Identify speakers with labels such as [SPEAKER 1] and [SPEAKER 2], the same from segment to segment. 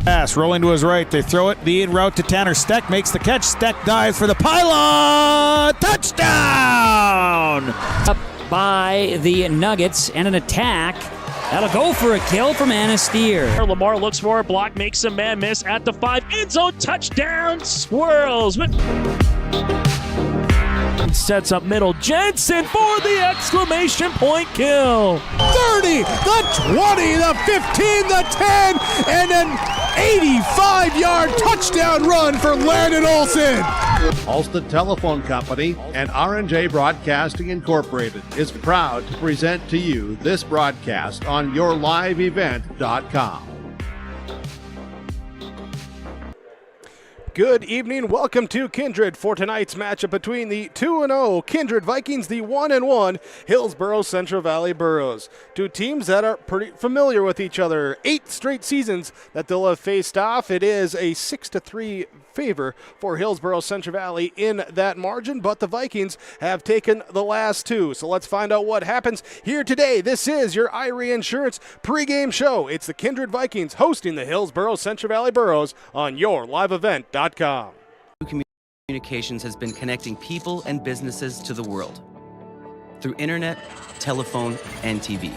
[SPEAKER 1] Pass rolling to his right. They throw it. The in route to Tanner. Steck makes the catch. Steck dives for the pylon. Touchdown!
[SPEAKER 2] Up by the Nuggets and an attack. That'll go for a kill from Anasteer.
[SPEAKER 3] Lamar looks for a block, makes a man miss at the 5. End zone touchdown. Swirls. Sets up middle. Jensen for the exclamation point kill.
[SPEAKER 4] 30, the 20, the 15, the 10, and an 85-yard touchdown run for Landon Olsen.
[SPEAKER 5] Ulster Telephone Company and R&J Broadcasting Incorporated is proud to present to you this broadcast on yourliveevent.com.
[SPEAKER 4] Good evening. Welcome to Kindred for tonight's matchup between the 2-0 Kindred Vikings, the 1-1 Hillsboro-Central Valley Burros. Two teams that are pretty familiar with each other. 8 straight seasons that they'll have faced off. It is a 6-3 favor for Hillsboro-Central Valley in that margin, but the Vikings have taken the last 2. So let's find out what happens here today. This is your Irie Insurance pregame show. It's the Kindred Vikings hosting the Hillsboro-Central Valley Burros on yourliveevent.com.
[SPEAKER 6] Communications has been connecting people and businesses to the world through internet, telephone, and TV.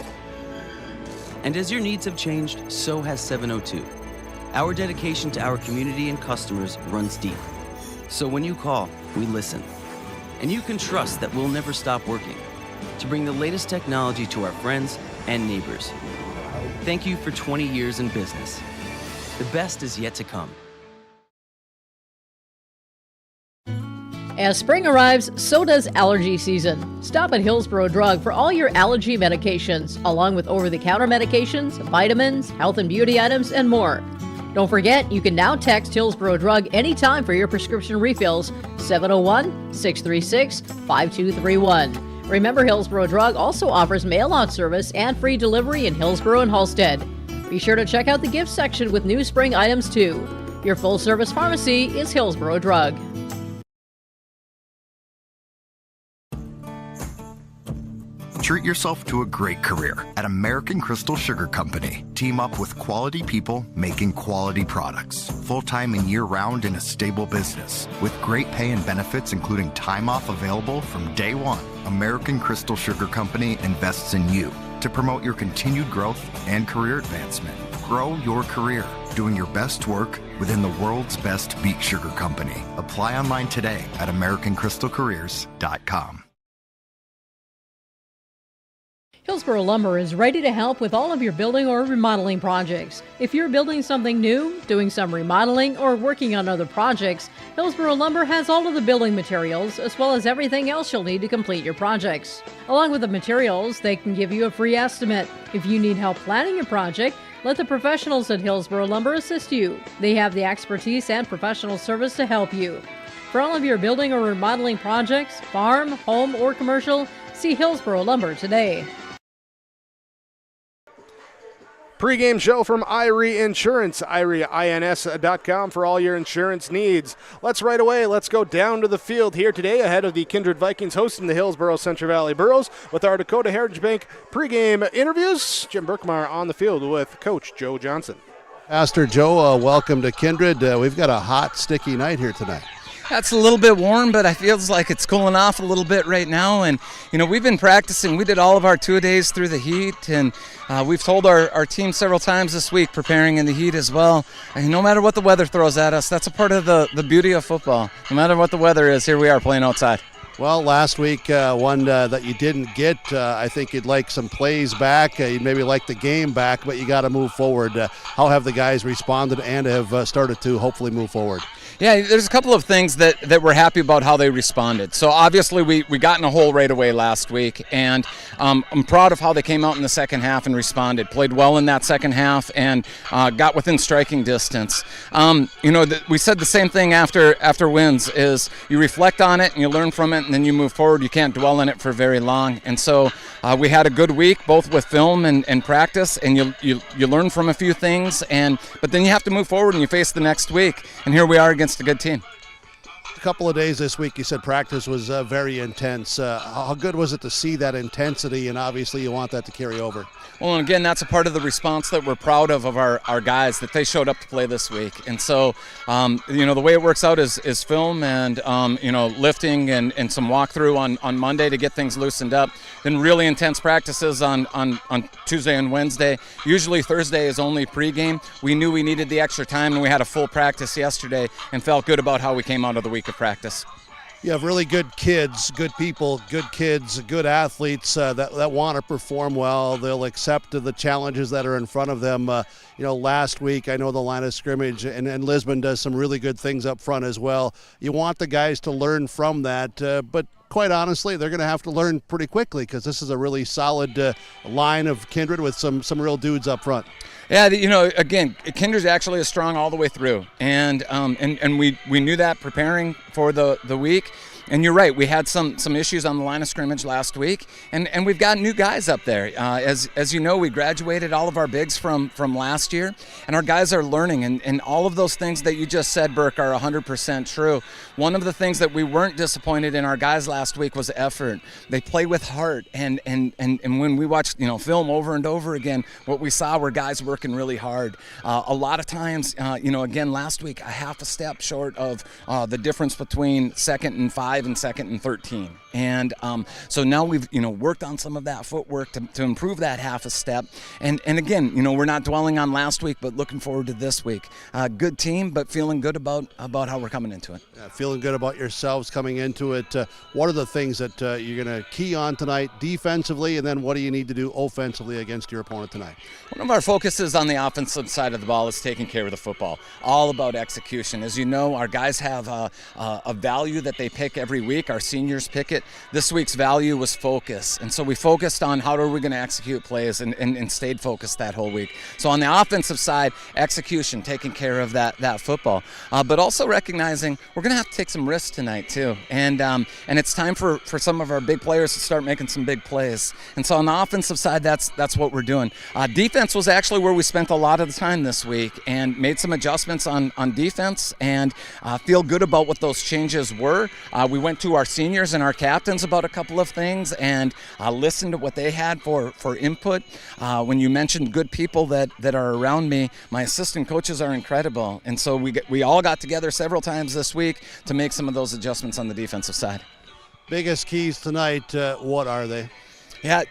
[SPEAKER 6] And as your needs have changed, so has 702. Our dedication to our community and customers runs deep. So when you call, we listen. And you can trust that we'll never stop working to bring the latest technology to our friends and neighbors. Thank you for 20 years in business. The best is yet to come.
[SPEAKER 7] As spring arrives, so does allergy season. Stop at Hillsboro Drug for all your allergy medications, along with over-the-counter medications, vitamins, health and beauty items, and more. Don't forget, you can now text Hillsboro Drug anytime for your prescription refills, 701-636-5231. Remember, Hillsboro Drug also offers mail-out service and free delivery in Hillsboro and Halstead. Be sure to check out the gift section with new spring items, too. Your full-service pharmacy is Hillsboro Drug.
[SPEAKER 8] Treat yourself to a great career at American Crystal Sugar Company. Team up with quality people making quality products. Full-time and year-round in a stable business. With great pay and benefits including time off available from day one. American Crystal Sugar Company invests in you to promote your continued growth and career advancement. Grow your career doing your best work within the world's best beet sugar company. Apply online today at AmericanCrystalCareers.com.
[SPEAKER 7] Hillsboro Lumber is ready to help with all of your building or remodeling projects. If you're building something new, doing some remodeling, or working on other projects, Hillsboro Lumber has all of the building materials as well as everything else you'll need to complete your projects. Along with the materials, they can give you a free estimate. If you need help planning your project, let the professionals at Hillsboro Lumber assist you. They have the expertise and professional service to help you. For all of your building or remodeling projects, farm, home, or commercial, see Hillsboro Lumber today.
[SPEAKER 4] Pre-game show from Irie Insurance, IRIEINS.com for all your insurance needs. Let's go down to the field here today ahead of the Kindred Vikings hosting the Hillsboro-Central Valley Burros with our Dakota Heritage Bank pre-game interviews. Jim Berkmeyer on the field with Coach Joe Johnson.
[SPEAKER 5] Pastor Joe, welcome to Kindred. We've got a hot, sticky night here tonight.
[SPEAKER 9] It's a little bit warm, but I feels like it's cooling off a little bit right now. And, we've been practicing. We did all of our 2-a-days through the heat, and we've told our team several times this week, preparing in the heat as well. And no matter what the weather throws at us, that's a part of the beauty of football. No matter what the weather is, here we are playing outside.
[SPEAKER 5] Well, last week, one that you didn't get, I think you'd like some plays back. You'd maybe like the game back, but you got to move forward. How have the guys responded and have started to hopefully move forward?
[SPEAKER 9] Yeah, there's a couple of things that we're happy about how they responded. So obviously we got in a hole right away last week, and I'm proud of how they came out in the second half and responded. Played well in that second half and got within striking distance. We said the same thing after wins is you reflect on it and you learn from it and then you move forward. You can't dwell in it for very long. And so we had a good week both with film and practice, and you learn from a few things, but then you have to move forward and you face the next week. And here we are against a good team.
[SPEAKER 5] couple of days this week, you said practice was very intense. How good was it to see that intensity, and obviously you want that to carry over?
[SPEAKER 9] Well, and again, that's a part of the response that we're proud of our guys, that they showed up to play this week. And so, the way it works out is film and, lifting and some walkthrough on Monday to get things loosened up. Then really intense practices on Tuesday and Wednesday. Usually Thursday is only pregame. We knew we needed the extra time, and we had a full practice yesterday and felt good about how we came out of the week of practice.
[SPEAKER 5] You have really good kids, good people, good kids, good athletes that want to perform well. They'll accept the challenges that are in front of them. Last week, I know the line of scrimmage and Lisbon does some really good things up front as well. You want the guys to learn from that, but quite honestly, they're going to have to learn pretty quickly because this is a really solid line of Kindred with some real dudes up front.
[SPEAKER 9] Yeah, again, Kindred actually is strong all the way through, and we knew that preparing for the week. And you're right, we had some issues on the line of scrimmage last week, and we've got new guys up there. As you know, we graduated all of our bigs from last year, and our guys are learning, and all of those things that you just said, Burke, are 100% true. One of the things that we weren't disappointed in our guys last week was effort. They play with heart, and when we watched film over and over again, what we saw were guys working really hard. A lot of times, again, last week, a half a step short of the difference between 2nd and 5 and 2nd and 13. And so now we've worked on some of that footwork to improve that half a step. And again, we're not dwelling on last week, but looking forward to this week. Good team, but feeling good about how we're coming into it.
[SPEAKER 5] Yeah, feeling good about yourselves coming into it. What are the things that you're going to key on tonight defensively, and then what do you need to do offensively against your opponent tonight?
[SPEAKER 9] One of our focuses on the offensive side of the ball is taking care of the football. All about execution. As you know, our guys have a value that they pick every week. Our seniors pick it. This week's value was focus, and so we focused on how are we going to execute plays and stayed focused that whole week. So on the offensive side, execution, taking care of that football, but also recognizing we're going to have to take some risks tonight too, and it's time for some of our big players to start making some big plays. And so on the offensive side, that's what we're doing. Defense was actually where we spent a lot of the time this week and made some adjustments on defense, and feel good about what those changes were. We went to our seniors and our captains about a couple of things and listened to what they had for input. When you mentioned good people that are around me, my assistant coaches are incredible, and so we all got together several times this week to make some of those adjustments on the defensive side.
[SPEAKER 5] Biggest keys tonight, what are they?
[SPEAKER 9] Yeah,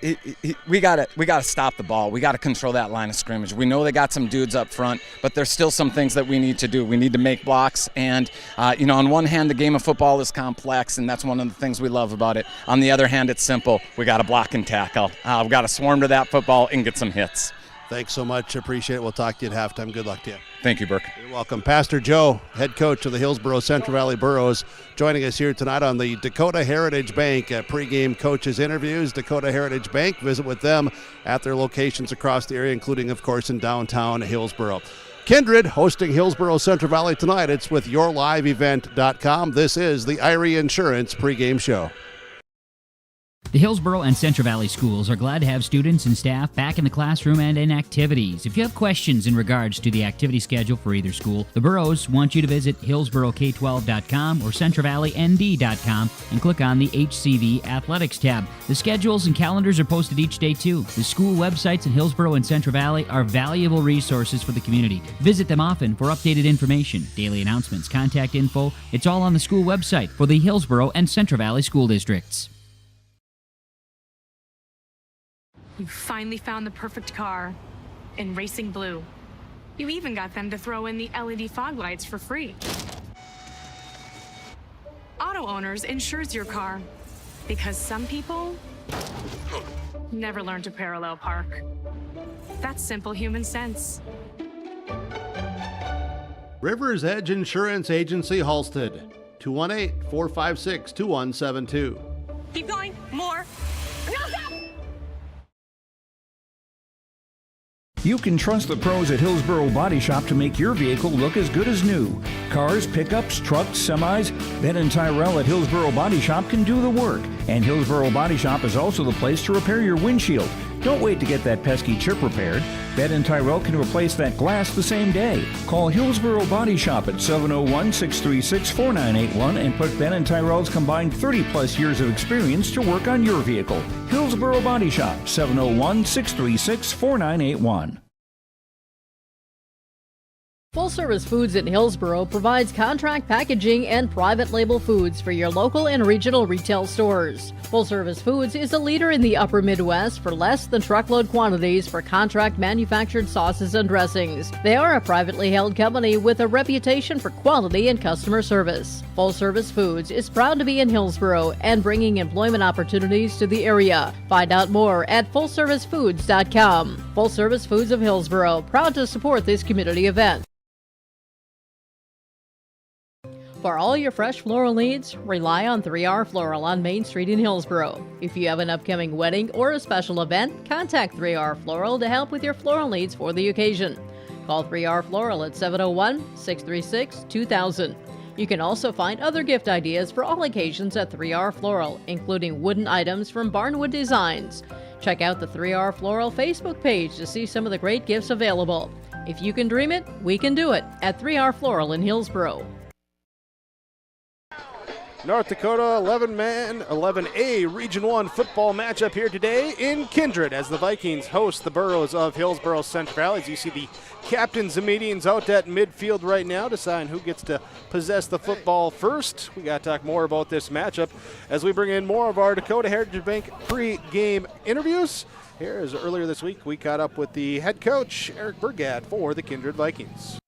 [SPEAKER 9] we gotta stop the ball. We gotta control that line of scrimmage. We know they got some dudes up front, but there's still some things that we need to do. We need to make blocks, and on one hand, the game of football is complex, and that's one of the things we love about it. On the other hand, it's simple. We gotta block and tackle. We gotta swarm to that football and get some hits.
[SPEAKER 5] Thanks so much. Appreciate it. We'll talk to you at halftime. Good luck to you.
[SPEAKER 9] Thank you, Burke.
[SPEAKER 5] You're welcome. Pastor Joe, head coach of the Hillsboro-Central Valley Burros, joining us here tonight on the Dakota Heritage Bank pregame coaches interviews. Dakota Heritage Bank, visit with them at their locations across the area, including, of course, in downtown Hillsboro. Kindred hosting Hillsboro-Central Valley tonight. It's with YourLiveEvent.com. This is the Irie Insurance pregame show.
[SPEAKER 2] The Hillsboro and Central Valley schools are glad to have students and staff back in the classroom and in activities. If you have questions in regards to the activity schedule for either school, the Burros want you to visit HillsboroK12.com or CentralValleyND.com and click on the HCV Athletics tab. The schedules and calendars are posted each day too. The school websites in Hillsboro and Central Valley are valuable resources for the community. Visit them often for updated information, daily announcements, contact info. It's all on the school website for the Hillsboro and Central Valley school districts.
[SPEAKER 10] You finally found the perfect car in racing blue. You even got them to throw in the LED fog lights for free. Auto Owners insures your car because some people never learn to parallel park. That's simple human sense.
[SPEAKER 5] Rivers Edge Insurance Agency, Halstead, 218-456-2172.
[SPEAKER 10] Keep going, more. No, stop!
[SPEAKER 11] You can trust the pros at Hillsboro Body Shop to make your vehicle look as good as new. Cars, pickups, trucks, semis, Ben and Tyrell at Hillsboro Body Shop can do the work. And Hillsboro Body Shop is also the place to repair your windshield. Don't wait to get that pesky chip repaired. Ben & Tyrell can replace that glass the same day. Call Hillsboro Body Shop at 701-636-4981 and put Ben & Tyrell's combined 30-plus years of experience to work on your vehicle. Hillsboro Body Shop, 701-636-4981.
[SPEAKER 7] Full Service Foods in Hillsboro provides contract packaging and private label foods for your local and regional retail stores. Full Service Foods is a leader in the upper Midwest for less than truckload quantities for contract manufactured sauces and dressings. They are a privately held company with a reputation for quality and customer service. Full Service Foods is proud to be in Hillsboro and bringing employment opportunities to the area. Find out more at fullservicefoods.com. Full Service Foods of Hillsboro, proud to support this community event. For all your fresh floral needs, rely on 3R Floral on Main Street in Hillsboro. If you have an upcoming wedding or a special event, contact 3R Floral to help with your floral needs for the occasion. Call 3R Floral at 701-636-2000. You can also find other gift ideas for all occasions at 3R Floral, including wooden items from Barnwood Designs. Check out the 3R Floral Facebook page to see some of the great gifts available. If you can dream it, we can do it at 3R Floral in Hillsboro.
[SPEAKER 4] North Dakota 11-man, 11A Region 1 football matchup here today in Kindred as the Vikings host the Burros of Hillsboro-Central Valley. As you see the captains and meetings out at midfield right now, deciding who gets to possess the football first. We got to talk more about this matchup as we bring in more of our Dakota Heritage Bank pre-game interviews. Here is earlier this week, we caught up with the head coach, Eric Burgad, for the Kindred Vikings.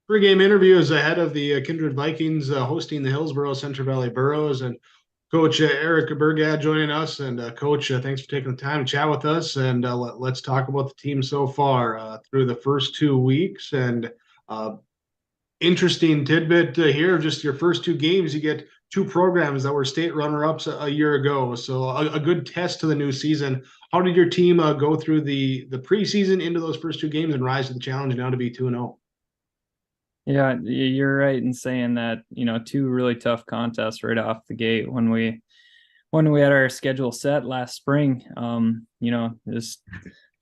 [SPEAKER 4] Pre-game interviews ahead of the Kindred Vikings hosting the Hillsboro-Central Valley Burros, and Coach Eric Burgad joining us. And Coach, thanks for taking the time to chat with us. And let's talk about the team so far through the first 2 weeks. And interesting tidbit here, just your first 2 games, you get 2 programs that were state runner-ups a year ago. So a good test to the new season. How did your team go through the preseason into those first 2 games and rise to the challenge now to be 2-0?
[SPEAKER 12] Yeah, you're right in saying that, 2 really tough contests right off the gate when we had our schedule set last spring. Just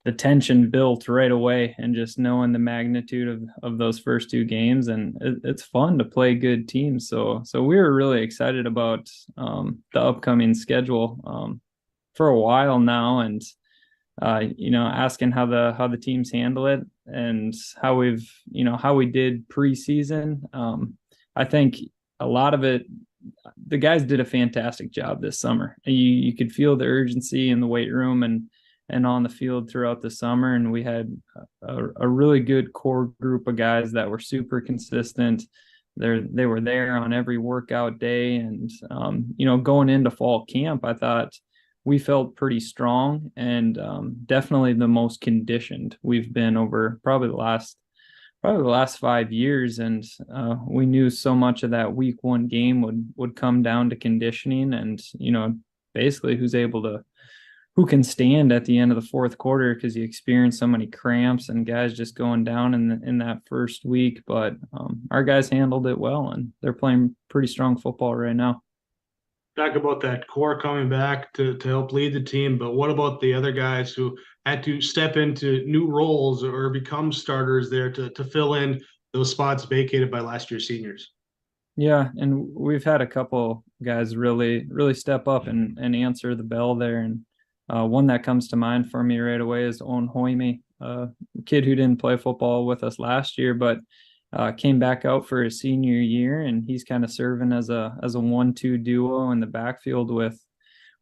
[SPEAKER 12] the tension built right away, and just knowing the magnitude of those first 2 games, and it's fun to play good teams. So we were really excited about the upcoming schedule for a while now, and asking how the teams handle it and how we did preseason. I think a lot of it, the guys did a fantastic job this summer. You could feel the urgency in the weight room and on the field throughout the summer. And we had a really good core group of guys that were super consistent. They were there on every workout day. And, going into fall camp, I thought we felt pretty strong and definitely the most conditioned we've been over probably the last 5 years. And we knew so much of that week 1 game would come down to conditioning and, basically who can stand at the end of the fourth quarter, because you experience so many cramps and guys just going down in that first week. But our guys handled it well, and they're playing pretty strong football right now.
[SPEAKER 4] Talk about that core coming back to help lead the team, but what about the other guys who had to step into new roles or become starters there to fill in those spots vacated by last year's seniors?
[SPEAKER 12] Yeah, and we've had a couple guys really, really step up and answer the bell there. And one that comes to mind for me right away is Owen Hoyme, a kid who didn't play football with us last year, but came back out for his senior year, and he's kind of serving as a 1-2 duo in the backfield with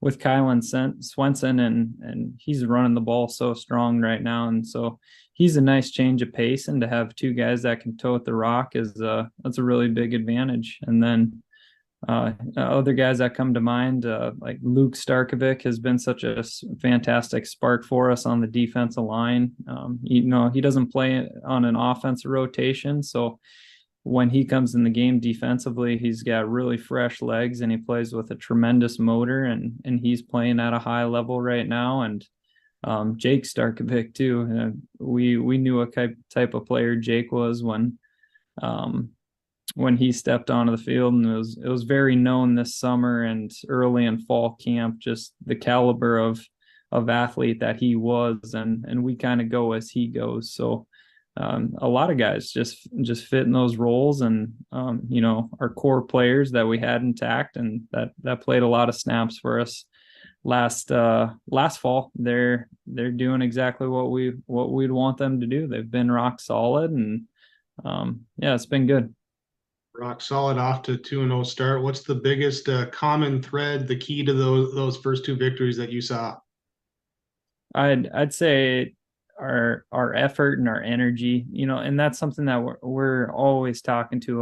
[SPEAKER 12] Kylan Swenson, and he's running the ball so strong right now. And so he's a nice change of pace, and to have 2 guys that can tote the rock that's a really big advantage. And then other guys that come to mind, like Luke Starkovic has been such a fantastic spark for us on the defensive line. He doesn't play on an offensive rotation, so when he comes in the game defensively, he's got really fresh legs, and he plays with a tremendous motor, and he's playing at a high level right now. And Jake Starkovic too. We knew what type of player Jake was when when he stepped onto the field, and it was very known this summer and early in fall camp, just the caliber of athlete that he was, and we kind of go as he goes. So a lot of guys just fit in those roles, and our core players that we had intact and that played a lot of snaps for us last fall, they're doing exactly what we'd want them to do. They've been rock solid, and it's been good.
[SPEAKER 13] Rock solid off to 2-0 start. What's the biggest common thread, the key to those first two victories that you saw?
[SPEAKER 12] I'd say our effort and our energy, and that's something that we're always talking to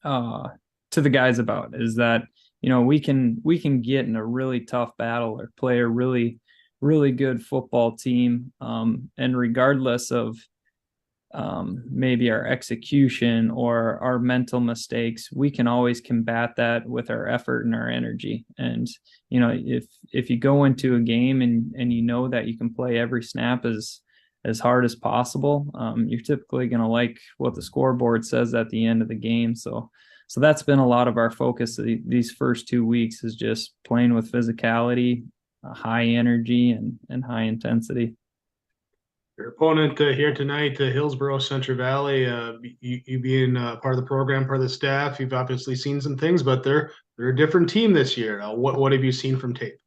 [SPEAKER 12] the guys about, is that we can get in a really tough battle or play a really, really good football team, and regardless of maybe our execution or our mental mistakes, we can always combat that with our effort and our energy. And if you go into a game and that you can play every snap as hard as possible, you're typically going to like what the scoreboard says at the end of the game. So that's been a lot of our focus these first 2 weeks, is just playing with physicality, high energy, and high intensity.
[SPEAKER 13] Your opponent here tonight, Hillsboro-Central Valley, you being part of the program, part of the staff, you've obviously seen some things, but they're a different team this year. What have you seen from tape?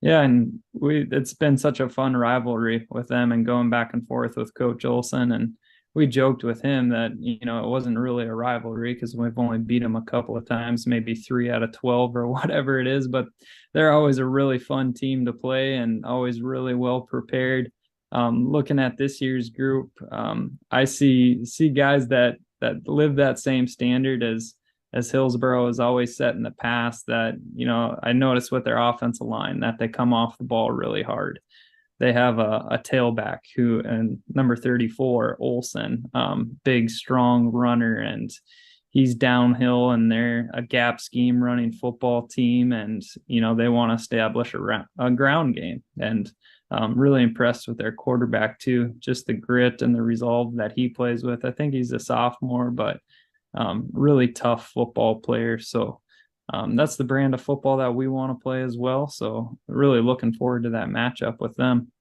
[SPEAKER 12] Yeah, and it's been such a fun rivalry with them, and going back and forth with Coach Olson. And we joked with him that, it wasn't really a rivalry because we've only beat them a couple of times, maybe 3 out of 12 or whatever it is, but they're always a really fun team to play and always really well prepared. Looking at this year's group, I see guys that live that same standard as Hillsboro has always set in the past. That I noticed with their offensive line that they come off the ball really hard. They have a tailback and number 34 Olson, big strong runner, and he's downhill, and they're a gap scheme running football team, and they want to establish a ground game. And really impressed with their quarterback too, just the grit and the resolve that he plays with. I think he's a sophomore, but really tough football player. So that's the brand of football that we want to play as well. So really looking forward to that matchup with them.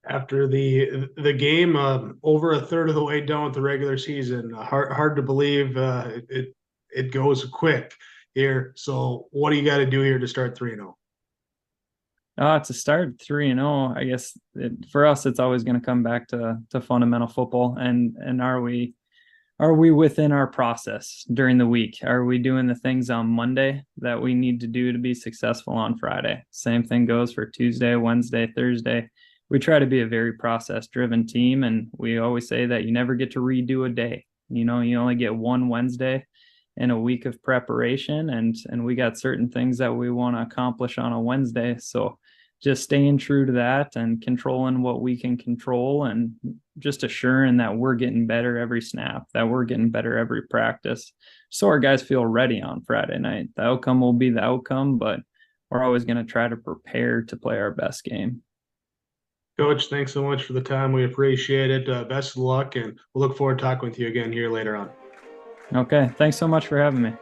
[SPEAKER 13] After the game, over a third of the way done with the regular season, hard to believe it goes quick here. So what do you got to do here to start 3-0?
[SPEAKER 12] To start 3-0, I guess for us, it's always going to come back to fundamental football. And are we within our process during the week? Are we doing the things on Monday that we need to do to be successful on Friday? Same thing goes for Tuesday, Wednesday, Thursday. We try to be a very process-driven team, and we always say that you never get to redo a day. You only get one Wednesday in a week of preparation, and we got certain things that we want to accomplish on a Wednesday. So just staying true to that and controlling what we can control, and just assuring that we're getting better every snap, that we're getting better every practice, so our guys feel ready on Friday night. The outcome will be the outcome, but we're always going to try to prepare to play our best game.
[SPEAKER 13] Coach, thanks so much for the time. We appreciate it. Best of luck, and we'll look forward to talking with you again here later on.
[SPEAKER 12] Okay, thanks so much for having me.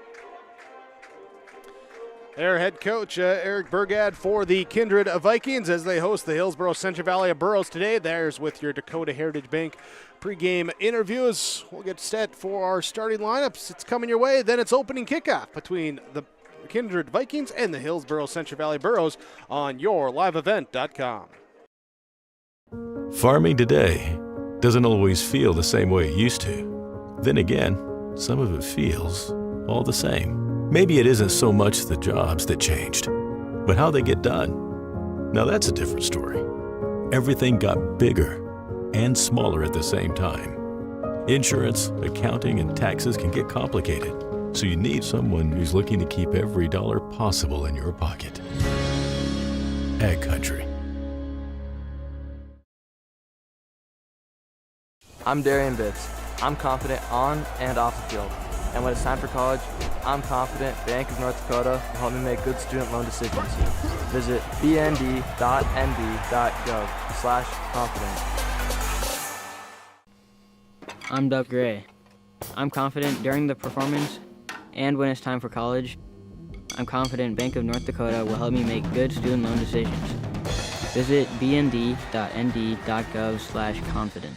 [SPEAKER 4] Their head coach, Eric Burgad, for the Kindred Vikings as they host the Hillsboro-Central Valley Burros today. There's with your Dakota Heritage Bank pregame interviews. We'll get set for our starting lineups. It's coming your way. Then it's opening kickoff between the Kindred Vikings and the Hillsboro-Central Valley Burros on yourliveevent.com.
[SPEAKER 14] Farming today doesn't always feel the same way it used to. Then again, some of it feels all the same. Maybe it isn't so much the jobs that changed, but how they get done. Now that's a different story. Everything got bigger and smaller at the same time. Insurance, accounting, and taxes can get complicated, so you need someone who's looking to keep every dollar possible in your pocket. Ag Country.
[SPEAKER 15] I'm Darian Bitts. I'm confident on and off the field. And when it's time for college, I'm confident Bank of North Dakota will help me make good student loan decisions. Visit bnd.nd.gov/confident.
[SPEAKER 16] I'm Doug Gray. I'm confident during the performance and when it's time for college. I'm confident Bank of North Dakota will help me make good student loan decisions. Visit bnd.nd.gov/confident.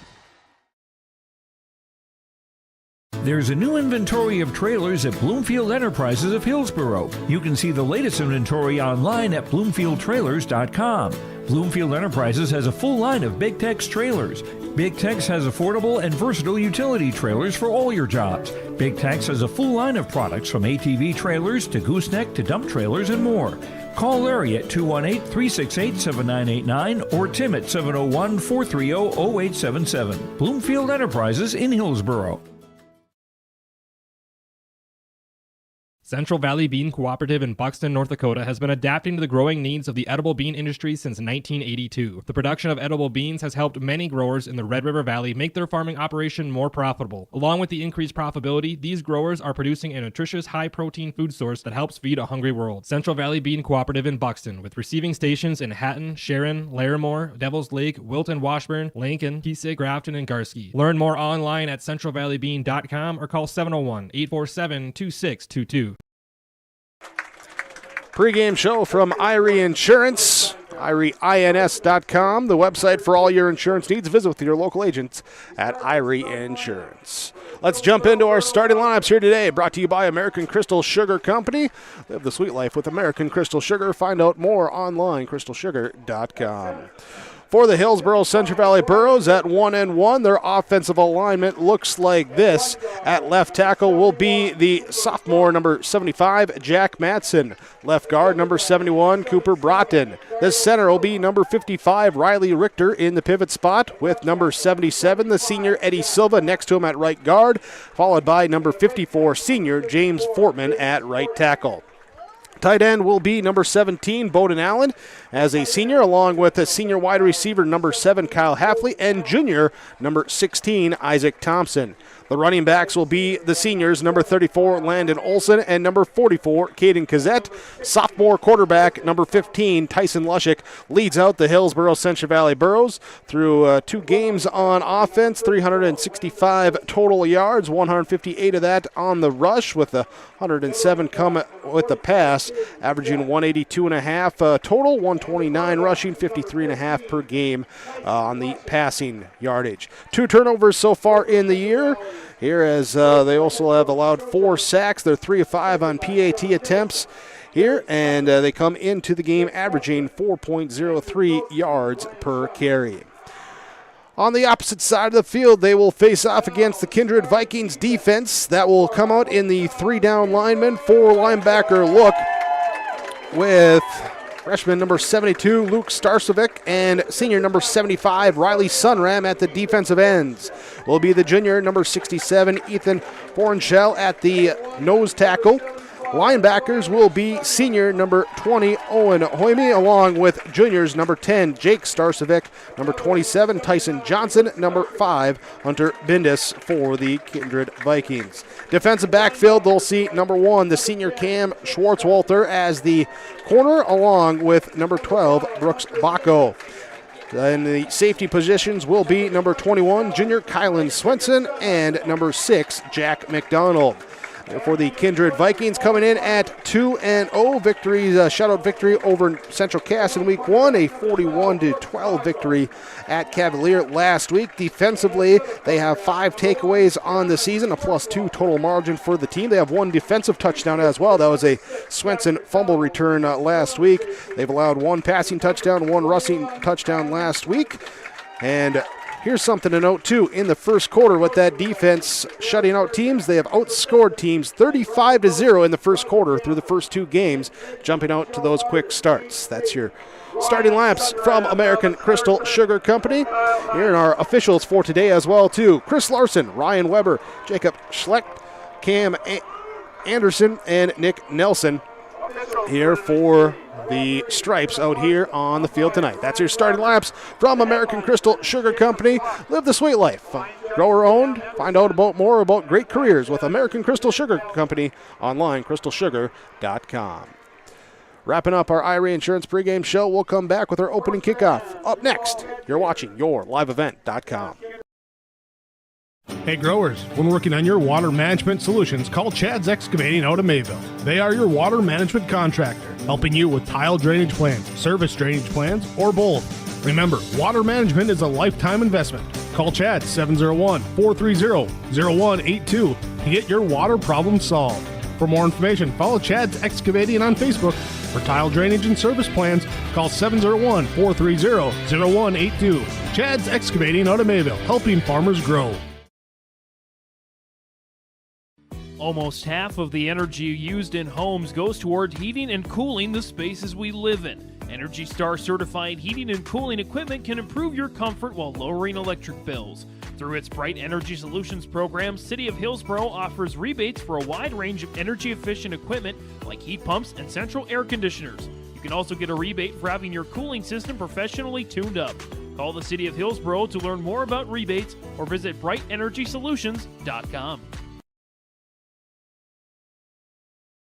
[SPEAKER 11] There's a new inventory of trailers at Bloomfield Enterprises of Hillsboro. You can see the latest inventory online at bloomfieldtrailers.com. Bloomfield Enterprises has a full line of Big Tex trailers. Big Tex has affordable and versatile utility trailers for all your jobs. Big Tex has a full line of products from ATV trailers to gooseneck to dump trailers and more. Call Larry at 218-368-7989 or Tim at 701-430-0877. Bloomfield Enterprises in Hillsboro.
[SPEAKER 17] Central Valley Bean Cooperative in Buxton, North Dakota has been adapting to the growing needs of the edible bean industry since 1982. The production of edible beans has helped many growers in the Red River Valley make their farming operation more profitable. Along with the increased profitability, these growers are producing a nutritious, high-protein food source that helps feed a hungry world. Central Valley Bean Cooperative in Buxton, with receiving stations in Hatton, Sharon, Larimore, Devils Lake, Wilton, Washburn, Lincoln, Piesig, Grafton, and Garsky. Learn more online at centralvalleybean.com or call 701-847-2622.
[SPEAKER 4] Pregame show from Irie Insurance, IRIEINS.com, the website for all your insurance needs. Visit with your local agents at Irie Insurance. Let's jump into our starting lineups here today, brought to you by American Crystal Sugar Company. Live the sweet life with American Crystal Sugar. Find out more online, crystalsugar.com. For the Hillsboro-Central Valley Burros at 1-1, their offensive alignment looks like this. At left tackle will be the sophomore, number 75, Jack Matson. Left guard, number 71, Cooper Broughton. The center will be number 55, Riley Richter in the pivot spot, with number 77, the senior Eddie Silva next to him at right guard, followed by number 54, senior James Fortman at right tackle. Tight end will be number 17, Bowden Allen, as a senior, along with a senior wide receiver, number 7, Kyle Halfley, and junior, number 16, Isaac Thompson. The running backs will be the seniors, number 34, Landon Olson, and number 44, Caden Kazette. Sophomore quarterback, number 15, Tyson Lushik, leads out the Hillsboro-Central Valley Burros through 2 games on offense, 365 total yards, 158 of that on the rush, with 107 come with the pass, averaging 182.5 total, 129 rushing, 53.5 per game on the passing yardage. 2 turnovers so far in the year. Here, as they also have allowed 4 sacks. They're 3 of 5 on PAT attempts here, and they come into the game averaging 4.03 yards per carry. On the opposite side of the field, they will face off against the Kindred Vikings defense. That will come out in the 3-down lineman, 4 linebacker look with freshman number 72, Luke Starsovic, and senior number 75, Riley Sunram at the defensive ends. Will be the junior number 67, Ethan Fornshell at the nose tackle. Linebackers will be senior number 20, Owen Hoyme, along with juniors number 10, Jake Starsovic, number 27, Tyson Johnson, number 5, Hunter Bindis for the Kindred Vikings. Defensive backfield, they'll see number 1, the senior Cam Schwartzwalter as the corner, along with number 12, Brooks Bacco. In the safety positions will be number 21, junior Kylan Swenson, and number 6, Jack McDonald. For the Kindred Vikings, coming in at 2-0, victories, shutout victory over Central Cass in week 1, a 41-12 victory at Cavalier last week. Defensively, they have 5 takeaways on the season, a +2 total margin for the team. They have 1 defensive touchdown as well. That was a Swenson fumble return last week. They've allowed 1 passing touchdown, 1 rushing touchdown last week. And here's something to note, too. In the first quarter, with that defense shutting out teams, they have outscored teams 35-0 in the first quarter through the first 2 games, jumping out to those quick starts. That's your starting laps from American Crystal Sugar Company. Here are our officials for today as well, too. Chris Larson, Ryan Weber, Jacob Schlecht, Cam Anderson, and Nick Nelson here for the Stripes out here on the field tonight. That's your starting laps from American Crystal Sugar Company. Live the sweet life. Grower owned. Find out more about great careers with American Crystal Sugar Company online, crystalsugar.com. Wrapping up our Irie Insurance pregame show, we'll come back with our opening kickoff. Up next, you're watching YourLiveEvent.com. Hey growers, when working on your water management solutions, call Chad's Excavating out of Mayville. They are your water management contractor, helping you with tile drainage plans, service drainage plans, or both. Remember, water management is a lifetime investment. Call Chad 701-430-0182 to get your water problem solved. For more information, follow Chad's Excavating on Facebook. For tile drainage and service plans, call 701-430-0182. Chad's Excavating out of Mayville, helping farmers grow.
[SPEAKER 18] Almost half of the energy used in homes goes toward heating and cooling the spaces we live in. Energy Star certified heating and cooling equipment can improve your comfort while lowering electric bills. Through its Bright Energy Solutions program, City of Hillsboro offers rebates for a wide range of energy-efficient equipment like heat pumps and central air conditioners. You can also get a rebate for having your cooling system professionally tuned up. Call the City of Hillsboro to learn more about rebates or visit brightenergysolutions.com.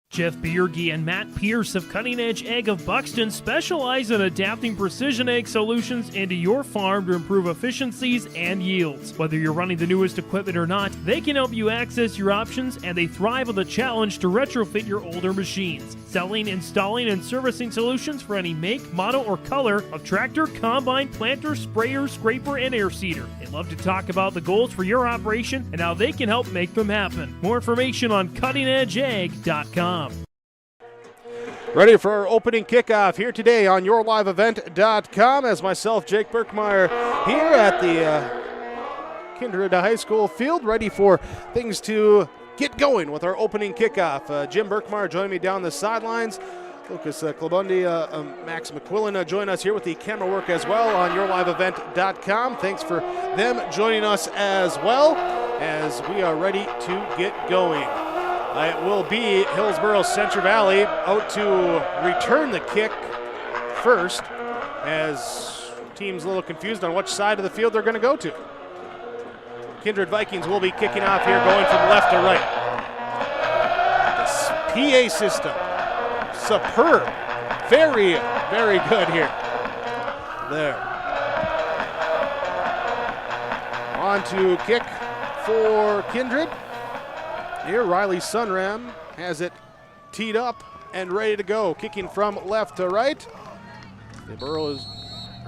[SPEAKER 18] Jeff Bierge and Matt Pierce of Cutting Edge Ag of Buxton specialize in adapting precision ag solutions into your farm to improve efficiencies and yields. Whether you're running the newest equipment or not, they can help you access your options, and they thrive on the challenge to retrofit your older machines. Selling, installing, and servicing solutions for any make, model, or color of tractor, combine, planter, sprayer, scraper, and air seeder. They love to talk about the goals for your operation and how they can help make them happen. More information on cuttingedgeag.com.
[SPEAKER 4] Ready for our opening kickoff here today on yourliveevent.com as myself, Jake Birkmeyer, here at the Kindred High School field, ready for things to get going with our opening kickoff. Jim Birkmeyer joining me down the sidelines. Lucas Klabundi, Max McQuillan join us here with the camera work as well on yourliveevent.com. Thanks for them joining us as well as we are ready to get going. It will be Hillsboro-Central Valley out to return the kick first, as teams a little confused on which side of the field they're going to go to. Kindred Vikings will be kicking off here, going from left to right. This PA system, superb, very, very good here. There. On to kick for Kindred. Here, Riley Sunram has it teed up and ready to go. Kicking from left to right. The Burrows,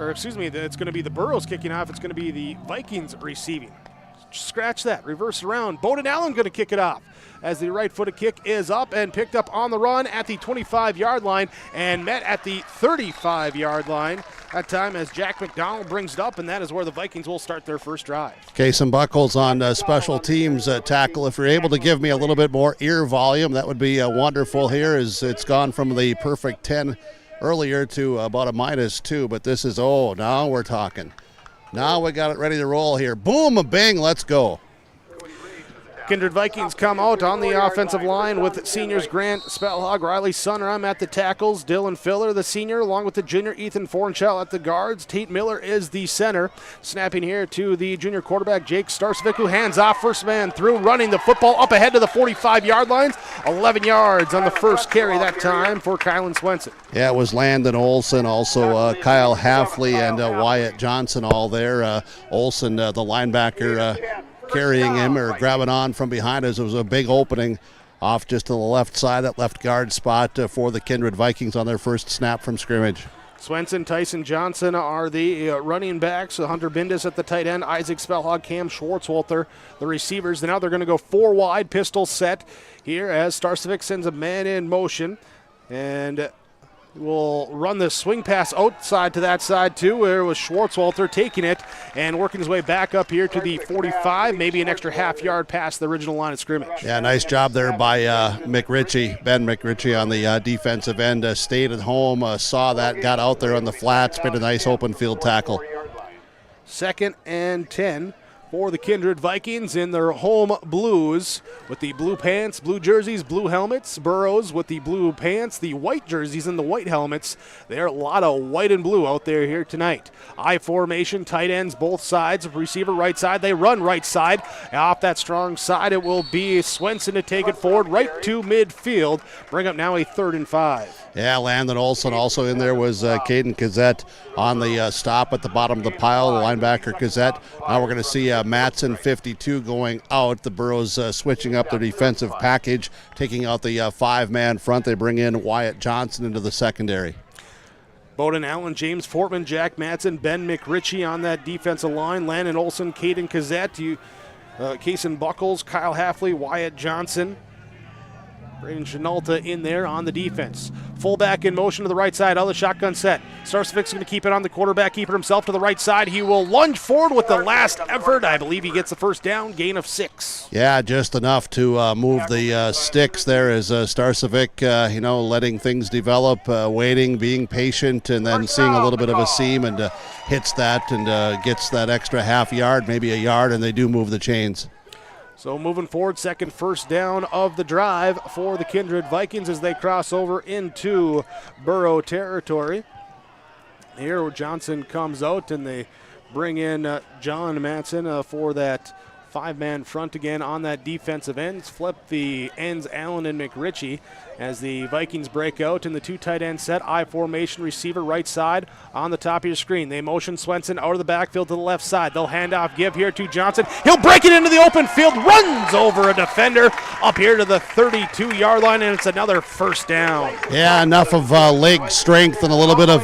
[SPEAKER 4] or excuse me, it's going to be the Burrows kicking off. It's going to be the Vikings receiving. Scratch that, reverse around. Bowden Allen going to kick it off as the right-footed kick is up and picked up on the run at the 25-yard line and met at the 35-yard line. That time as Jack McDonald brings it up, and that is where the Vikings will start their first drive.
[SPEAKER 5] Kason Buckles on special teams tackle. If you're able to give me a little bit more ear volume, that would be wonderful here, as it's gone from the perfect 10 earlier to about a -2, but this is, now we're talking. Now we got it ready to roll here. Boom, a bang, let's go.
[SPEAKER 4] Kindred Vikings come out on the offensive line with seniors Grant Spellhog, Riley Sunram at the tackles, Dylan Filler, the senior, along with the junior Ethan Fornchell at the guards. Tate Miller is the center. Snapping here to the junior quarterback, Jake Starcevic, who hands off, first man through, running the football up ahead to the 45-yard lines. 11 yards on the first carry that time for Kylan Swenson.
[SPEAKER 5] Yeah, it was Landon Olson, also Kyle Halfley and Wyatt Johnson all there. Olson, the linebacker, carrying him or grabbing on from behind us. It was a big opening off just to the left side, that left guard spot for the Kindred Vikings on their first snap from scrimmage.
[SPEAKER 4] Swenson, Tyson Johnson are the running backs. Hunter Bindis at the tight end, Isaac Spellhog, Cam Schwartzwalter, the receivers. Now they're going to go 4 wide, pistol set here as Starcevic sends a man in motion. And will run the swing pass outside to that side too, where it was Schwartzwalter taking it and working his way back up here to the 45, maybe an extra half yard past the original line of scrimmage.
[SPEAKER 5] Yeah, nice job there by Ben McRitchie on the defensive end. Stayed at home, saw that, got out there on the flats, made a nice open field tackle.
[SPEAKER 4] 2nd and 10 for the Kindred Vikings in their home blues with the blue pants, blue jerseys, blue helmets. Burrows with the blue pants, the white jerseys, and the white helmets. There are a lot of white and blue out there here tonight. I formation, tight ends both sides. Receiver right side, they run right side. Off that strong side, it will be Swenson to take it forward right to midfield. Bring up now a 3rd and 5.
[SPEAKER 5] Yeah, Landon Olson also in there was Caden Gazette on the stop at the bottom of the pile, the linebacker Gazette. Now we're going to see Matson 52 going out. The Burros switching up their defensive package, taking out the five-man front. They bring in Wyatt Johnson into the secondary.
[SPEAKER 4] Bowden Allen, James Fortman, Jack Madsen, Ben McRitchie on that defensive line. Landon Olson, Caden Kazette, Kason Buckles, Kyle Halfley, Wyatt Johnson. Braden Chenalta in there on the defense. Fullback in motion to the right side, other shotgun set. Starcevik's going to keep it on the quarterback, keep it himself to the right side. He will lunge forward with the last effort. I believe he gets the first down, gain of 6.
[SPEAKER 5] Yeah, just enough to move the sticks there as Starcevic, letting things develop, waiting, being patient, and then seeing a little bit of a seam and hits that and gets that extra half yard, maybe a yard, and they do move the chains.
[SPEAKER 4] So moving forward, second first down of the drive for the Kindred Vikings as they cross over into Burrow territory. Here Johnson comes out and they bring in John Matson for that five-man front again on that defensive end. Flip the ends Allen and McRitchie as the Vikings break out in the two tight end set. I formation, receiver right side on the top of your screen. They motion Swenson out of the backfield to the left side. They'll hand off, give here to Johnson. He'll break it into the open field, runs over a defender up here to the 32-yard line, and it's another first down.
[SPEAKER 5] Yeah, enough of leg strength and a little bit of,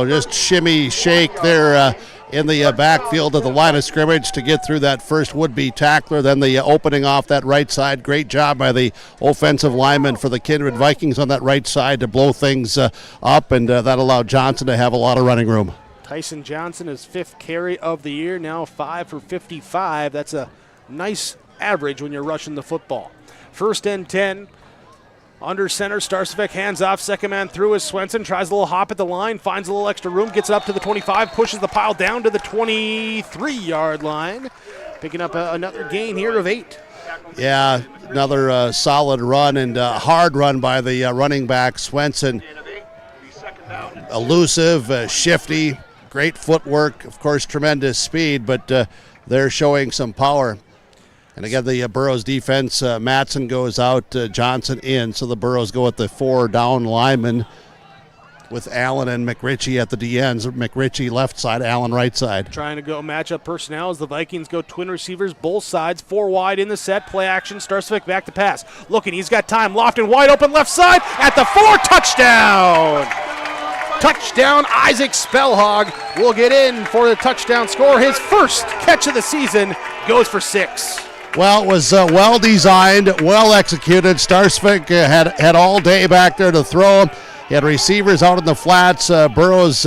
[SPEAKER 5] just shimmy shake there in the backfield of the line of scrimmage to get through that first would-be tackler. Then the opening off that right side. Great job by the offensive lineman for the Kindred Vikings on that right side to blow things up, and that allowed Johnson to have a lot of running room.
[SPEAKER 4] Tyson Johnson, his 5th carry of the year, now 5 for 55. That's a nice average when you're rushing the football. First and 10. Under center, Starcevic hands off, second man through is Swenson, tries a little hop at the line, finds a little extra room, gets it up to the 25, pushes the pile down to the 23-yard line, picking up another gain here of 8.
[SPEAKER 5] Yeah, another solid run and hard run by the running back, Swenson. Elusive, shifty, great footwork, of course, tremendous speed, but they're showing some power. And again, the Burros defense, Matson goes out, Johnson in, so the Burros go with the 4 down linemen with Allen and McRitchie at the DNs. McRitchie left side, Allen right side.
[SPEAKER 4] Trying to go match-up personnel as the Vikings go twin receivers, both sides, 4 wide in the set, play action, Starcevic back to pass. Looking, he's got time, Lofton wide open left side at the 4, touchdown! Touchdown, Isaac Spellhog will get in for the touchdown score. His first catch of the season goes for 6.
[SPEAKER 5] Well, it was well designed, well executed. Starcevic had all day back there to throw him. He had receivers out in the flats. Burrows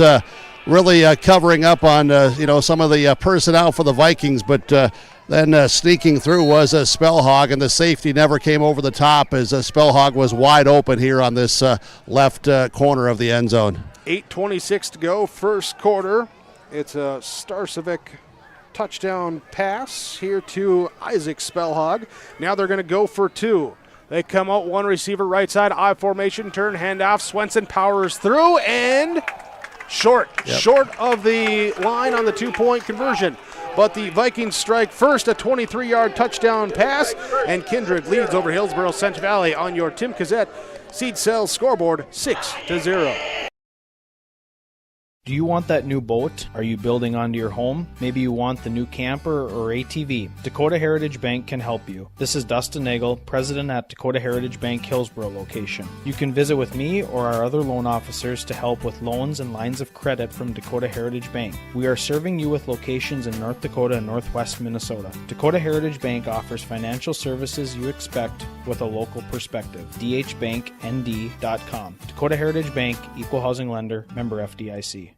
[SPEAKER 5] really covering up on some of the personnel for the Vikings, but then sneaking through was a Spellhog, and the safety never came over the top as Spellhog was wide open here on this left corner of the end zone.
[SPEAKER 4] 8:26 to go, first quarter. It's a Starcevic touchdown pass here to Isaac Spellhog. Now they're going to go for 2. They come out, 1 receiver right side, I formation, turn, handoff. Swenson powers through and short of the line on the 2-point conversion. But the Vikings strike first, a 23-yard touchdown pass, and Kindred leads over Hillsboro-Central Valley on your Tim Kazette Seed Sales scoreboard, 6-0.
[SPEAKER 19] Do you want that new boat? Are you building onto your home? Maybe you want the new camper or ATV. Dakota Heritage Bank can help you. This is Dustin Nagel, president at Dakota Heritage Bank Hillsboro location. You can visit with me or our other loan officers to help with loans and lines of credit from Dakota Heritage Bank. We are serving you with locations in North Dakota and Northwest Minnesota. Dakota Heritage Bank offers financial services you expect with a local perspective. dhbanknd.com. Dakota Heritage Bank, Equal Housing Lender, member FDIC.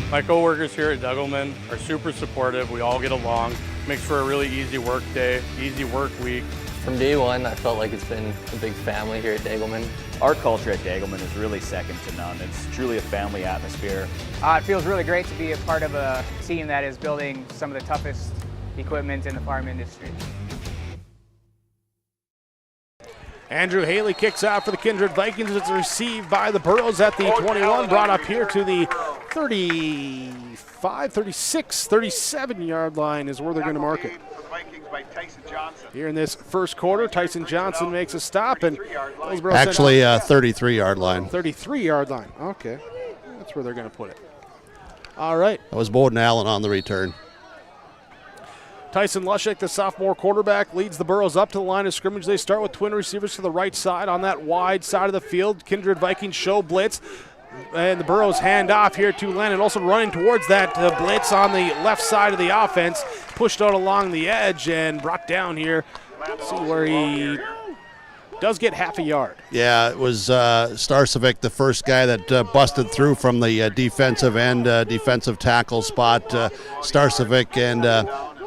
[SPEAKER 20] My coworkers here at Degelman are super supportive. We all get along. Makes for a really easy work day, easy work week.
[SPEAKER 21] From day one, I felt like it's been a big family here at Degelman.
[SPEAKER 22] Our culture at Degelman is really second to none. It's truly a family atmosphere.
[SPEAKER 23] It feels really great to be a part of a team that is building some of the toughest equipment in the farm industry.
[SPEAKER 4] Andrew Haley kicks out for the Kindred Vikings. It's received by the Burros at the 21, brought up here to the 35, 36, 37-yard line is where they're going to mark it. Here in this first quarter, Tyson Johnson makes a stop, and Hillsboro
[SPEAKER 5] actually 33-yard line.
[SPEAKER 4] 33-yard line. Okay, that's where they're going to put it. All right.
[SPEAKER 5] That was Bowden Allen on the return.
[SPEAKER 4] Tyson Lushik, the sophomore quarterback, leads the Burros up to the line of scrimmage. They start with twin receivers to the right side on that wide side of the field. Kindred Vikings show blitz. And the Burros hand off here to Lennon, also running towards that blitz on the left side of the offense. Pushed out along the edge and brought down here. Let's see where he does get half a yard.
[SPEAKER 5] Yeah, it was Starcevic, the first guy that busted through from the defensive end, defensive tackle spot. Starcevic and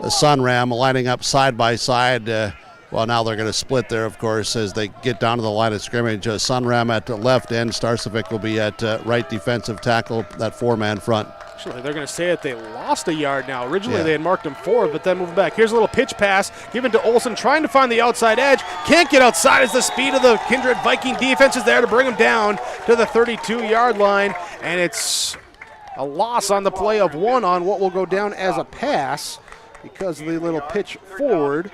[SPEAKER 5] Sunram lining up side by side. Well, now they're going to split there, of course, as they get down to the line of scrimmage. Sunram at the left end. Starcevic will be at right defensive tackle, that four-man front.
[SPEAKER 4] Actually, they're going to say that they lost a yard now. Originally, they had marked him forward, but then moved back. Here's a little pitch pass given to Olsen, trying to find the outside edge. Can't get outside as the speed of the Kindred Viking defense is there to bring him down to the 32-yard line. And it's a loss on the play of 1 on what will go down as a pass because of the little pitch forward.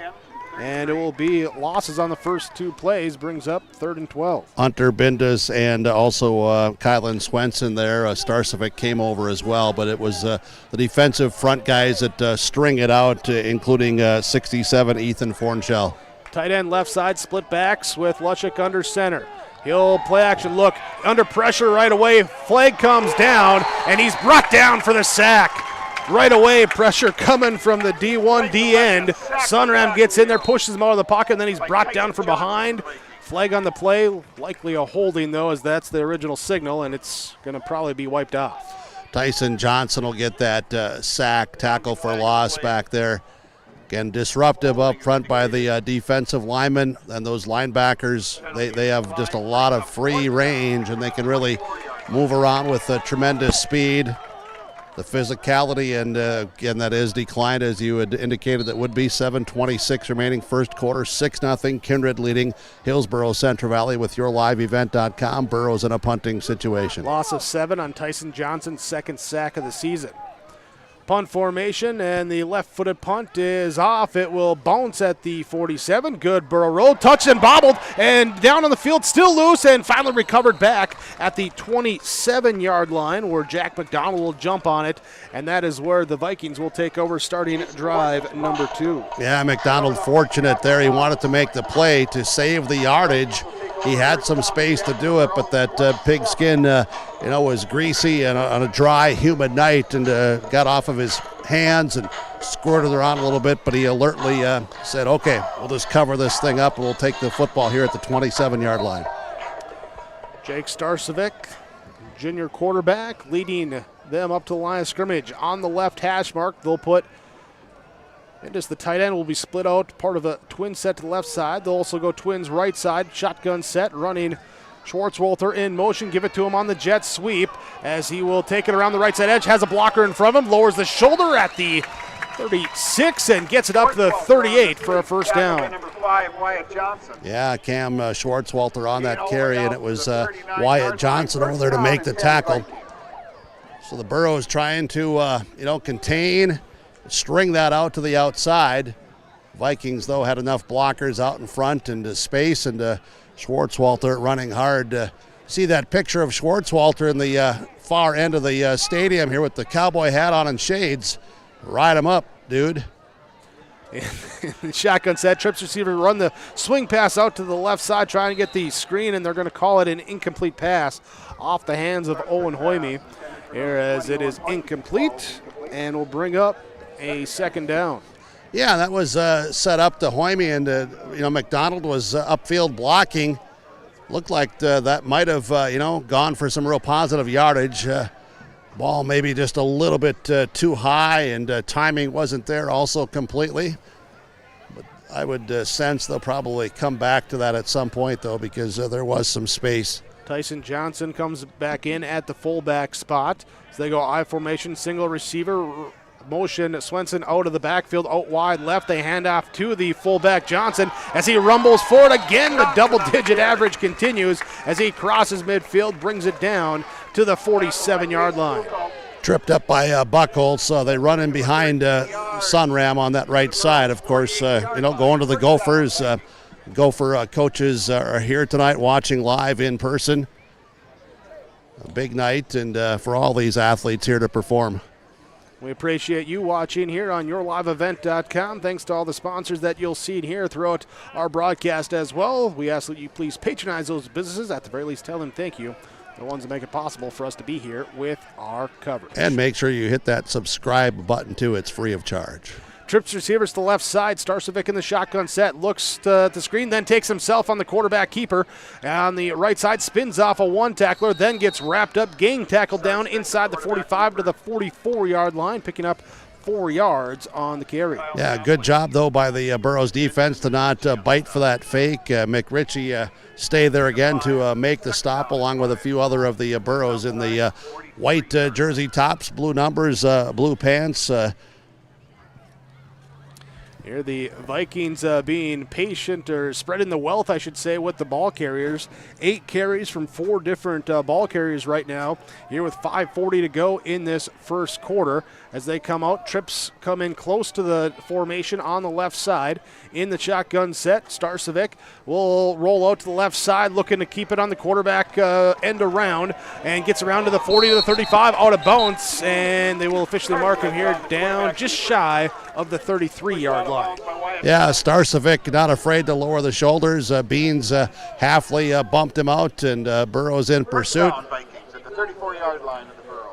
[SPEAKER 4] And it will be losses on the first 2 plays, brings up 3rd and 12.
[SPEAKER 5] Hunter Bindus and also Kylan Swenson there. Starcevic came over as well, but it was the defensive front guys that string it out, including 67 Ethan Fornshell.
[SPEAKER 4] Tight end left side, split backs with Lushik under center. He'll play action look, under pressure right away. Flag comes down, and he's brought down for the sack. Right away, pressure coming from the D1 D end. Sunram gets in there, pushes him out of the pocket, and then he's brought down from behind. Flag on the play, likely a holding though, as that's the original signal, and it's going to probably be wiped off.
[SPEAKER 5] Tyson Johnson will get that sack, tackle for loss back there. Again, disruptive up front by the defensive linemen, and those linebackers, they have just a lot of free range, and they can really move around with tremendous speed. The physicality, and again, that is declined, as you had indicated. That would be 7:26 remaining first quarter, 6-0. Kindred leading Hillsboro-Central Valley with yourliveevent.com. Burros in a punting situation.
[SPEAKER 4] Loss of 7 on Tyson Johnson's second sack of the season. Punt formation, and the left-footed punt is off. It will bounce at the 47. Good Burro roll, touched and bobbled, and down on the field, still loose, and finally recovered back at the 27-yard line, where Jack McDonald will jump on it, and that is where the Vikings will take over starting drive number 2.
[SPEAKER 5] Yeah, McDonald fortunate there. He wanted to make the play to save the yardage. He had some space to do it, but that pigskin, was greasy and on a dry, humid night, and got off of his hands and squirted around a little bit. But he alertly said, "Okay, we'll just cover this thing up, and we'll take the football here at the 27-yard line."
[SPEAKER 4] Jake Starcevic, junior quarterback, leading them up to the line of scrimmage. On the left hash mark, they'll put Bindus, the tight end, will be split out, part of a twin set to the left side. They'll also go twins right side, shotgun set, running Schwartzwalter in motion. Give it to him on the jet sweep as he will take it around the right side edge. Has a blocker in front of him, lowers the shoulder at the 36 and gets it up to the 38 for a first down.
[SPEAKER 5] Yeah, Cam Schwartzwalter on that carry, and it was Wyatt Johnson over there to make the tackle. So the Burros trying to, contain, string that out to the outside. Vikings, though, had enough blockers out in front and space, and Schwartzwalter running hard. See that picture of Schwartzwalter in the far end of the stadium here with the cowboy hat on and shades. Ride him up, dude.
[SPEAKER 4] Shotgun set, trips receiver, run the swing pass out to the left side, trying to get the screen, and they're going to call it an incomplete pass off the hands of Owen Hoyme, here as it is incomplete, and will bring up a second down.
[SPEAKER 5] Yeah, that was set up to Hoyme, and McDonald was upfield blocking. Looked like that might have gone for some real positive yardage. Ball maybe just a little bit too high, and timing wasn't there also completely. But I would sense they'll probably come back to that at some point, though, because there was some space.
[SPEAKER 4] Tyson Johnson comes back in at the fullback spot. So they go I formation, single receiver, motion, Swenson out of the backfield, out wide left. They hand off to the fullback Johnson as he rumbles forward again. The double-digit average continues as he crosses midfield, brings it down to the 47-yard line.
[SPEAKER 5] tripped up by Buckholz, so they run in behind Sunram on that right side. Of course, going to the Gophers. Gopher coaches are here tonight watching live in person. A big night, and for all these athletes here to perform.
[SPEAKER 4] We appreciate you watching here on yourliveevent.com. Thanks to all the sponsors that you'll see here throughout our broadcast as well. We ask that you please patronize those businesses. At the very least, tell them thank you. The ones that make it possible for us to be here with our coverage.
[SPEAKER 5] And make sure you hit that subscribe button, too. It's free of charge.
[SPEAKER 4] Trips receivers to the left side. Starcevic in the shotgun set. Looks to the screen, then takes himself on the quarterback keeper. On the right side, spins off a one tackler, then gets wrapped up. Gang tackled down inside the 45 to the 44-yard line, picking up 4 yards on the carry.
[SPEAKER 5] Yeah, good job, though, by the Burrows defense to not bite for that fake. McRitchie stayed there again to make the stop, along with a few other of the Burrows in the white jersey tops, blue numbers, blue pants.
[SPEAKER 4] Here the Vikings being patient, or spreading the wealth, I should say, with the ball carriers. 8 carries from 4 different ball carriers right now. Here with 5:40 to go in this first quarter. As they come out, trips come in close to the formation on the left side. In the shotgun set, Starcevic will roll out to the left side, looking to keep it on the quarterback end around, and gets around to the 40 to the 35, out of bounds, and they will officially mark him here down just shy of the 33-yard line.
[SPEAKER 5] Yeah, Starcevic not afraid to lower the shoulders. Beans Halfley bumped him out, and Burrows in pursuit.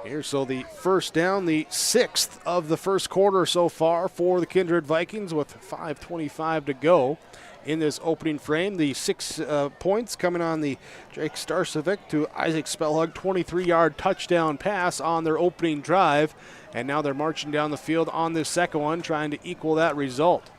[SPEAKER 4] Here, so the first down, the 6th of the first quarter so far for the Kindred Vikings with 5:25 to go in this opening frame. The 6 points coming on the Jake Starcevic to Isaac Spellhug 23-yard touchdown pass on their opening drive. And now they're marching down the field on this second one, trying to equal that result.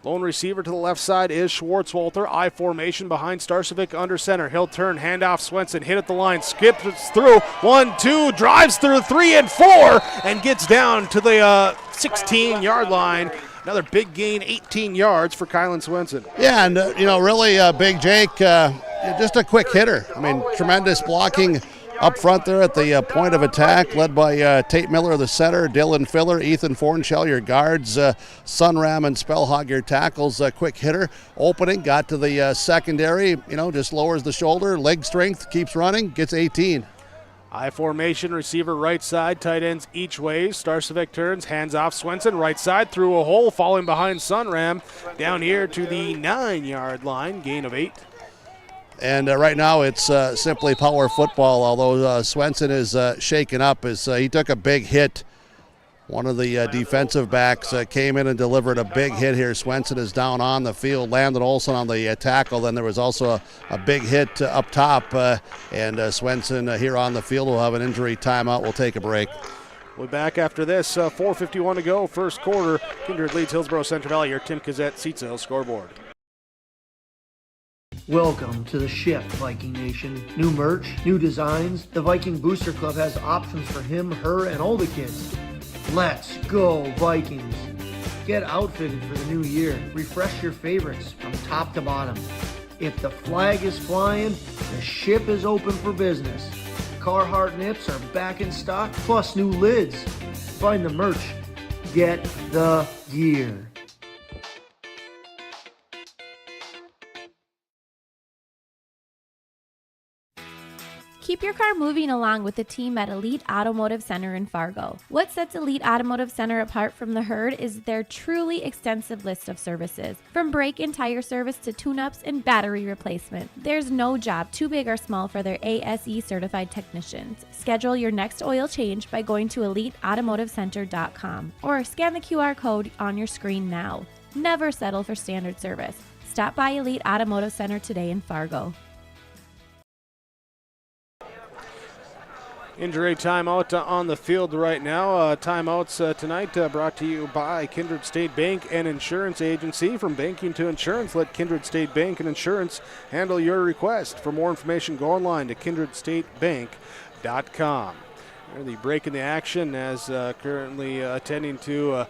[SPEAKER 4] Lone receiver to the left side is Schwartzwalter. I formation behind Starcevic under center. He'll turn, handoff Swenson, hit at the line, skips through, 1, 2, drives through 3 and 4, and gets down to the 16-yard line. Another big gain, 18 yards for Kylan Swenson.
[SPEAKER 5] Yeah, and really Big Jake, just a quick hitter. I mean, tremendous blocking up front there at the point of attack, led by Tate Miller, the center, Dylan Filler, Ethan Fornshell, your guards, Sunram and Spellhog, your tackles. Quick hitter, opening, got to the secondary, just lowers the shoulder, leg strength, keeps running, gets 18.
[SPEAKER 4] I formation, receiver right side, tight ends each way. Starcevic turns, hands off Swenson, right side, through a hole, falling behind Sunram, down here to the 9-yard line, gain of 8.
[SPEAKER 5] And right now it's simply power football, although Swenson is shaken up as he took a big hit. One of the defensive backs came in and delivered a big hit here. Swenson is down on the field. Landon Olson on the tackle. Then there was also a big hit up top. And Swenson here on the field will have an injury timeout. We'll take a break.
[SPEAKER 4] We'll be back after this. 4:51 to go, first quarter. Kindred leads Hillsboro-Central Valley. Your Tim Kazette, Seats Hill scoreboard.
[SPEAKER 1] Welcome to the Shift, Viking Nation. New merch, new designs. The Viking Booster Club has options for him, her, and all the kids. Let's go, Vikings. Get outfitted for the new year. Refresh your favorites from top to bottom. If the flag is flying, the ship is open for business. Carhartt nips are back in stock, plus new lids. Find the merch. Get the gear.
[SPEAKER 3] Keep your car moving along with the team at Elite Automotive Center in Fargo. What sets Elite Automotive Center apart from the herd is their truly extensive list of services. From brake and tire service to tune-ups and battery replacement, there's no job too big or small for their ASE certified technicians. Schedule your next oil change by going to EliteAutomotiveCenter.com or scan the QR code on your screen now. Never settle for standard service. Stop by Elite Automotive Center today in Fargo.
[SPEAKER 4] Injury timeout on the field right now. Timeouts tonight brought to you by Kindred State Bank and Insurance Agency. From banking to insurance, let Kindred State Bank and Insurance handle your request. For more information, go online to kindredstatebank.com. The break in the action as currently attending to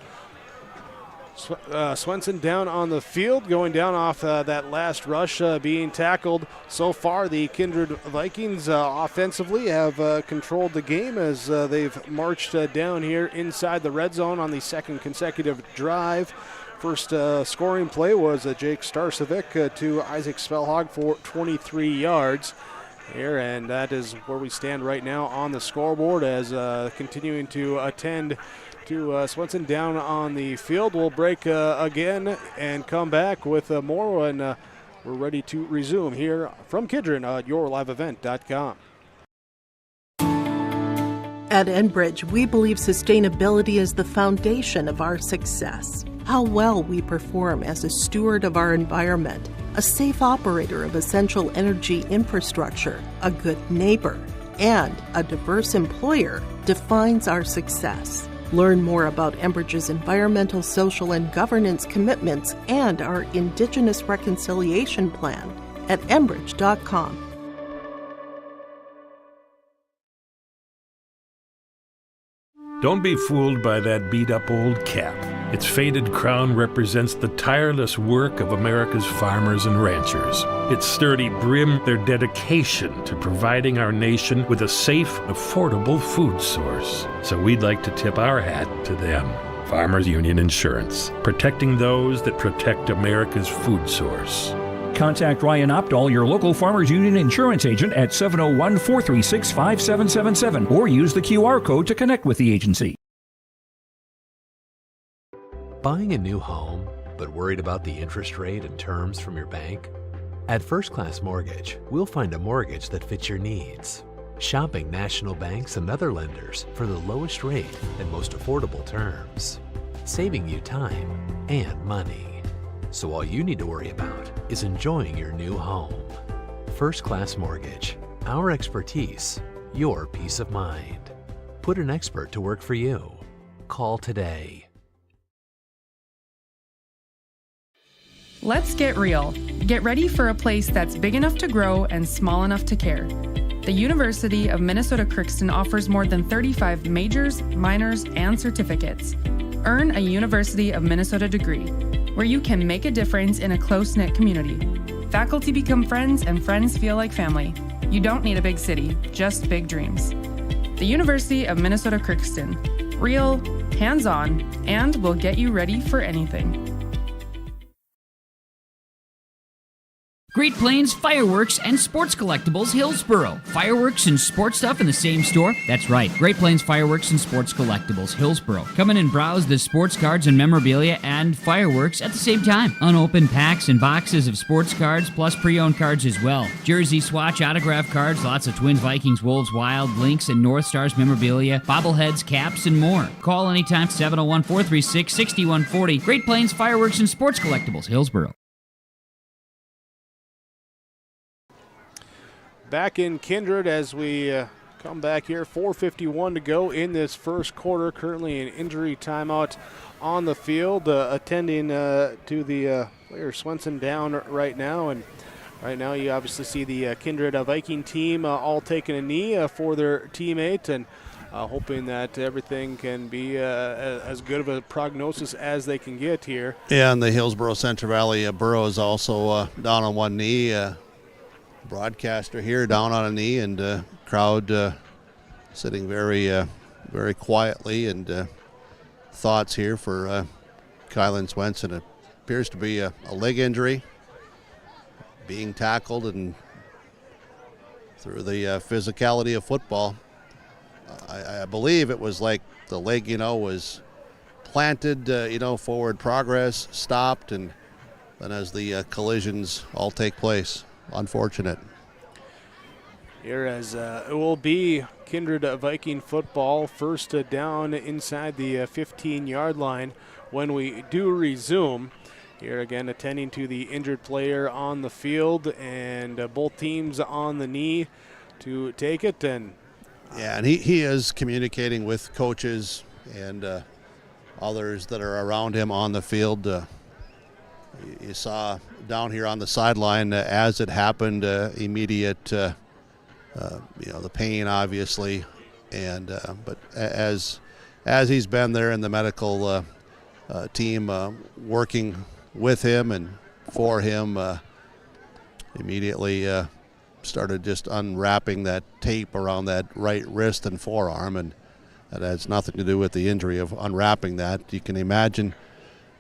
[SPEAKER 4] Swenson down on the field, going down off that last rush, being tackled. So far, the Kindred Vikings offensively have controlled the game as they've marched down here inside the red zone on the second consecutive drive. First scoring play was Jake Starcevic to Isaac Spellhog for 23 yards. Here, and that is where we stand right now on the scoreboard as continuing to attend to Swenson down on the field. We'll break again and come back with more, and we're ready to resume here from Kindred at yourliveevent.com.
[SPEAKER 6] At Enbridge, we believe sustainability is the foundation of our success. How well we perform as a steward of our environment, a safe operator of essential energy infrastructure, a good neighbor, and a diverse employer defines our success. Learn more about Enbridge's environmental, social, and governance commitments and our Indigenous Reconciliation Plan at enbridge.com.
[SPEAKER 8] Don't be fooled by that beat-up old cap. Its faded crown represents the tireless work of America's farmers and ranchers. Its sturdy brim, their dedication to providing our nation with a safe, affordable food source. So we'd like to tip our hat to them. Farmers Union Insurance, protecting those that protect America's food source.
[SPEAKER 11] Contact Ryan Opdahl, your local Farmers Union insurance agent, at 701-436-5777 or use the QR code to connect with the agency.
[SPEAKER 9] Buying a new home, but worried about the interest rate and terms from your bank? At First Class Mortgage, we'll find a mortgage that fits your needs. Shopping national banks and other lenders for the lowest rate and most affordable terms. Saving you time and money. So all you need to worry about is enjoying your new home. First Class Mortgage. Our expertise, your peace of mind. Put an expert to work for you. Call today.
[SPEAKER 24] Let's get real. Get ready for a place that's big enough to grow and small enough to care. The University of Minnesota Crookston offers more than 35 majors, minors, and certificates. Earn a University of Minnesota degree, where you can make a difference in a close-knit community. Faculty become friends and friends feel like family. You don't need a big city, just big dreams. The University of Minnesota Crookston. Real, hands-on, and will get you ready for anything.
[SPEAKER 2] Great Plains Fireworks and Sports Collectibles, Hillsboro. Fireworks and sports stuff in the same store? That's right. Great Plains Fireworks and Sports Collectibles, Hillsboro. Come in and browse the sports cards and memorabilia and fireworks at the same time. Unopened packs and boxes of sports cards, plus pre-owned cards as well. Jersey swatch, autograph cards, lots of Twins, Vikings, Wolves, Wild, Lynx, and North Stars memorabilia, bobbleheads, caps, and more. Call anytime, 701-436-6140. Great Plains Fireworks and Sports Collectibles, Hillsboro.
[SPEAKER 4] Back in Kindred as we come back here. 4:51 to go in this first quarter. Currently an injury timeout on the field. Attending to the player Swenson down right now. And right now you obviously see the Kindred Viking team all taking a knee for their teammate, and hoping that everything can be as good of a prognosis as they can get here.
[SPEAKER 5] Yeah, and the Hillsboro-Central Valley Burros also down on one knee. Broadcaster here down on a knee, and crowd sitting very quietly, and thoughts here for Kylan Swenson. It appears to be a leg injury, being tackled, and through the physicality of football, I believe it was like the leg was planted, forward progress, stopped, and then as the collisions all take place. Unfortunate.
[SPEAKER 4] Here as it will be Kindred Viking football, first down inside the 15-yard line when we do resume. Here again attending to the injured player on the field, and both teams on the knee to take it. And
[SPEAKER 5] yeah, and he is communicating with coaches and others that are around him on the field. You saw down here on the sideline as it happened, immediate, the pain obviously, and but as he's been there in the medical team working with him and for him. Immediately started just unwrapping that tape around that right wrist and forearm, and that has nothing to do with the injury of unwrapping that. You can imagine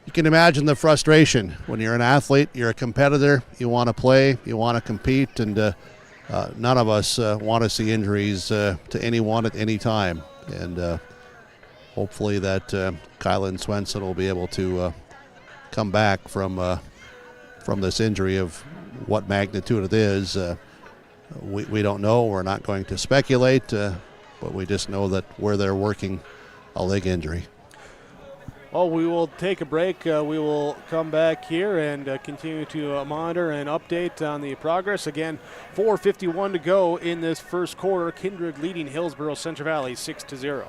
[SPEAKER 5] the frustration when you're an athlete, you're a competitor, you want to play, you want to compete, and none of us want to see injuries to anyone at any time. And hopefully that Kylan Swenson will be able to come back from this injury. Of what magnitude it is, we don't know. We're not going to speculate, but we just know that where they're working a leg injury.
[SPEAKER 4] Well, we will take a break. We will come back here and continue to monitor and update on the progress. Again, 4:51 to go in this first quarter. Kindred leading Hillsboro-Central Valley 6-0.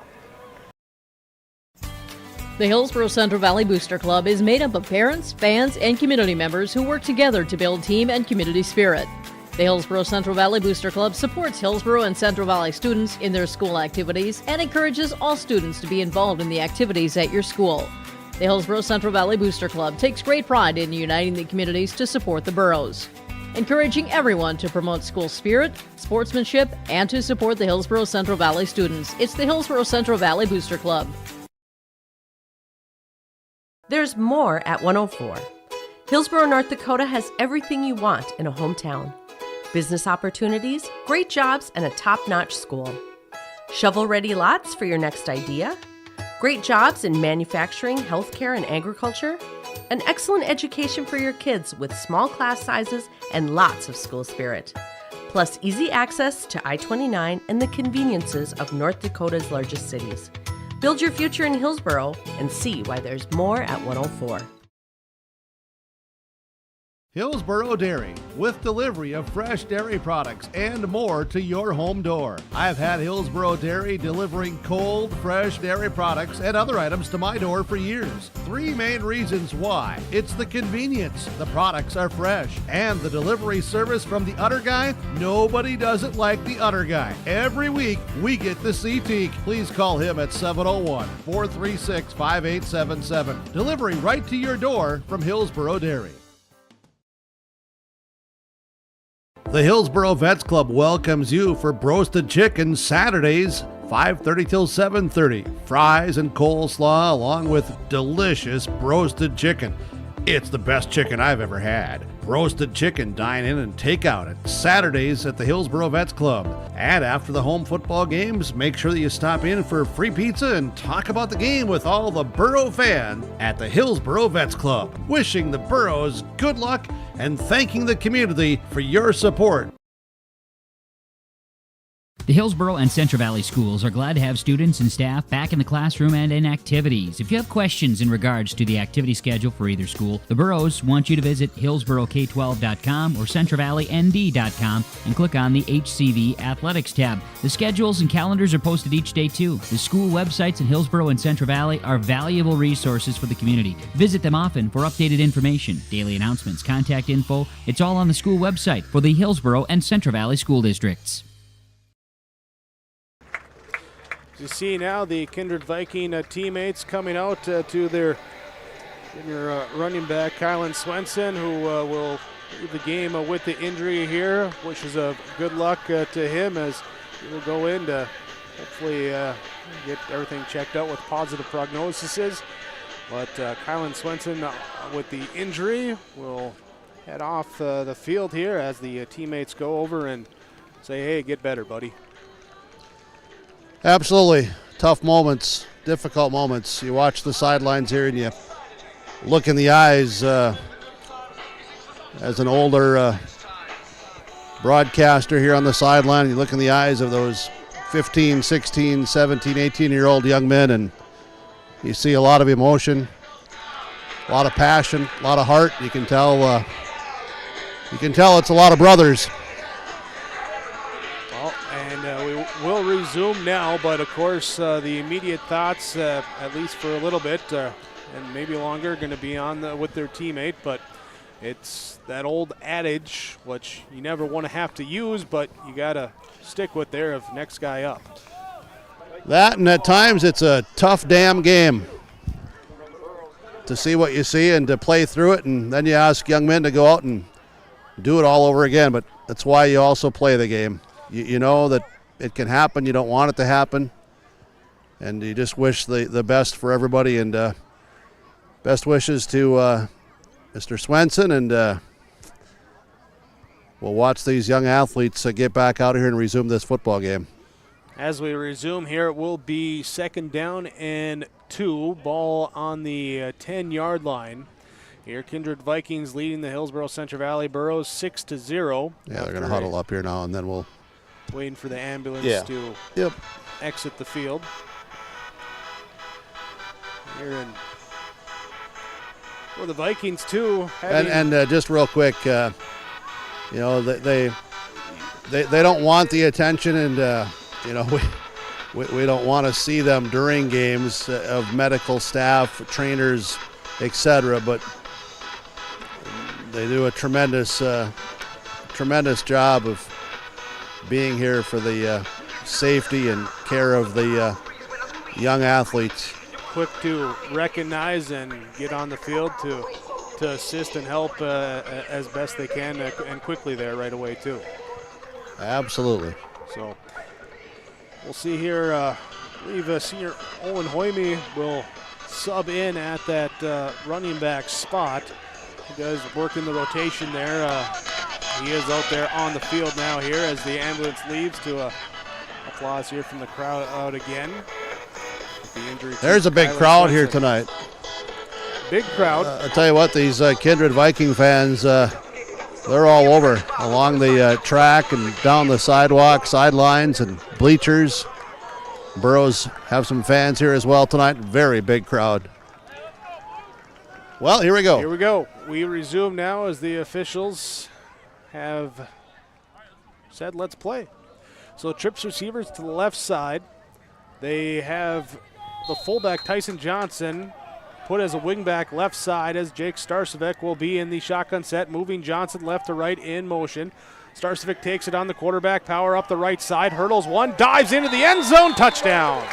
[SPEAKER 7] The Hillsboro-Central Valley Booster Club is made up of parents, fans, and community members who work together to build team and community spirit. The Hillsboro-Central Valley Booster Club supports Hillsboro and Central Valley students in their school activities and encourages all students to be involved in the activities at your school. The Hillsboro-Central Valley Booster Club takes great pride in uniting the communities to support the boroughs, encouraging everyone to promote school spirit, sportsmanship, and to support the Hillsboro-Central Valley students. It's the Hillsboro-Central Valley Booster Club.
[SPEAKER 10] There's more at 104. Hillsboro, North Dakota has everything you want in a hometown. Business opportunities, great jobs, and a top-notch school. Shovel-ready lots for your next idea. Great jobs in manufacturing, healthcare, and agriculture. An excellent education for your kids with small class sizes and lots of school spirit. Plus easy access to I-29 and the conveniences of North Dakota's largest cities. Build your future in Hillsboro and see why there's more at 104.
[SPEAKER 5] Hillsboro Dairy, with delivery of fresh dairy products and more to your home door. I've had Hillsboro Dairy delivering cold, fresh dairy products and other items to my door for years. 3 main reasons why. It's the convenience, the products are fresh, and the delivery service from the Udder Guy. Nobody does it like the Udder Guy. Every week, we get to see Teak. Please call him at 701-436-5877. Delivery right to your door from Hillsboro Dairy. The Hillsboro Vets Club welcomes you for Broasted Chicken Saturdays, 5:30 till 7:30. Fries and coleslaw along with delicious broasted chicken. It's the best chicken I've ever had. Roasted chicken, dine in and take out at Saturdays at the Hillsboro Vets Club. And after the home football games, make sure that you stop in for free pizza and talk about the game with all the Borough fans at the Hillsboro Vets Club. Wishing the Boroughs good luck and thanking the community for your support.
[SPEAKER 2] The Hillsboro and Central Valley schools are glad to have students and staff back in the classroom and in activities. If you have questions in regards to the activity schedule for either school, the Boroughs want you to visit hillsboroK12.com or centralvalleynd.com and click on the HCV Athletics tab. The schedules and calendars are posted each day too. The school websites in Hillsboro and Central Valley are valuable resources for the community. Visit them often for updated information, daily announcements, contact info. It's all on the school website for the Hillsboro and Central Valley school districts.
[SPEAKER 4] You see now the Kindred Viking teammates coming out to their running back, Kylan Swenson, who will leave the game with the injury here. Wishes good luck to him as he will go in to hopefully get everything checked out with positive prognoses. But Kylan Swenson with the injury will head off the field here as the teammates go over and say, hey, get better, buddy.
[SPEAKER 5] Absolutely. Tough moments, difficult moments. You watch the sidelines here and you look in the eyes as an older broadcaster here on the sideline. You look in the eyes of those 15, 16, 17, 18-year-old young men, and you see a lot of emotion, a lot of passion, a lot of heart. You can tell it's a lot of brothers.
[SPEAKER 4] We will resume now, but of course the immediate thoughts, at least for a little bit and maybe longer, going to be on with their teammate. But it's that old adage, which you never want to have to use, but you got to stick with there of next guy up.
[SPEAKER 5] That, and at times it's a tough damn game. to see what you see and to play through it, and then you ask young men to go out and do it all over again. But that's why you also play the game. You know that it can happen. You don't want it to happen, and you just wish the best for everybody. And best wishes to Mr. Swenson, and we'll watch these young athletes get back out here and resume this football game.
[SPEAKER 4] As we resume here, it will be 2nd down and 2. Ball on the 10-yard line. Here, Kindred Vikings leading the Hillsboro-Central Valley Burros 6-0.
[SPEAKER 5] Yeah, they're going to huddle up here now, and then we'll...
[SPEAKER 4] Waiting for the ambulance to exit the field. Here in for the Vikings, too.
[SPEAKER 5] And just real quick, they don't want the attention, and we don't want to see them during games of medical staff, trainers, etc. But they do a tremendous job of being here for the safety and care of the young athletes.
[SPEAKER 4] Quick to recognize and get on the field to assist and help as best they can and quickly there right away too.
[SPEAKER 5] Absolutely.
[SPEAKER 4] So we'll see here. I believe senior Owen Hoyme will sub in at that running back spot. He does work in the rotation there. He is out there on the field now here as the ambulance leaves to applause here from the crowd out again.
[SPEAKER 5] There's a big crowd here tonight.
[SPEAKER 4] Big crowd.
[SPEAKER 5] I'll tell you what, these Kindred Viking fans, they're all over along the track and down the sidewalk, sidelines, and bleachers. Burros have some fans here as well tonight. Very big crowd. Well, here we go.
[SPEAKER 4] Here we go. We resume now as the officials have said, let's play. So trips receivers to the left side. They have the fullback Tyson Johnson put as a wingback left side as Jake Starcevic will be in the shotgun set, moving Johnson left to right in motion. Starcevic takes it on the quarterback, power up the right side, hurdles one, dives into the end zone, touchdown.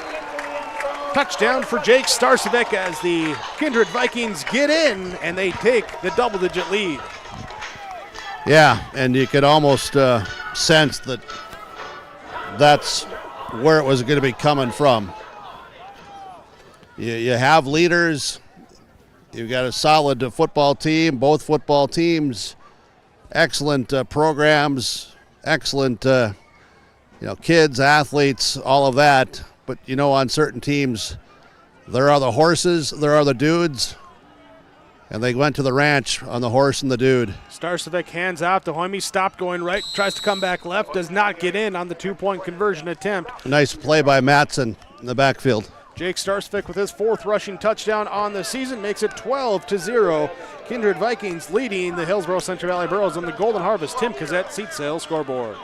[SPEAKER 4] Touchdown for Jake Starcevic as the Kindred Vikings get in and they take the double-digit lead.
[SPEAKER 5] Yeah, and you could almost sense that that's where it was going to be coming from. You have leaders. You've got a solid football team. Both football teams, excellent programs, excellent kids, athletes, all of that. But on certain teams, there are the horses, there are the dudes, and they went to the ranch on the horse and the dude.
[SPEAKER 4] Starcevic hands off to Hoyme, stopped going right, tries to come back left, does not get in on the 2-point conversion attempt.
[SPEAKER 5] Nice play by Matson in the backfield.
[SPEAKER 4] Jake Starcevic with his 4th rushing touchdown on the season makes it 12-0. Kindred Vikings leading the Hillsboro-Central Valley Burros on the Golden Harvest Tim Cassette seat sale scoreboard.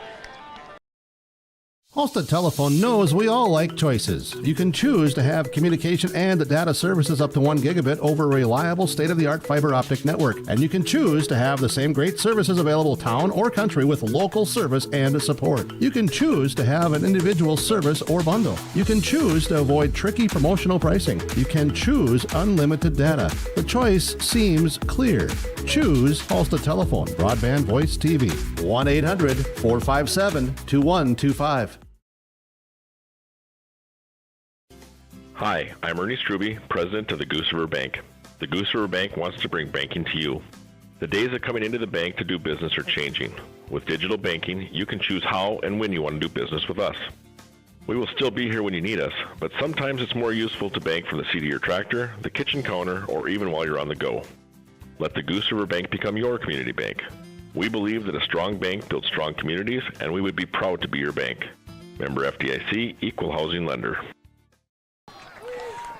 [SPEAKER 12] Halstead Telephone knows we all like choices. You can choose to have communication and data services up to 1 gigabit over a reliable state-of-the-art fiber optic network. And you can choose to have the same great services available town or country with local service and support. You can choose to have an individual service or bundle. You can choose to avoid tricky promotional pricing. You can choose unlimited data. The choice seems clear. Choose Halstead Telephone, broadband voice TV. 1-800-457-2125.
[SPEAKER 13] Hi, I'm Ernie Struby, president of the Goose River Bank. The Goose River Bank wants to bring banking to you. The days of coming into the bank to do business are changing. With digital banking, you can choose how and when you want to do business with us. We will still be here when you need us, but sometimes it's more useful to bank from the seat of your tractor, the kitchen counter, or even while you're on the go. Let the Goose River Bank become your community bank. We believe that a strong bank builds strong communities, and we would be proud to be your bank. Member FDIC, Equal Housing Lender.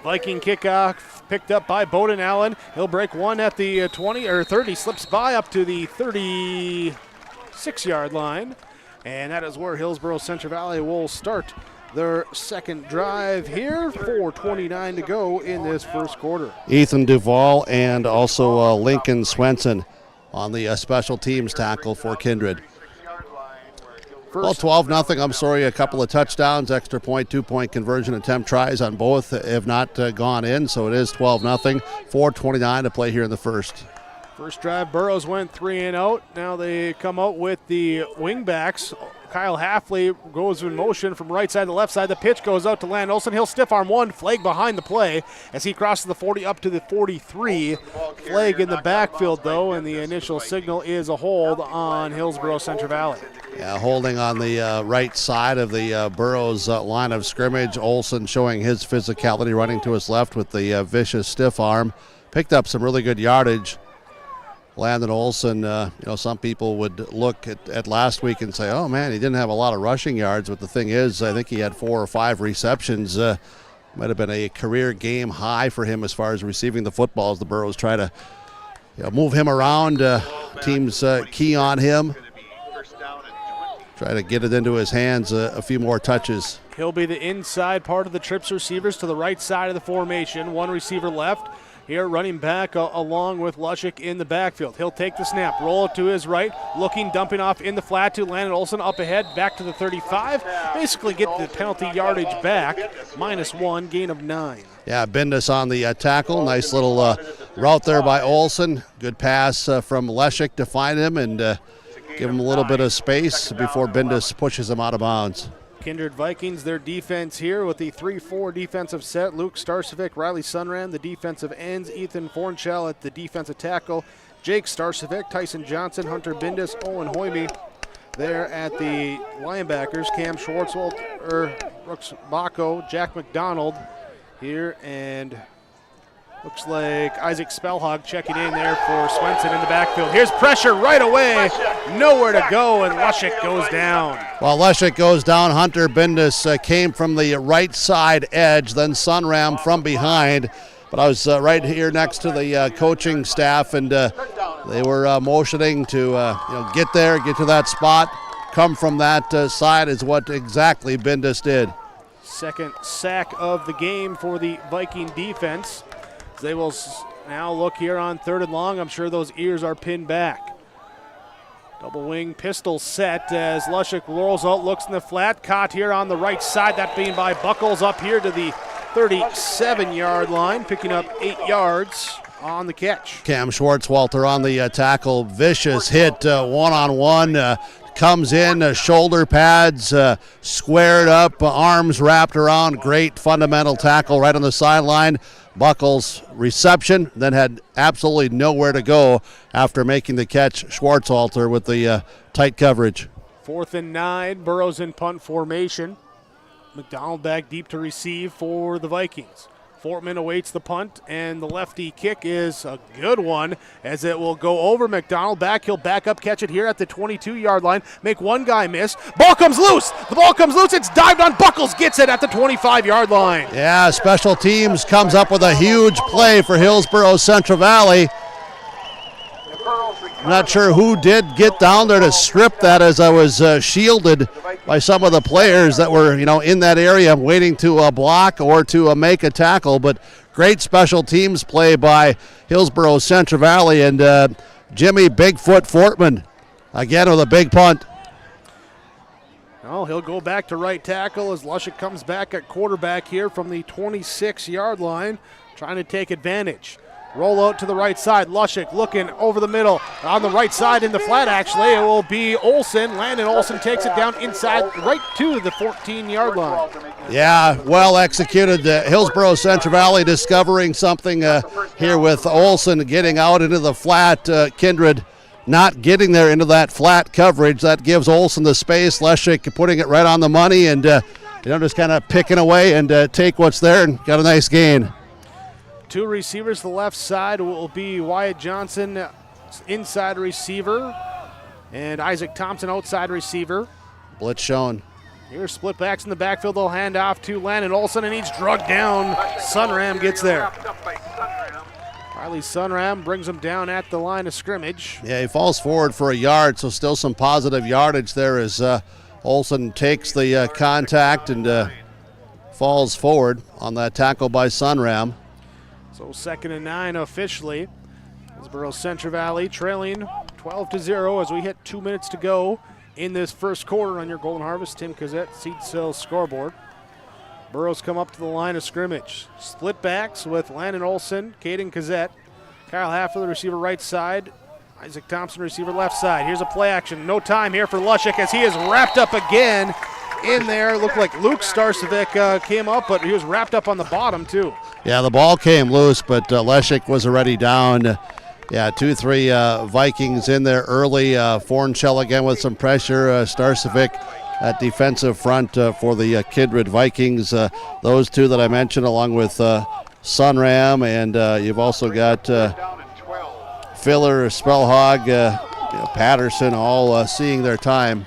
[SPEAKER 4] Viking kickoff picked up by Bowden Allen. He'll break one at the 20 or 30, slips by up to the 36-yard line. And that is where Hillsboro-Central Valley will start their second drive here. 4:29 to go in this first quarter.
[SPEAKER 5] Ethan Duvall and also Lincoln Swenson on the special teams tackle for Kindred. Well, 12-0. I'm sorry, a couple of touchdowns, extra point, 2-point conversion attempt tries on both have not gone in, so it is 12-0. 4:29 to play here in the first.
[SPEAKER 4] First drive, Burrows went 3 and out. Now they come out with the wingbacks. Kyle Halfley goes in motion from right side to left side. The pitch goes out to Landon Olsen. He'll stiff arm one, flag behind the play as he crosses the 40 up to the 43. Flag in the backfield, though, and the initial signal is a hold on Hillsboro-Central Valley.
[SPEAKER 5] Yeah, holding on the right side of the Burrows line of scrimmage. Olsen showing his physicality, running to his left with the vicious stiff arm. Picked up some really good yardage. Landon Olsen, some people would look at last week and say, oh, man, he didn't have a lot of rushing yards. But the thing is, I think he had 4 or 5 receptions. Might have been a career game high for him as far as receiving the football as the Burrows try to move him around. Teams key on him. Try to get it into his hands a few more touches.
[SPEAKER 4] He'll be the inside part of the trips receivers to the right side of the formation. One receiver left. Here running back along with Lushik in the backfield. He'll take the snap, roll it to his right, looking, dumping off in the flat to Landon Olsen up ahead, back to the 35. Basically get the penalty yardage back, -1, gain of 9.
[SPEAKER 5] Yeah, Bindus on the tackle. Nice little route there by Olsen. Good pass from Lushik to find him and give him a little bit of space before Bindus pushes him out of bounds.
[SPEAKER 4] Kindred Vikings, their defense here with the 3-4 defensive set. Luke Starcevic, Riley Sunram, the defensive ends. Ethan Fornchell at the defensive tackle. Jake Starcevic, Tyson Johnson, Hunter Bindus, Owen Hoyme. There at the linebackers, Cam Schwartzwald, Brooks Bacco, Jack McDonald here, and looks like Isaac Spellhog checking in there for Swenson in the backfield. Here's pressure right away. Nowhere to go, and Lushik goes down.
[SPEAKER 5] While Lushik goes down, Hunter Bindus came from the right side edge, then Sunram from behind. But I was right here next to the coaching staff, and they were motioning to get there, get to that spot. Come from that side is what exactly Bindus did.
[SPEAKER 4] Second sack of the game for the Viking defense. They will now look here on 3rd and long. I'm sure those ears are pinned back. Double wing pistol set as Lushik rolls out, looks in the flat. Caught here on the right side, that being by Buckles up here to the 37-yard line, picking up 8 yards on the catch.
[SPEAKER 5] Cam Schwartzwalter on the tackle. Vicious hit one-on-one. Comes in, shoulder pads, squared up, arms wrapped around. Great fundamental tackle right on the sideline. Buckles reception, then had absolutely nowhere to go after making the catch. Schwartzwalter with the tight coverage.
[SPEAKER 4] 4th and 9, Burrows in punt formation. McDonald back deep to receive for the Vikings. Fortman awaits the punt, and the lefty kick is a good one as it will go over McDonald. Back, he'll back up, catch it here at the 22-yard line, make one guy miss. Ball comes loose. The ball comes loose. It's dived on. Buckles gets it at the 25-yard line.
[SPEAKER 5] Yeah, special teams comes up with a huge play for Hillsboro-Central Valley. I'm not sure who did get down there to strip that, as I was shielded by some of the players that were, in that area waiting to block or to make a tackle. But great special teams play by Hillsboro-Central Valley, and Jimmy Bigfoot Fortman again with a big punt.
[SPEAKER 4] Well, he'll go back to right tackle as Lushik comes back at quarterback here from the 26-yard line, trying to take advantage. Roll out to the right side. Lushik looking over the middle. On the right side in the flat, actually, it will be Olsen. Landon Olsen takes it down inside right to the 14-yard line.
[SPEAKER 5] Yeah, well executed. Hillsboro-Central Valley discovering something here with Olsen getting out into the flat. Kindred not getting there into that flat coverage. That gives Olsen the space. Lushik putting it right on the money and just kind of picking away and take what's there and got a nice gain.
[SPEAKER 4] 2 receivers to the left side will be Wyatt Johnson, inside receiver, and Isaac Thompson, outside receiver.
[SPEAKER 5] Blitz shown.
[SPEAKER 4] Here's split backs in the backfield. They'll hand off to Landon Olsen, and he's drugged down. Sunram gets there. Riley Sunram brings him down at the line of scrimmage.
[SPEAKER 5] Yeah, he falls forward for a yard, so still some positive yardage there as Olsen takes the contact and falls forward on that tackle by Sunram.
[SPEAKER 4] So 2nd and 9 officially. Hillsboro-Central Valley trailing 12-0 as we hit 2 minutes to go in this first quarter on your Golden Harvest Tim Kazette Seed Sales scoreboard. Burrows come up to the line of scrimmage. Split backs with Landon Olson, Caden Kazette. Kyle Haffer, the receiver right side. Isaac Thompson, receiver left side. Here's a play action. No time here for Lushik as he is wrapped up again in there. Looked like Luke Starcevic came up, but he was wrapped up on the bottom too.
[SPEAKER 5] Yeah, the ball came loose, but Leshik was already down. 2-3 Vikings in there early. Fornshell again with some pressure. Starcevic at defensive front for the Kindred Vikings. Those two that I mentioned, along with Sunram, and you've also got Filler, Spellhog, Patterson, all seeing their time.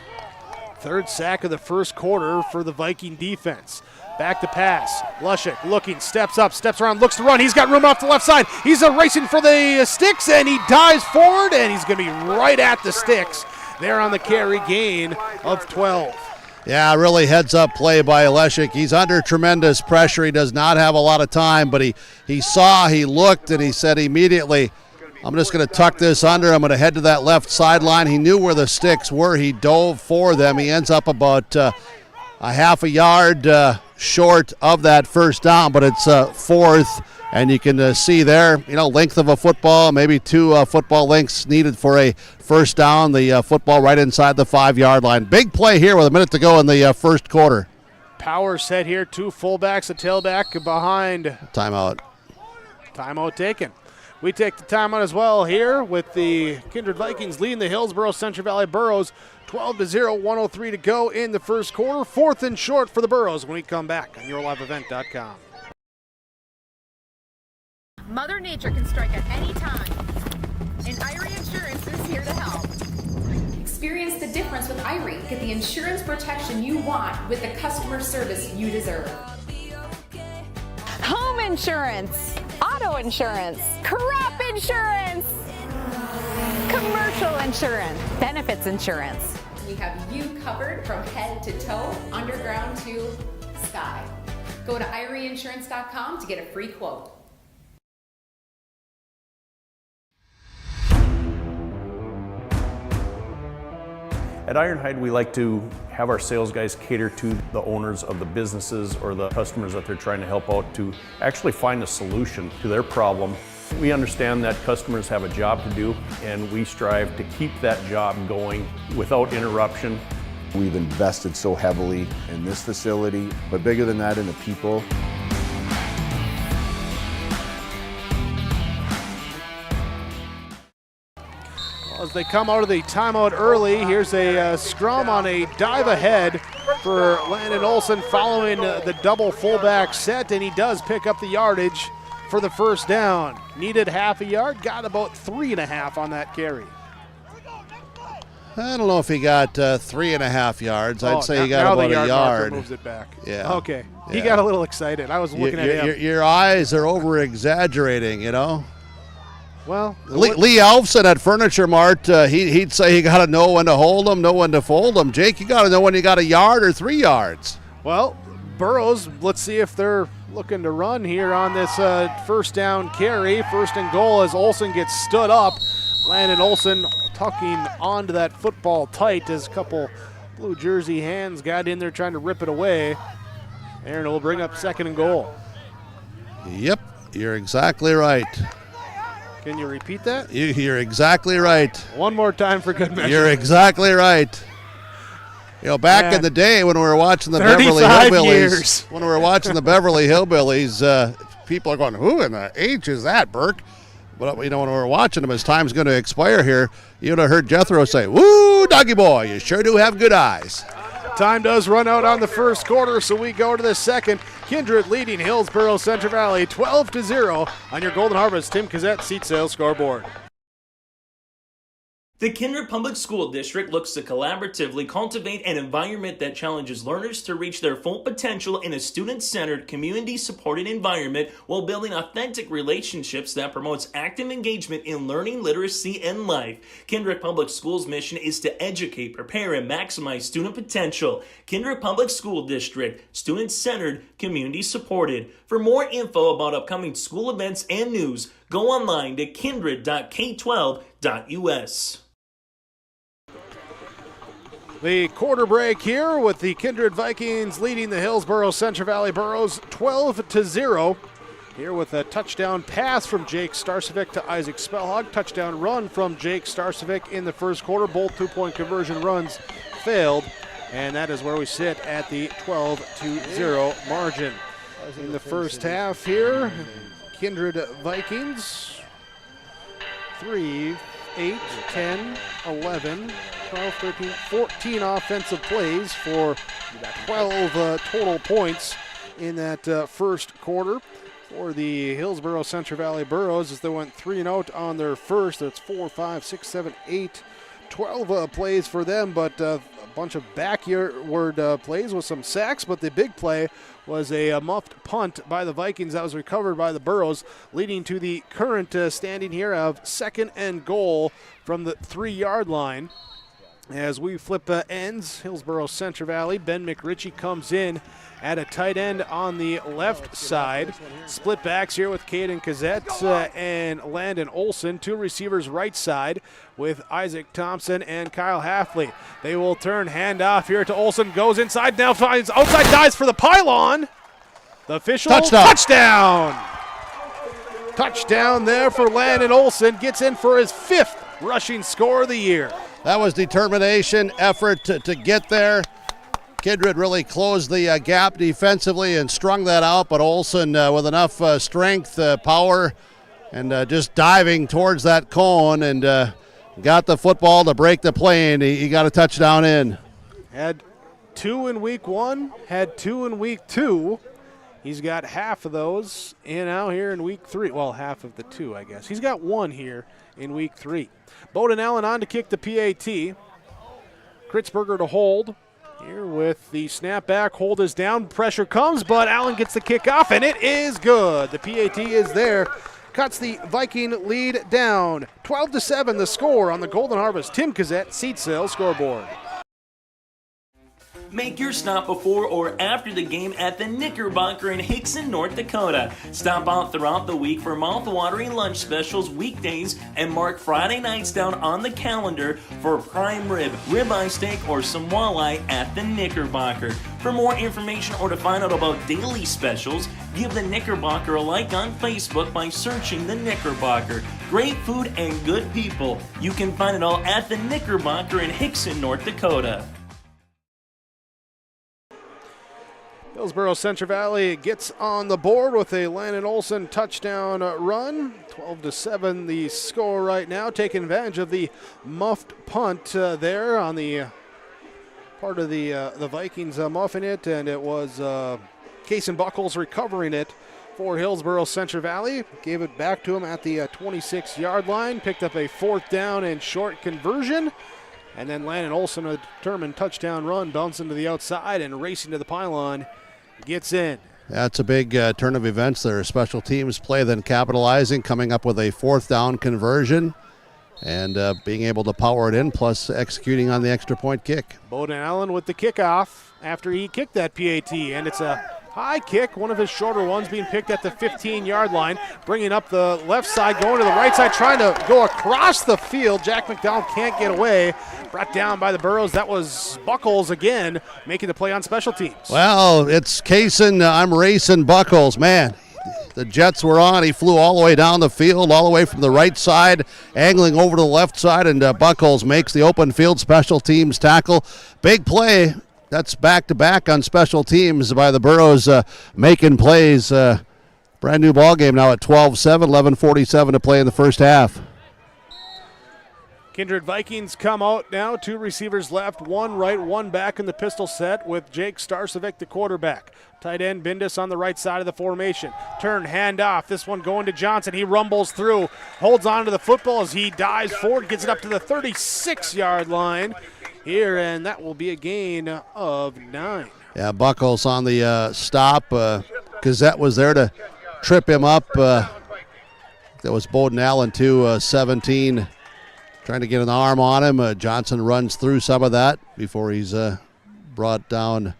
[SPEAKER 4] Third sack of the first quarter for the Viking defense. Back to pass. Lushik looking, steps up, steps around, looks to run. He's got room off the left side. He's racing for the sticks, and he dives forward, and he's going to be right at the sticks. There on the carry, gain of 12.
[SPEAKER 5] Yeah, really heads-up play by Leshik. He's under tremendous pressure. He does not have a lot of time, but he saw, he looked, and he said immediately, I'm just going to tuck this under. I'm going to head to that left sideline. He knew where the sticks were. He dove for them. He ends up about a half a yard short of that first down, but it's fourth, and you can see there, length of a football, maybe two football lengths needed for a first down. The football right inside the 5-yard line. Big play here with a minute to go in the first quarter.
[SPEAKER 4] Power set here, two fullbacks, a tailback behind.
[SPEAKER 5] Timeout.
[SPEAKER 4] Timeout taken. We take the timeout as well here with the Kindred Vikings leading the Hillsboro-Central Valley Burros 12-0, 1:03 to go in the first quarter. Fourth and short for the Burros when we come back on YourLiveEvent.com.
[SPEAKER 14] Mother Nature can strike at any time, and Irie Insurance is here to help. Experience the difference with Irie. Get the insurance protection you want with the customer service you deserve. Home insurance, auto insurance, crop insurance, commercial insurance, benefits insurance. We have you covered from head to toe, underground to sky. Go to IrieInsurance.com to get a free quote.
[SPEAKER 15] At Ironhide, we like to have our sales guys cater to the owners of the businesses or the customers that they're trying to help out to actually find a solution to their problem. We understand that customers have a job to do, and we strive to keep that job going without interruption.
[SPEAKER 16] We've invested so heavily in this facility, but bigger than that, in the people.
[SPEAKER 4] As they come out of the timeout early, here's a scrum on a dive ahead for Landon Olson following the double fullback set, and he does pick up the yardage for the first down. Needed half a yard, got about 3.5 on that carry.
[SPEAKER 5] I don't know if he got 3.5 yards. I'd say he got about a yard.
[SPEAKER 4] Moves it back.
[SPEAKER 5] Yeah.
[SPEAKER 4] Okay. He got a little excited. I was looking at him.
[SPEAKER 5] Your eyes are over-exaggerating,
[SPEAKER 4] Well,
[SPEAKER 5] Lee Alfson at Furniture Mart, he'd say you got to know when to hold them, know when to fold them. Jake, you got to know when you got a yard or 3 yards.
[SPEAKER 4] Well, Burrows, let's see if they're looking to run here on this first down carry. First and goal as Olson gets stood up. Landon Olson tucking onto that football tight as a couple blue jersey hands got in there trying to rip it away. Aaron will bring up second and goal.
[SPEAKER 5] Yep, you're exactly right.
[SPEAKER 4] Can you repeat that?
[SPEAKER 5] You're exactly right.
[SPEAKER 4] One more time for good measure.
[SPEAKER 5] You're exactly right. Back in the day when we were watching the Beverly Hillbillies, people are going, who in the H is that, Burke? But when we were watching them, as time's going to expire here, you'd have heard Jethro say, woo, doggy boy, you sure do have good eyes.
[SPEAKER 4] Time does run out on the first quarter, so we go to the second. Kindred leading Hillsboro-Central Valley 12-0 on your Golden Harvest Tim Kazette Seat Sales scoreboard.
[SPEAKER 17] The Kindred Public School District looks to collaboratively cultivate an environment that challenges learners to reach their full potential in a student-centered, community-supported environment while building authentic relationships that promotes active engagement in learning, literacy, and life. Kindred Public Schools' mission is to educate, prepare, and maximize student potential. Kindred Public School District, student-centered, community-supported. For more info about upcoming school events and news, go online to kindred.k12.us.
[SPEAKER 4] The quarter break here with the Kindred Vikings leading the Hillsboro-Central Valley Burros 12-0. Here with a touchdown pass from Jake Starcevic to Isaac Spellhog. Touchdown run from Jake Starcevic in the first quarter. Both two-point conversion runs failed. And that is where we sit at the 12-0 margin. In the first half here, Kindred Vikings 3, 8, 10, 11, 12, 13, 14 offensive plays for 12 total points in that first quarter. For the Hillsboro-Central Valley Burros, as they went 3-0 on their first. That's 4, 5, 6, 7, 8, 12 plays for them, but a bunch of backward plays with some sacks. But the big play was a muffed punt by the Vikings that was recovered by the Burros, leading to the current standing here of 2nd and goal from the 3-yard line. As we flip ends, Hillsboro-Central Valley, Ben McRitchie comes in at a tight end on the left side. Split backs here with Caden Kazette and Landon Olson. Two receivers right side with Isaac Thompson and Kyle Halfley. They will turn handoff here to Olson. Goes inside, now finds outside, dives for the pylon. The official touchdown. Touchdown there for Landon Olson. Gets in for his 5th rushing score of the year.
[SPEAKER 5] That was determination, effort to get there. Kindred really closed the gap defensively and strung that out, but Olson with enough strength, power, and just diving towards that cone and got the football to break the play, and he got a touchdown in.
[SPEAKER 4] Had 2 in week 1, had 2 in week 2. He's got half of those in out here in week 3. Well, half of the 2, I guess. He's got 1 here in week 3. Bowden Allen on to kick the PAT. Kritzberger to hold. Here with the snap back, hold is down, pressure comes, but Allen gets the kick off, and it is good. The PAT is there, cuts the Viking lead down. 12-7 the score on the Golden Harvest Tim Kazette Seed Sales scoreboard.
[SPEAKER 17] Make your stop before or after the game at the Knickerbocker in Hickson, North Dakota. Stop out throughout the week for mouth-watering lunch specials weekdays and mark Friday nights down on the calendar for prime rib, ribeye steak, or some walleye at the Knickerbocker. For more information or to find out about daily specials, give the Knickerbocker a like on Facebook by searching the Knickerbocker. Great food and good people. You can find it all at the Knickerbocker in Hickson, North Dakota.
[SPEAKER 4] Hillsboro-Central Valley gets on the board with a Landon Olson touchdown run. 12-7 the score right now, taking advantage of the muffed punt there on the part of the Vikings muffing it, and it was Kason Buckles recovering it for Hillsboro-Central Valley. Gave it back to him at the 26-yard line, picked up a 4th down and short conversion. And then Landon Olson, a determined touchdown run, bouncing to the outside and racing to the pylon, gets in.
[SPEAKER 5] That's a big turn of events there. Special teams play, then capitalizing, coming up with a 4th down conversion and being able to power it in, plus executing on the extra point kick.
[SPEAKER 4] Bowden Allen with the kickoff after he kicked that PAT, and it's a high kick, one of his shorter ones, being picked at the 15-yard line, bringing up the left side, going to the right side, trying to go across the field. Jack McDonald can't get away. Brought down by the Burros. That was Buckles again, making the play on special teams.
[SPEAKER 5] Well, it's Kason. I'm racing Buckles. Man, the Jets were on. He flew all the way down the field, all the way from the right side, angling over to the left side, and Buckles makes the open field special teams tackle. Big play. That's back-to-back on special teams by the Burros making plays. Brand new ball game now at 12-7, 11:47 to play in the first half.
[SPEAKER 4] Kindred Vikings come out now. 2 receivers left, 1 right, 1 back in the pistol set with Jake Starcevic, the quarterback. Tight end Bindus on the right side of the formation. Turn, hand off. This one going to Johnson. He rumbles through, holds on to the football as he dives forward, gets it up to the 36-yard line here, and that will be a gain of 9.
[SPEAKER 5] Yeah, Buckles on the stop. Gazette was there to trip him up. That was Bowden Allen too, 17. Trying to get an arm on him. Johnson runs through some of that before he's brought down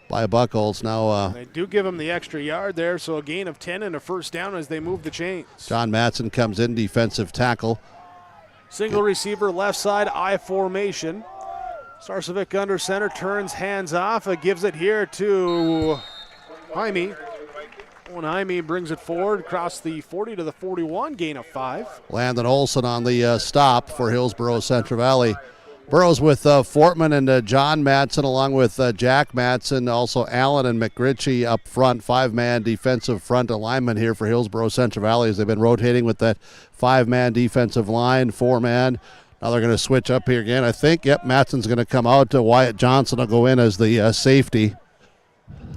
[SPEAKER 5] by Buckles. Now
[SPEAKER 4] they do give him the extra yard there, so a gain of 10 and a first down as they move the chains.
[SPEAKER 5] John Matson comes in, defensive tackle.
[SPEAKER 4] Single receiver, left side, I formation. Starcevic under center, turns hands off, gives it here to Jaime. Owen Jaime brings it forward across the 40 to the 41, gain of 5.
[SPEAKER 5] Landon Olson on the stop for Hillsboro-Central Valley. Burrows with Fortman and John Matson, along with Jack Matson, also Allen and McRitchie up front. 5-man defensive front alignment here for Hillsboro-Central Valley as they've been rotating with that 5-man defensive line, 4-man. Now they're going to switch up here again. I think, Matson's going to come out. Wyatt Johnson will go in as the safety.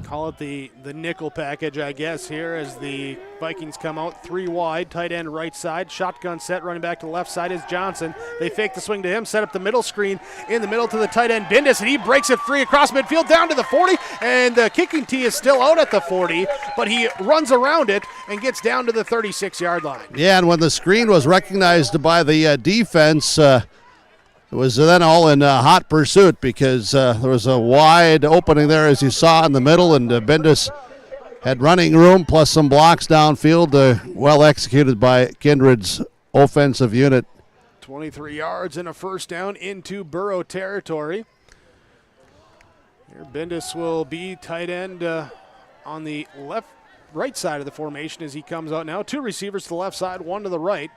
[SPEAKER 4] Call it the nickel package, I guess, here as the Vikings come out 3 wide, tight end right side, shotgun set, running back to the left side is Johnson. They fake the swing to him, set up the middle screen in the middle to the tight end Bindus, and he breaks it free across midfield down to the 40, and the kicking tee is still out at the 40, but he runs around it and gets down to the 36-yard line.
[SPEAKER 5] Yeah, and when the screen was recognized by the defense, it was then all in hot pursuit because there was a wide opening there, as you saw in the middle, and Bendis had running room plus some blocks downfield, well executed by Kindred's offensive unit.
[SPEAKER 4] 23 yards and a first down into Burrow territory. Here Bendis will be tight end on the right side of the formation as he comes out now. 2 receivers to the left side, 1 to the right.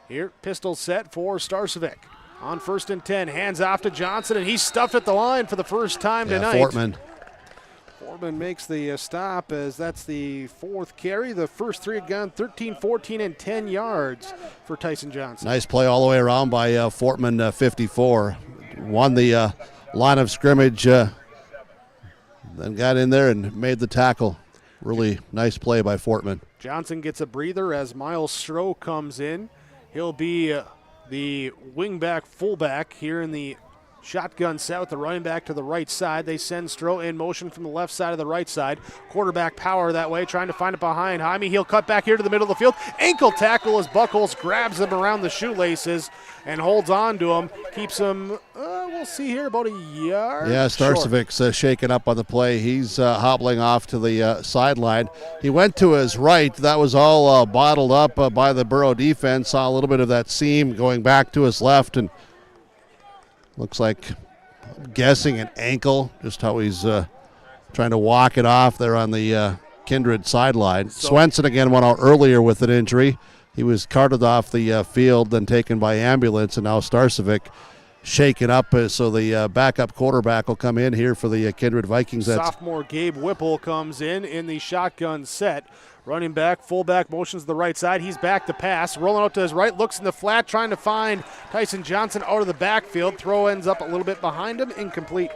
[SPEAKER 4] Here, pistol set for Starcevic. On 1st and 10, hands off to Johnson, and he's stuffed at the line for the first time tonight. Fortman makes the stop as that's the 4th carry. The first 3 have gone 13, 14, and 10 yards for Tyson Johnson.
[SPEAKER 5] Nice play all the way around by Fortman, 54. Won the line of scrimmage, then got in there and made the tackle. Really nice play by Fortman.
[SPEAKER 4] Johnson gets a breather as Miles Stroh comes in. He'll be the wingback fullback here in the shotgun set with the running back to the right side. They send Stroh in motion from the left side of the right side. Quarterback power that way, trying to find it behind Jaime. He'll cut back here to the middle of the field. Ankle tackle as Buckles grabs him around the shoelaces and holds on to him. Keeps him, we'll see here, about a yard.
[SPEAKER 5] Yeah, Starcevic's shaken up on the play. He's hobbling off to the sideline. He went to his right. That was all bottled up by the Burrow defense. Saw a little bit of that seam going back to his left, and looks like, I'm guessing, an ankle, just how he's trying to walk it off there on the Kindred sideline. Swenson again went out earlier with an injury. He was carted off the field, then taken by ambulance, and now Starcevic shaken up. So the backup quarterback will come in here for the Kindred Vikings.
[SPEAKER 4] Sophomore Gabe Whipple comes in the shotgun set. Running back, fullback, motions to the right side. He's back to pass. Rolling out to his right, looks in the flat, trying to find Tyson Johnson out of the backfield. Throw ends up a little bit behind him, incomplete.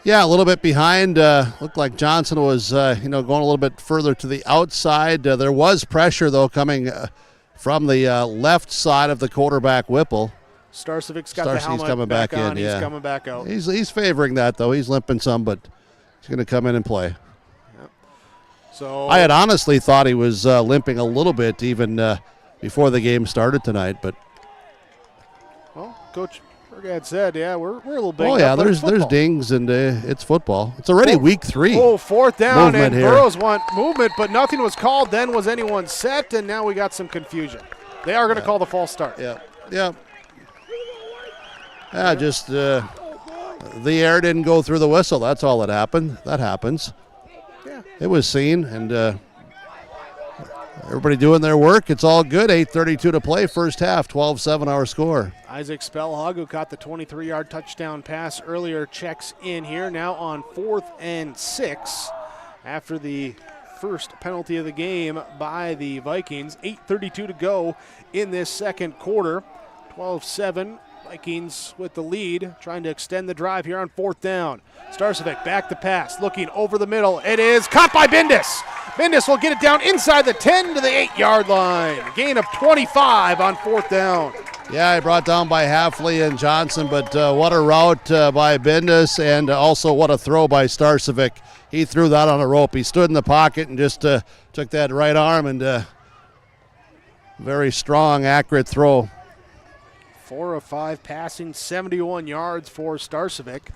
[SPEAKER 5] Yeah, a little bit behind. Looked like Johnson was, going a little bit further to the outside. There was pressure, though, coming from the left side of the quarterback, Whipple.
[SPEAKER 4] Starcevic's got the helmet
[SPEAKER 5] coming
[SPEAKER 4] back
[SPEAKER 5] in.
[SPEAKER 4] on.
[SPEAKER 5] Yeah.
[SPEAKER 4] He's coming back out.
[SPEAKER 5] He's favoring that, though. He's limping some, but he's going to come in and play.
[SPEAKER 4] So
[SPEAKER 5] I had honestly thought he was limping a little bit even before the game started tonight, but
[SPEAKER 4] well, Coach Bergad said, yeah, we're a little big.
[SPEAKER 5] Oh yeah, there's dings and it's football. It's already week 3.
[SPEAKER 4] Oh, 4th down
[SPEAKER 5] movement
[SPEAKER 4] and
[SPEAKER 5] here.
[SPEAKER 4] Burrows want movement, but nothing was called. Then was anyone set, and now we got some confusion. They are going to call the false start.
[SPEAKER 5] Yeah. Just the air didn't go through the whistle. That's all that happened. That happens.
[SPEAKER 4] Yeah.
[SPEAKER 5] It was seen, and everybody doing their work. It's all good. 8:32 to play, first half, 12-7 our score.
[SPEAKER 4] Isaac Spellhog, who caught the 23-yard touchdown pass earlier, checks in here now on 4th and 6 after the first penalty of the game by the Vikings. 8:32 to go in this second quarter. 12-7. Vikings with the lead, trying to extend the drive here on 4th down. Starcevic back to pass, looking over the middle. It is caught by Bindus. Bindus will get it down inside the 10 to the 8-yard line. Gain of 25 on 4th down.
[SPEAKER 5] Yeah, he brought down by Halfley and Johnson, but what a route by Bindus, and also what a throw by Starcevic. He threw that on a rope. He stood in the pocket and just took that right arm, and very strong, accurate throw.
[SPEAKER 4] 4 of 5 passing, 71 yards for Starcevic.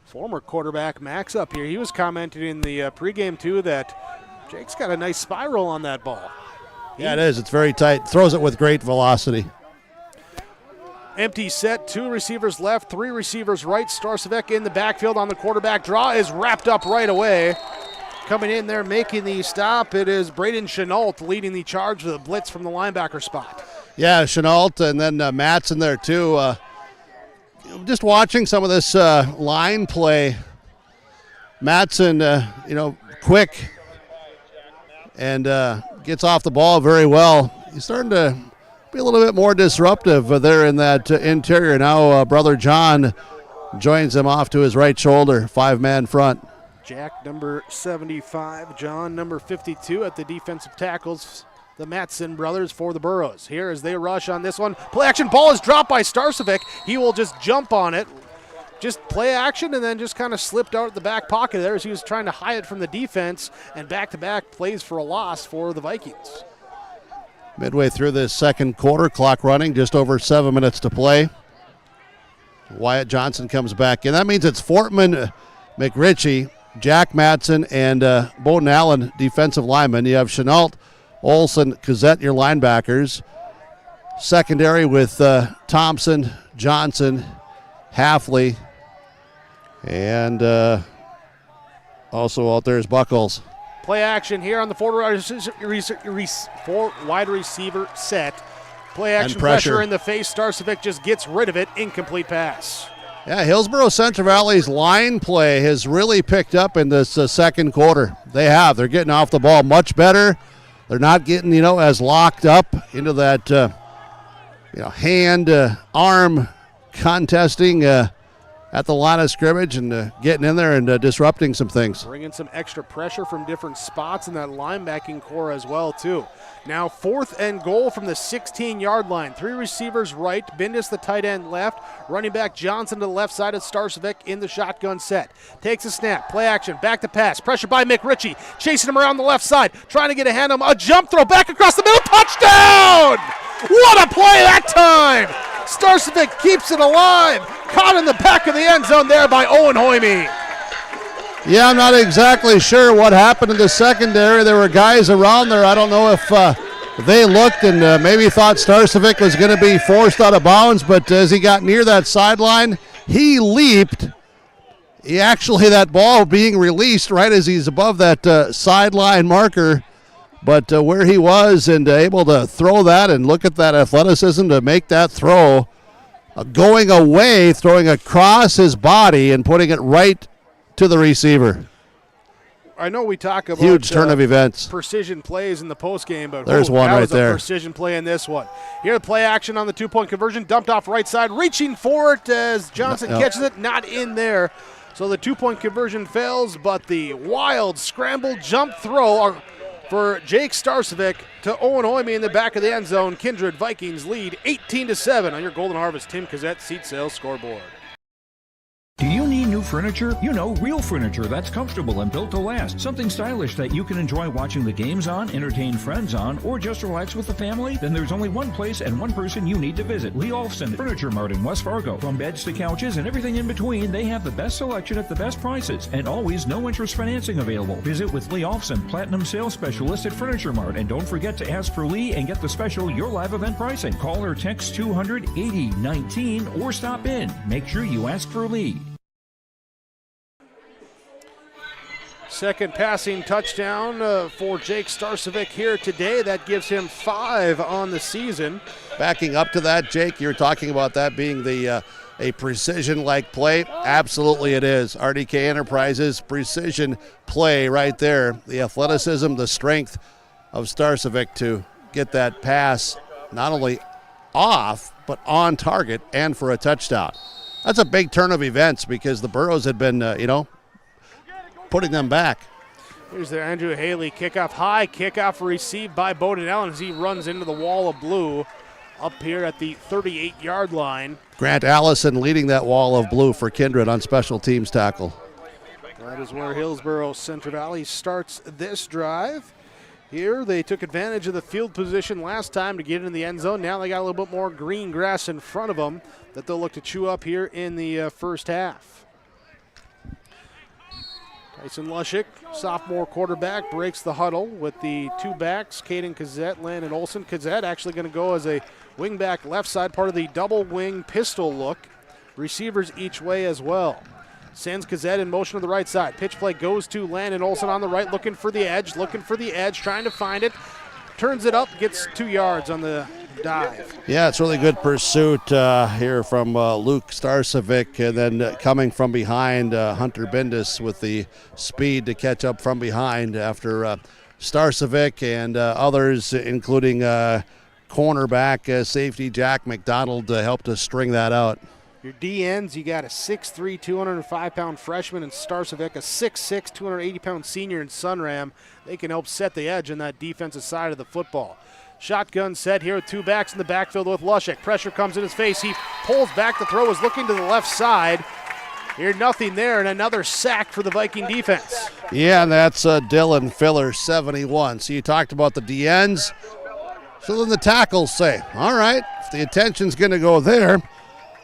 [SPEAKER 4] Former quarterback Max up here. He was commenting in the pregame, too, that Jake's got a nice spiral on that ball.
[SPEAKER 5] Yeah, it is. It's very tight. Throws it with great velocity.
[SPEAKER 4] Empty set, 2 receivers left, 3 receivers right. Starcevic in the backfield on the quarterback draw is wrapped up right away. Coming in there, making the stop, it is Braden Chenault leading the charge with a blitz from the linebacker spot.
[SPEAKER 5] Yeah, Chenault, and then Matt's in there too. Just watching some of this line play, Matson, quick and gets off the ball very well. He's starting to be a little bit more disruptive there in that interior. Now brother John joins him off to his right shoulder, 5-man front.
[SPEAKER 4] Jack, number 75, John, number 52 at the defensive tackles. The Matson brothers for the Burros. Here as they rush on this one. Play action ball is dropped by Starcevic. He will just jump on it. Just play action and then just kind of slipped out of the back pocket there as he was trying to hide it from the defense, and back-to-back plays for a loss for the Vikings.
[SPEAKER 5] Midway through this second quarter, clock running, just over 7 minutes to play. Wyatt Johnson comes back in. That means it's Fortman, McRitchie, Jack Matson, and Bowden Allen, defensive linemen. You have Chenault, Olson, Kazette, your linebackers. Secondary with Thompson, Johnson, Halfley, and also out there is Buckles.
[SPEAKER 4] Play action here on the 4 wide receiver set. Play action pressure in the face. Starcevic just gets rid of it. Incomplete pass.
[SPEAKER 5] Yeah, Hillsboro-Central Valley's line play has really picked up in this second quarter. They're getting off the ball much better. They're not getting, as locked up into that, hand-arm contesting at the line of scrimmage and getting in there and disrupting some things.
[SPEAKER 4] Bringing some extra pressure from different spots in that linebacking core as well, too. Now 4th and goal from the 16-yard line. 3 receivers right, Bindus the tight end left, running back Johnson to the left side of Starcevic in the shotgun set. Takes a snap, play action, back to pass, pressure by McRitchie, chasing him around the left side, trying to get a hand on him, a jump throw back across the middle, touchdown! What a play that time! Starcevic keeps it alive, caught in the back of the end zone there by Owen Hoyme.
[SPEAKER 5] Yeah, I'm not exactly sure what happened in the secondary. There were guys around there. I don't know if they looked and maybe thought Starcevic was going to be forced out of bounds, but as he got near that sideline, he leaped. That ball being released right as he's above that sideline marker, but where he was and able to throw that, and look at that athleticism to make that throw, going away, throwing across his body and putting it right to the receiver.
[SPEAKER 4] I know we talk about
[SPEAKER 5] huge turn of events,
[SPEAKER 4] precision plays in the postgame, but
[SPEAKER 5] there's one right there.
[SPEAKER 4] Precision play in this one. Here, the play action on the 2-point conversion, dumped off right side, reaching for it as Johnson catches it, not in there. So the 2-point conversion fails, but the wild scramble jump throw for Jake Starcevic to Owen Hoyme in the back of the end zone. Kindred Vikings lead 18-7 on your Golden Harvest Tim Kazette Seat Sales scoreboard.
[SPEAKER 11] Do you need new furniture? Real furniture that's comfortable and built to last. Something stylish that you can enjoy watching the games on, entertain friends on, or just relax with the family? Then there's only one place and one person you need to visit. Lee Olfson Furniture Mart in West Fargo. From beds to couches and everything in between, they have the best selection at the best prices and always no interest financing available. Visit with Lee Olfson, Platinum Sales Specialist at Furniture Mart, and don't forget to ask for Lee and get the special Your Live event pricing. Call or text 200-8019 or stop in. Make sure you ask for Lee.
[SPEAKER 4] Second passing touchdown for Jake Starcevic here today. That gives him 5 on the season.
[SPEAKER 5] Backing up to that, Jake, you're talking about that being a precision-like play. Absolutely it is. RDK Enterprises, precision play right there. The athleticism, the strength of Starcevic to get that pass not only off, but on target and for a touchdown. That's a big turn of events because the Burros had been, putting them back.
[SPEAKER 4] Here's the Andrew Haley kickoff. High kickoff received by Bowden Allen as he runs into the wall of blue up here at the 38-yard line.
[SPEAKER 5] Grant Allison leading that wall of blue for Kindred on special teams tackle.
[SPEAKER 4] That is where Hillsboro-Central Valley starts this drive. Here they took advantage of the field position last time to get in the end zone. Now they got a little bit more green grass in front of them that they'll look to chew up here in the first half. Tyson Lushik, sophomore quarterback, breaks the huddle with the 2 backs, Caden Kazette, Landon Olson. Kazette actually going to go as a Wing back left side, part of the double wing pistol look. Receivers each way as well. Sends Kazet in motion to the right side. Pitch play goes to Landon Olson on the right, looking for the edge, trying to find it. Turns it up, gets 2 yards on the dive.
[SPEAKER 5] Yeah, it's really good pursuit here from Luke Starcevic, and then coming from behind, Hunter Bindus with the speed to catch up from behind after Starcevic and others, including cornerback safety Jack McDonald, helped to string that out.
[SPEAKER 4] Your DNs, you got a 6'3", 205-pound freshman in Starcevic, a 6'6", 280-pound senior in Sunram. They can help set the edge on that defensive side of the football. Shotgun set here with 2 backs in the backfield with Lushik. Pressure comes in his face. He pulls back. The throw is looking to the left side. Here, nothing there, and another sack for the Viking defense.
[SPEAKER 5] Yeah, and that's Dylan Filler, 71. So you talked about the DNs. So then the tackles say, all right, if the attention's going to go there,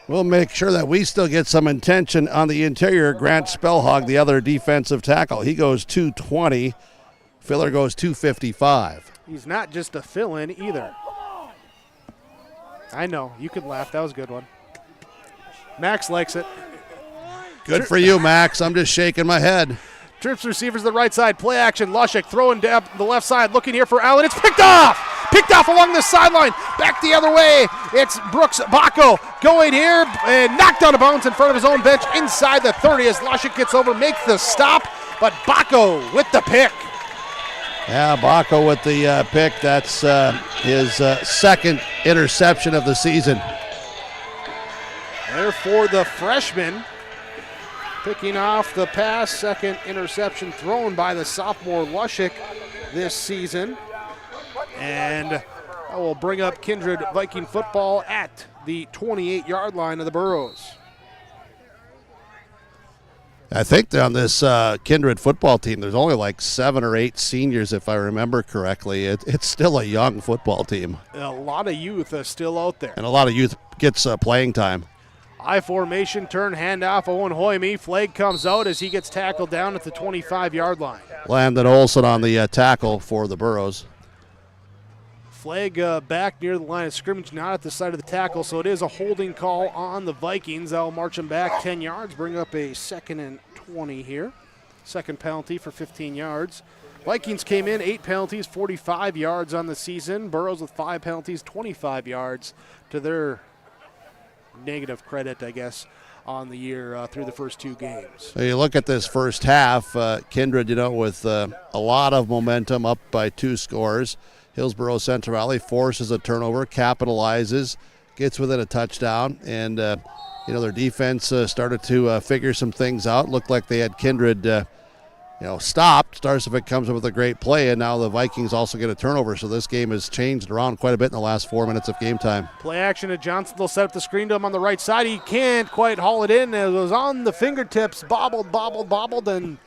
[SPEAKER 5] we'll make sure that we still get some attention on the interior. Grant Spellhog, the other defensive tackle, he goes 220. Filler goes 255.
[SPEAKER 4] He's not just a fill-in either. I know, you could laugh. That was a good one. Max likes it.
[SPEAKER 5] Good for you, Max. I'm just shaking my head.
[SPEAKER 4] Trips receivers to the right side. Play action. Lushik throwing down the left side. Looking here for Allen. It's picked off. Picked off along the sideline. Back the other way. It's Brooks Baco going here and knocked out of bounds in front of his own bench inside the 30 as Lushik gets over, makes the stop, but Baco with the pick.
[SPEAKER 5] Yeah, Baco with the pick. That's his second interception of the season.
[SPEAKER 4] Therefore, the freshman picking off the pass, second interception thrown by the sophomore Lushik this season. And I will bring up Kindred Viking football at the 28-yard line of the Burros.
[SPEAKER 5] I think on this Kindred football team, there's only like 7 or 8 seniors, if I remember correctly. It's still a young football team.
[SPEAKER 4] A lot of youth are still out there.
[SPEAKER 5] And a lot of youth gets playing time.
[SPEAKER 4] I formation, turn, handoff, Owen Hoyme. Flag comes out as he gets tackled down at the 25-yard line.
[SPEAKER 5] Landon Olson on the tackle for the Burros.
[SPEAKER 4] Flag back near the line of scrimmage, not at the side of the tackle, so it is a holding call on the Vikings. They'll march them back 10 yards, bring up a 2nd and 20 here. Second penalty for 15 yards. Vikings came in, 8 penalties, 45 yards on the season. Burros with 5 penalties, 25 yards to their negative credit, I guess, on the year through the first 2 games.
[SPEAKER 5] So you look at this first half, Kindred, with a lot of momentum, up by 2 scores. Hillsboro-Central Valley forces a turnover, capitalizes, gets within a touchdown, and their defense started to figure some things out. Looked like they had Kindred stopped. Starcevic comes up with a great play, and now the Vikings also get a turnover, so this game has changed around quite a bit in the last 4 minutes of game time.
[SPEAKER 4] Play action to Johnson. They'll set up the screen to him on the right side. He can't quite haul it in. It was on the fingertips, bobbled, and,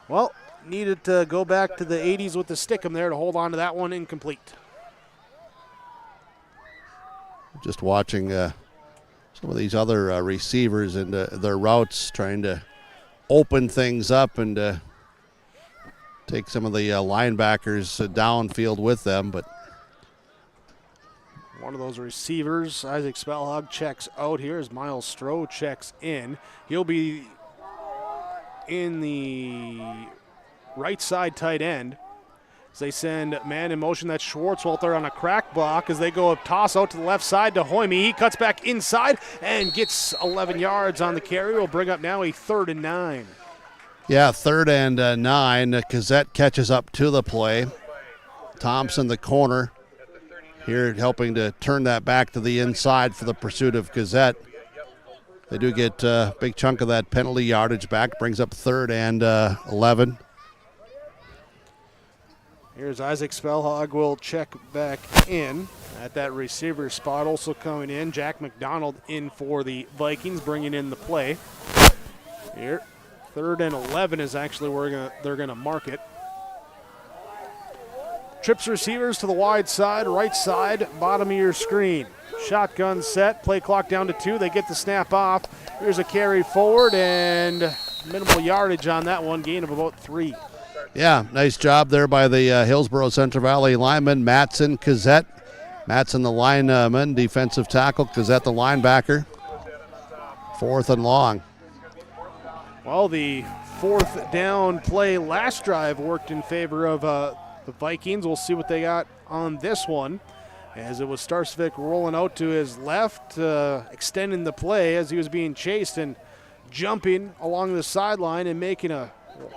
[SPEAKER 4] well, needed to go back to the 80s with the stickum there to hold on to that one. Incomplete.
[SPEAKER 5] Just watching some of these other receivers and their routes, trying to open things up and take some of the linebackers downfield with them. But
[SPEAKER 4] one of those receivers, Isaac Spellhog, checks out here as Miles Stroh checks in. He'll be in the right side tight end as they send man in motion. That's Schwartzwalter on a crack block as they go up, toss out to the left side to Hoyme. He cuts back inside and gets 11 yards on the carry. Will bring up now a 3rd and 9.
[SPEAKER 5] Yeah, 3rd and 9. Kazet catches up to the play. Thompson, the corner, here helping to turn that back to the inside for the pursuit of Kazet. They do get a big chunk of that penalty yardage back. Brings up 3rd and 11.
[SPEAKER 4] Here's Isaac Spellhog will check back in at that receiver spot. Also coming in, Jack McDonald in for the Vikings, bringing in the play. Here, 3rd and 11 is actually where they're going to mark it. Trips receivers to the wide side, right side, bottom of your screen. Shotgun set, play clock down to 2. They get the snap off. Here's a carry forward and minimal yardage on that one, gain of about 3.
[SPEAKER 5] Yeah, nice job there by the Hillsboro-Central Valley lineman, Matson, Kazet. Matson, the lineman, defensive tackle. Gazette, the linebacker. 4th and long.
[SPEAKER 4] Well, the 4th down play last drive worked in favor of the Vikings. We'll see what they got on this one, as it was Starcevich rolling out to his left, extending the play as he was being chased and jumping along the sideline and making a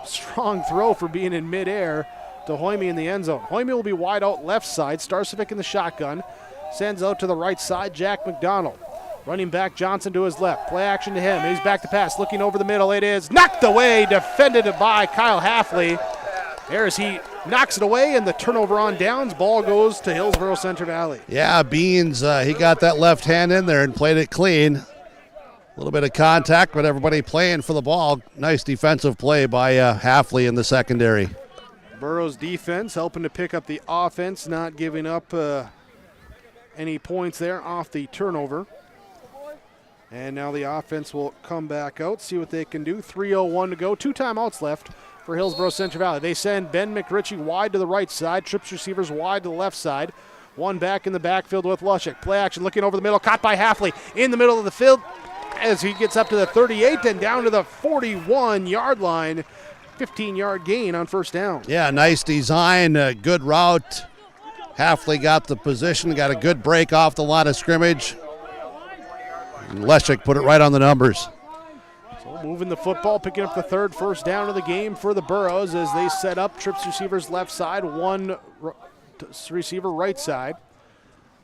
[SPEAKER 4] strong throw for being in midair to Hoyme in the end zone. Hoyme will be wide out left side. Starcevich in the shotgun. Sends out to the right side, Jack McDonald. Running back Johnson to his left. Play action to him. He's back to pass. Looking over the middle. It is knocked away. Defended by Kyle Halfley. There as he knocks it away, and the turnover on downs. Ball goes to Hillsboro-Central Valley.
[SPEAKER 5] Yeah, Beans, he got that left hand in there and played it clean. A little bit of contact, but everybody playing for the ball. Nice defensive play by Halfley in the secondary.
[SPEAKER 4] Burrows defense helping to pick up the offense, not giving up any points there off the turnover. And now the offense will come back out, see what they can do. 3:01 to go, 2 timeouts left for Hillsboro-Central Valley. They send Ben McRitchie wide to the right side, trips receivers wide to the left side. One back in the backfield with Lushik. Play action looking over the middle, caught by Halfley in the middle of the field as he gets up to the 38 and down to the 41-yard line. 15-yard gain on first down.
[SPEAKER 5] Yeah, nice design, good route. Halfley got the position, got a good break off the line of scrimmage. And Leshik put it right on the numbers.
[SPEAKER 4] So moving the football, picking up the 3rd first down of the game for the Burros as they set up. Trips receivers left side, one receiver right side.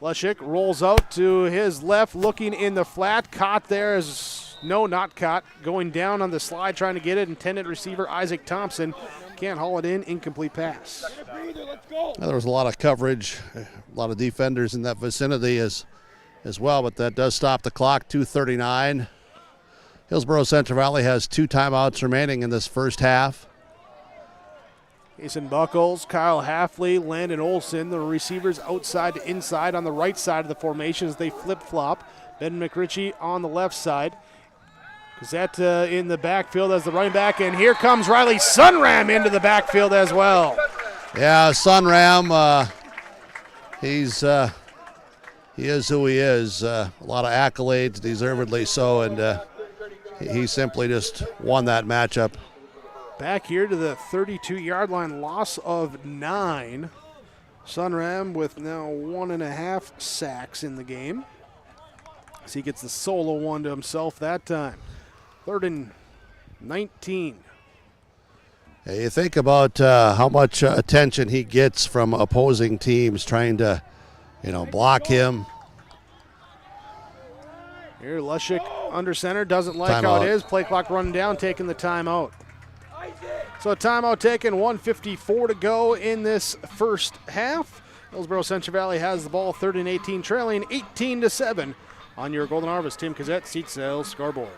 [SPEAKER 4] Leshik rolls out to his left, looking in the flat. Caught there is, no, not caught. Going down on the slide, trying to get it. Intended receiver Isaac Thompson can't haul it in. Incomplete pass.
[SPEAKER 5] There was a lot of coverage, a lot of defenders in that vicinity as well, but that does stop the clock. 2:39. Hillsboro-Central Valley has 2 timeouts remaining in this first half.
[SPEAKER 4] Jason Buckles, Kyle Halfley, Landon Olson, the receivers outside to inside on the right side of the formation as they flip-flop. Ben McRitchie on the left side. Gazette in the backfield as the running back, and here comes Riley Sunram into the backfield as well.
[SPEAKER 5] Yeah, Sunram, he is who he is. A lot of accolades, deservedly so, and he simply just won that matchup.
[SPEAKER 4] Back here to the 32-yard line, loss of 9. Sunram with now 1.5 sacks in the game. So he gets the solo one to himself that time. 3rd and 19.
[SPEAKER 5] Hey, you think about how much attention he gets from opposing teams trying to, block him.
[SPEAKER 4] Here, Lushik under center, doesn't like how it is. Play clock running down, taking the timeout. So a timeout taken, 1:54 to go in this first half. Hillsboro-Central Valley has the ball, 3rd and 18, trailing 18-7 on your Golden Harvest. Tim Cassette, seat sales, scoreboard.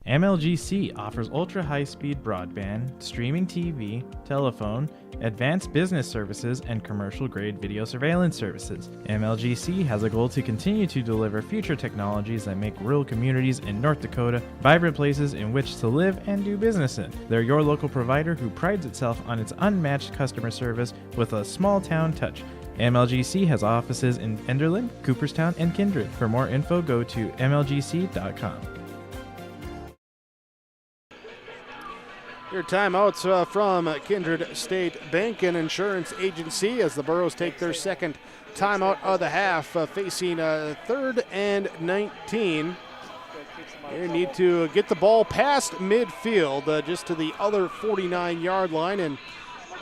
[SPEAKER 18] MLGC offers ultra-high-speed broadband, streaming TV, telephone, advanced business services, and commercial-grade video surveillance services. MLGC has a goal to continue to deliver future technologies that make rural communities in North Dakota vibrant places in which to live and do business in. They're your local provider who prides itself on its unmatched customer service with a small-town touch. MLGC has offices in Enderlin, Cooperstown, and Kindred. For more info, go to mlgc.com.
[SPEAKER 4] Your timeouts from Kindred State Bank and Insurance Agency as the Burros take their second timeout of the half, facing 3rd and 19. They need to get the ball past midfield, just to the other 49-yard line, and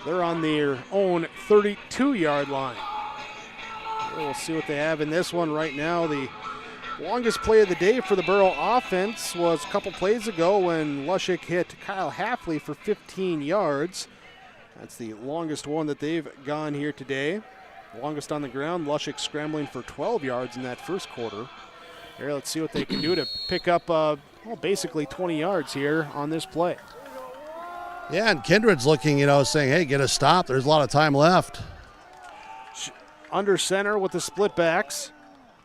[SPEAKER 4] they're on their own 32-yard line. We'll see what they have in this one right now. The longest play of the day for the Burro offense was a couple plays ago when Lushik hit Kyle Halfley for 15 yards. That's the longest one that they've gone here today. Longest on the ground, Lushik scrambling for 12 yards in that first quarter. Here, let's see what they can do to pick up basically 20 yards here on this play.
[SPEAKER 5] Yeah, and Kindred's looking, saying, hey, get a stop. There's a lot of time left.
[SPEAKER 4] Under center with the split backs.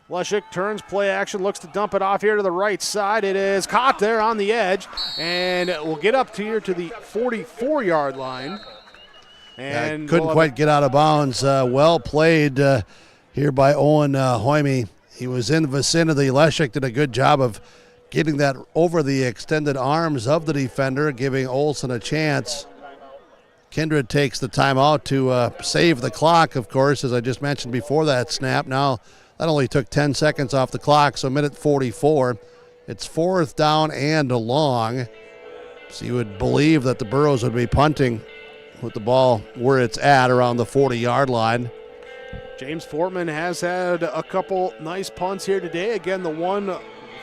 [SPEAKER 4] Lushik turns, play action, looks to dump it off here to the right side. It is caught there on the edge, and we'll get up to here to the 44-yard line.
[SPEAKER 5] And couldn't quite get out of bounds. Well played. here by Owen Hoyme. He was in the vicinity. Leshek did a good job of getting that over the extended arms of the defender, giving Olsen a chance. Kindred takes the timeout to save the clock, of course, as I just mentioned before that snap. Now, that only took 10 seconds off the clock, so minute 44. It's 4th down and long. So you would believe that the Burros would be punting with the ball where it's at, around the 40-yard line.
[SPEAKER 4] James Fortman has had a couple nice punts here today. Again,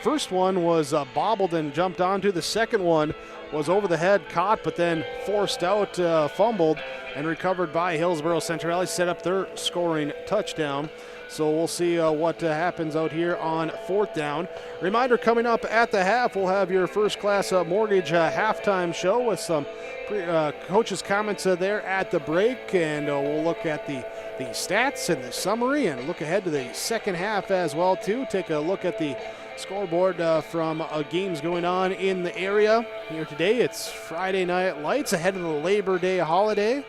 [SPEAKER 4] first one was bobbled and jumped onto. The second one was over the head, caught, but then forced out, fumbled, and recovered by Hillsboro-Central Valley, set up their scoring touchdown. So we'll see what happens out here on 4th down. Reminder, coming up at the half, we'll have your First Class Mortgage halftime show with some coaches' comments there at the break, and we'll look at the stats and the summary and look ahead to the second half as well, too. Take a look at the scoreboard from games going on in the area here today. It's Friday Night Lights ahead of the Labor Day holiday.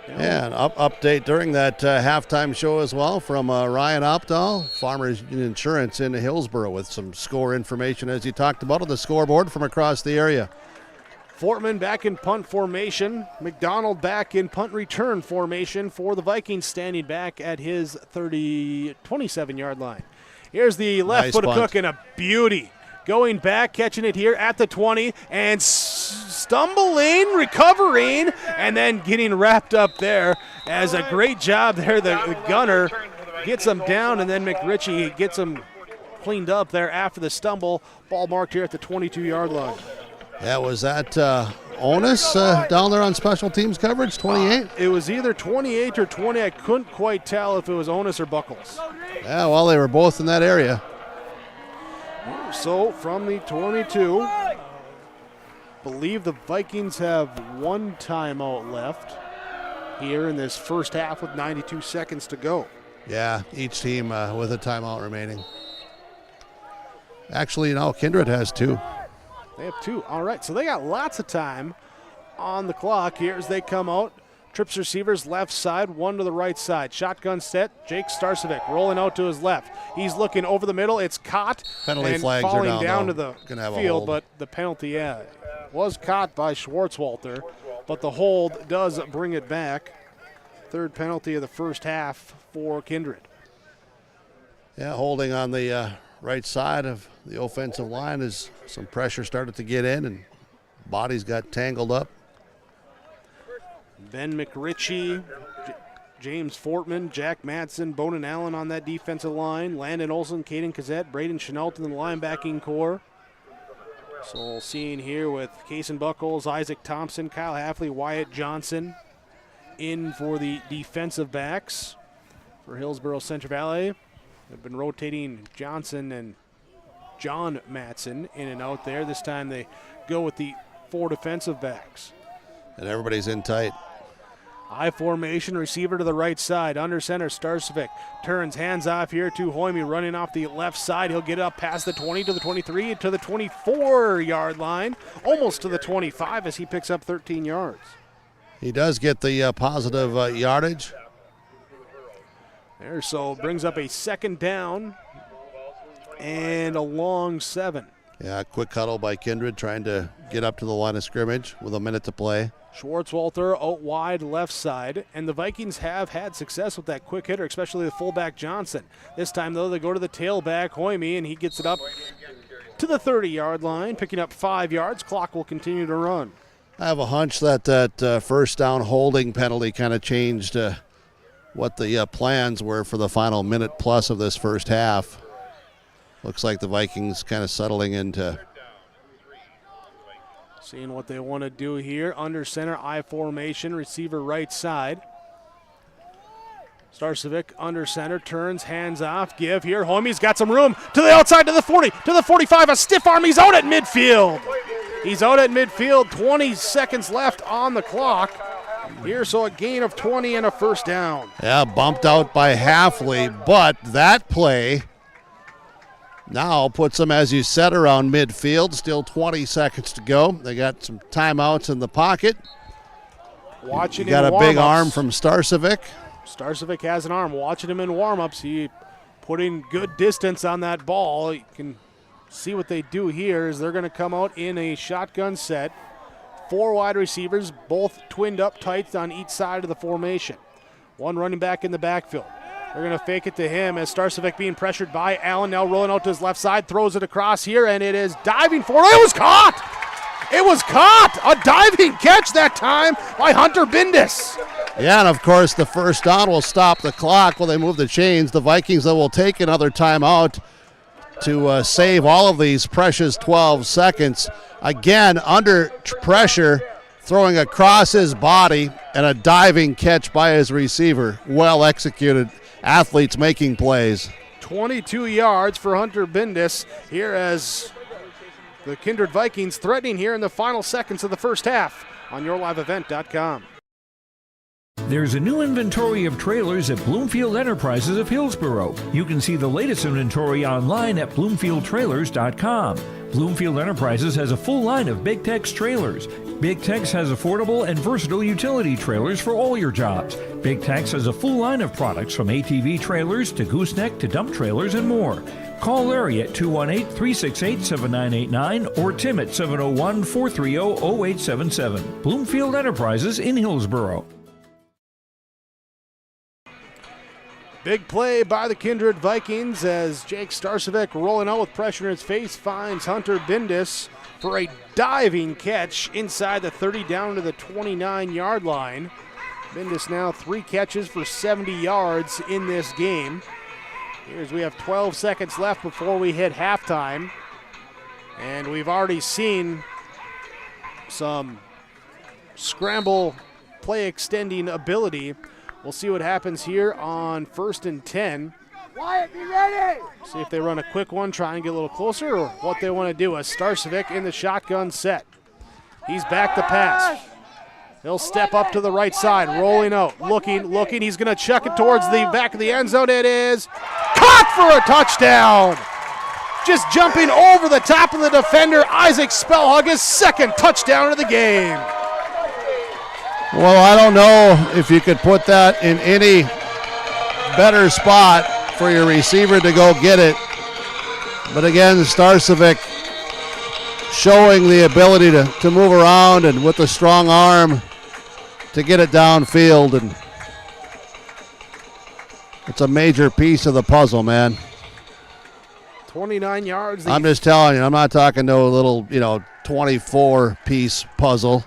[SPEAKER 5] Yeah, an update during that halftime show as well from Ryan Opdahl, Farmers Insurance in Hillsboro, with some score information as he talked about on the scoreboard from across the area.
[SPEAKER 4] Fortman back in punt formation. McDonald back in punt return formation for the Vikings, standing back at his 27-yard line. Here's the left foot of Cook, and a beauty. Going back, catching it here at the 20, and stumbling, recovering, and then getting wrapped up there. As a great job there, the gunner gets him down, and then McRitchie gets him cleaned up there after the stumble. Ball marked here at the 22-yard line.
[SPEAKER 5] Yeah, was that Onus down there on special teams coverage, 28?
[SPEAKER 4] It was either 28 or 20. I couldn't quite tell if it was Onus or Buckles.
[SPEAKER 5] Yeah, well, they were both in that area.
[SPEAKER 4] So from the 22, believe the Vikings have one timeout left here in this first half with 92 seconds to go.
[SPEAKER 5] Yeah, each team with a timeout remaining. Actually, now Kindred has 2.
[SPEAKER 4] They have 2. All right, so they got lots of time on the clock here as they come out. Trips receivers left side, one to the right side. Shotgun set, Jake Starcevic rolling out to his left. He's looking over the middle. It's caught.
[SPEAKER 5] Penalty
[SPEAKER 4] and
[SPEAKER 5] flags
[SPEAKER 4] falling
[SPEAKER 5] are
[SPEAKER 4] down
[SPEAKER 5] though.
[SPEAKER 4] to the field, but the penalty, was caught by Schwartzwalter, but the hold does bring it back. Third penalty of the first half for Kindred.
[SPEAKER 5] Yeah, holding on the right side of the offensive line as some pressure started to get in and bodies got tangled up.
[SPEAKER 4] Ben McRitchie, James Fortman, Jack Madsen, Bonin Allen on that defensive line. Landon Olsen, Caden Kazette, Braden Chenault in the linebacking core. So seeing here with Kason Buckles, Isaac Thompson, Kyle Halfley, Wyatt Johnson in for the defensive backs for Hillsboro-Central Valley. They've been rotating Johnson and John Madsen in and out there. This time they go with the 4 defensive backs.
[SPEAKER 5] And everybody's in tight.
[SPEAKER 4] I formation, receiver to the right side. Under center, Starcevic turns, hands off here to Hoyme, running off the left side. He'll get up past the 20 to the 23 to the 24-yard line, almost to the 25 as he picks up 13 yards.
[SPEAKER 5] He does get the positive yardage.
[SPEAKER 4] There, so brings up a second down and a long 7.
[SPEAKER 5] Yeah, quick huddle by Kindred trying to get up to the line of scrimmage with a minute to play.
[SPEAKER 4] Schwartzwalter out wide left side, and the Vikings have had success with that quick hitter, especially the fullback Johnson. This time, though, they go to the tailback, Hoyme, and he gets it up to the 30-yard line, picking up 5 yards. Clock will continue to run.
[SPEAKER 5] I have a hunch that first down holding penalty kind of changed what the plans were for the final minute plus of this first half. Looks like the Vikings kind of settling into
[SPEAKER 4] seeing what they want to do here. Under center, I formation, receiver right side. Starcevic under center, turns, hands off, give here. Hoyme's got some room to the outside, to the 40, to the 45, a stiff arm. He's out at midfield. He's out at midfield, 20 seconds left on the clock. Here, so a gain of 20 and a first down.
[SPEAKER 5] Yeah, bumped out by Halfley, but that play now puts them, as you said, around midfield. Still 20 seconds to go. They got some timeouts in the pocket.
[SPEAKER 4] Watching
[SPEAKER 5] you got a big arm from Starcevic.
[SPEAKER 4] Starcevic has an arm. Watching him in warm-ups, he putting good distance on that ball. You can see what they do here is they're going to come out in a shotgun set. 4 wide receivers, both twinned up tight on each side of the formation. One running back in the backfield. They're going to fake it to him as Starcevic being pressured by Allen, now rolling out to his left side, throws it across here, and it is diving for it. It was caught! It was caught! A diving catch that time by Hunter Bindis.
[SPEAKER 5] Yeah, and of course the first down will stop the clock while they move the chains. The Vikings, though, will take another timeout to save all of these precious 12 seconds. Again, under pressure, throwing across his body, and a diving catch by his receiver. Well executed. Athletes making plays.
[SPEAKER 4] 22 yards for Hunter Bindis here as the Kindred Vikings threatening here in the final seconds of the first half on YourLiveEvent.com.
[SPEAKER 11] There's a new inventory of trailers at Bloomfield Enterprises of Hillsboro. You can see the latest inventory online at BloomfieldTrailers.com. Bloomfield Enterprises has a full line of Big Tex trailers. Big Tex has affordable and versatile utility trailers for all your jobs. Big Tex has a full line of products from ATV trailers to gooseneck to dump trailers and more. Call Larry at 218-368-7989 or Tim at 701-430-0877. Bloomfield Enterprises in Hillsboro.
[SPEAKER 4] Big play by the Kindred Vikings as Jake Starcevic, rolling out with pressure in his face, finds Hunter Bindis for a diving catch inside the 30 down to the 29-yard line. Bindis now 3 catches for 70 yards in this game. Here's we have 12 seconds left before we hit halftime. And we've already seen some scramble play extending ability. We'll see what happens here on 1st and 10.
[SPEAKER 19] Wyatt, be ready!
[SPEAKER 4] See if they run a quick one, try and get a little closer, or what they want to do. As Starcevic in the shotgun set. He's back to pass. He'll step up to the right side, rolling out, looking. He's going to chuck it towards the back of the end zone. It is caught for a touchdown. Just jumping over the top of the defender, Isaac Spellhug, his 2nd touchdown of the game.
[SPEAKER 5] Well, I don't know if you could put that in any better spot for your receiver to go get it. But again, Starcevic showing the ability to move around and with a strong arm to get it downfield. And it's a major piece of the puzzle, man.
[SPEAKER 4] 29 yards.
[SPEAKER 5] I'm just telling you, I'm not talking no little, 24-piece puzzle.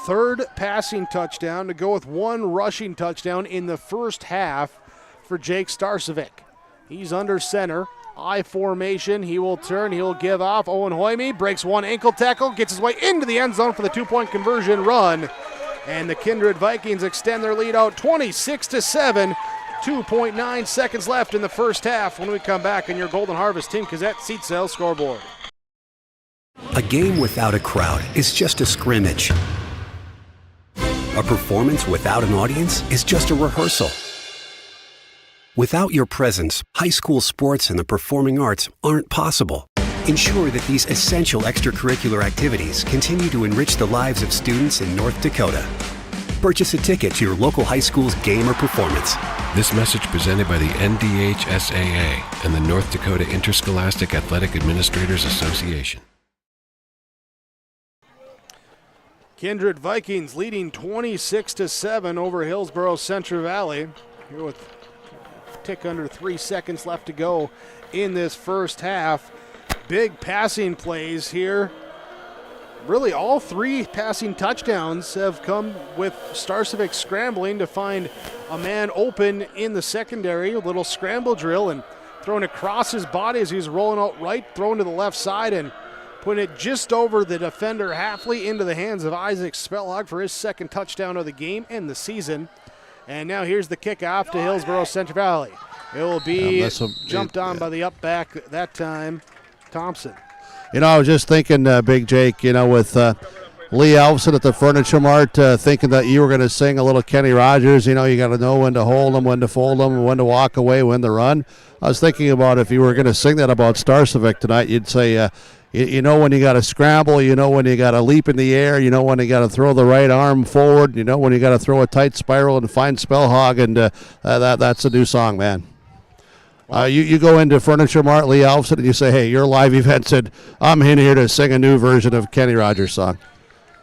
[SPEAKER 4] 3rd passing touchdown to go with 1 rushing touchdown in the first half for Jake Starcevic. He's under center, I formation. He will turn, he'll give off. Owen Hoyme breaks 1 ankle tackle, gets his way into the end zone for the 2-point conversion run. And the Kindred Vikings extend their lead out 26-7. 2.9 seconds left in the first half when we come back on your Golden Harvest Team Gazette seat sale scoreboard.
[SPEAKER 20] A game without a crowd is just a scrimmage. A performance without an audience is just a rehearsal. Without your presence, high school sports and the performing arts aren't possible. Ensure that these essential extracurricular activities continue to enrich the lives of students in North Dakota. Purchase a ticket to your local high school's game or performance.
[SPEAKER 21] This message presented by the NDHSAA and the North Dakota Interscholastic Athletic Administrators Association.
[SPEAKER 4] Kindred Vikings leading 26-7 over Hillsboro-Central Valley. Here with a tick under 3 seconds left to go in this first half. Big passing plays here. Really all 3 passing touchdowns have come with Starcevic scrambling to find a man open in the secondary. A little scramble drill and throwing across his body as he's rolling out right, throwing to the left side and putting it just over the defender Halfley into the hands of Isaac Spellhog for his 2nd touchdown of the game and the season. And now here's the kickoff to Hillsboro-Central Valley. It will be jumped on by the up back that time, Thompson.
[SPEAKER 5] I was just thinking, Big Jake, with Lee Elfson at the Furniture Mart thinking that you were going to sing a little Kenny Rogers. You got to know when to hold them, when to fold them, when to walk away, when to run. I was thinking about if you were going to sing that about Starcevic tonight, you'd say, you know when you got to scramble, you know when you got to leap in the air, you know when you got to throw the right arm forward, you know when you got to throw a tight spiral and find Spellhog, and that's a new song, man. You go into Furniture Mart, Lee Elfson, and you say, hey, your live event said, I'm in here to sing a new version of Kenny Rogers' song.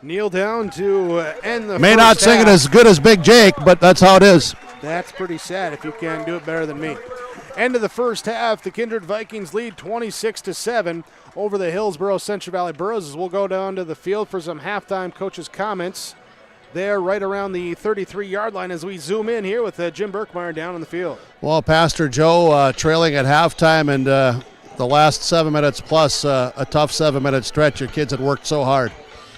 [SPEAKER 4] Kneel down to end the
[SPEAKER 5] May
[SPEAKER 4] first
[SPEAKER 5] not sing
[SPEAKER 4] half.
[SPEAKER 5] it as good as Big Jake, but that's how it is.
[SPEAKER 4] That's pretty sad if you can't do it better than me. End of the first half, the Kindred Vikings lead 26-7 over the Hillsboro-Central Valley Burros. As we'll go down to the field for some halftime coaches' comments. They're right around the 33-yard line as we zoom in here with Jim Berkmeyer down in the field.
[SPEAKER 5] Well, Pastor Joe trailing at halftime, and the last 7 minutes plus a tough 7-minute stretch. Your kids had worked so hard.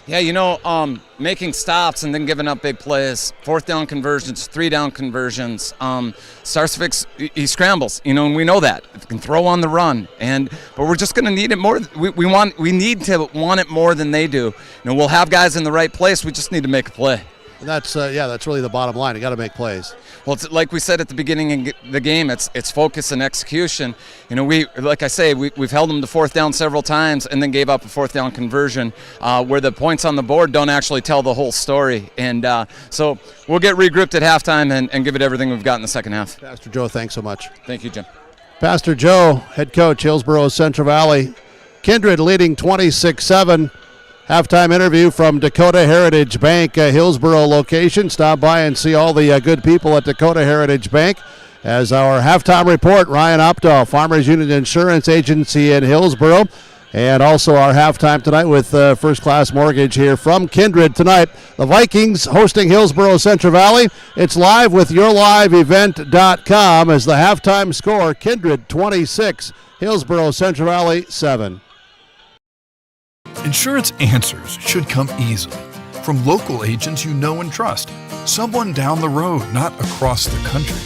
[SPEAKER 1] Yeah, making stops and then giving up big plays, 4th down conversions, 3-down conversions. Starcevic, he scrambles, and we know that. He can throw on the run, but we're just going to need it more. We need to want it more than they do. We'll have guys in the right place. We just need to make a play.
[SPEAKER 5] And that's really the bottom line. You got to make plays.
[SPEAKER 1] Well, it's like we said at the beginning of the game, it's focus and execution. We've held them to 4th down several times and then gave up a 4th down conversion where the points on the board don't actually tell the whole story. And so we'll get regrouped at halftime and give it everything we've got in the second half.
[SPEAKER 5] Pastor Joe, thanks so much.
[SPEAKER 1] Thank you, Jim.
[SPEAKER 5] Pastor Joe, head coach, Hillsboro-Central Valley. Kindred leading 26-7. Halftime interview from Dakota Heritage Bank, Hillsboro location. Stop by and see all the good people at Dakota Heritage Bank. As our halftime report, Ryan Opdahl, Farmers Union Insurance Agency in Hillsboro. And also our halftime tonight with First Class Mortgage here from Kindred tonight. The Vikings hosting Hillsboro-Central Valley. It's live with yourliveevent.com as the halftime score, Kindred 26, Hillsboro-Central Valley 7.
[SPEAKER 3] Insurance answers should come easily from local agents you know and trust. Someone down the road, not across the country.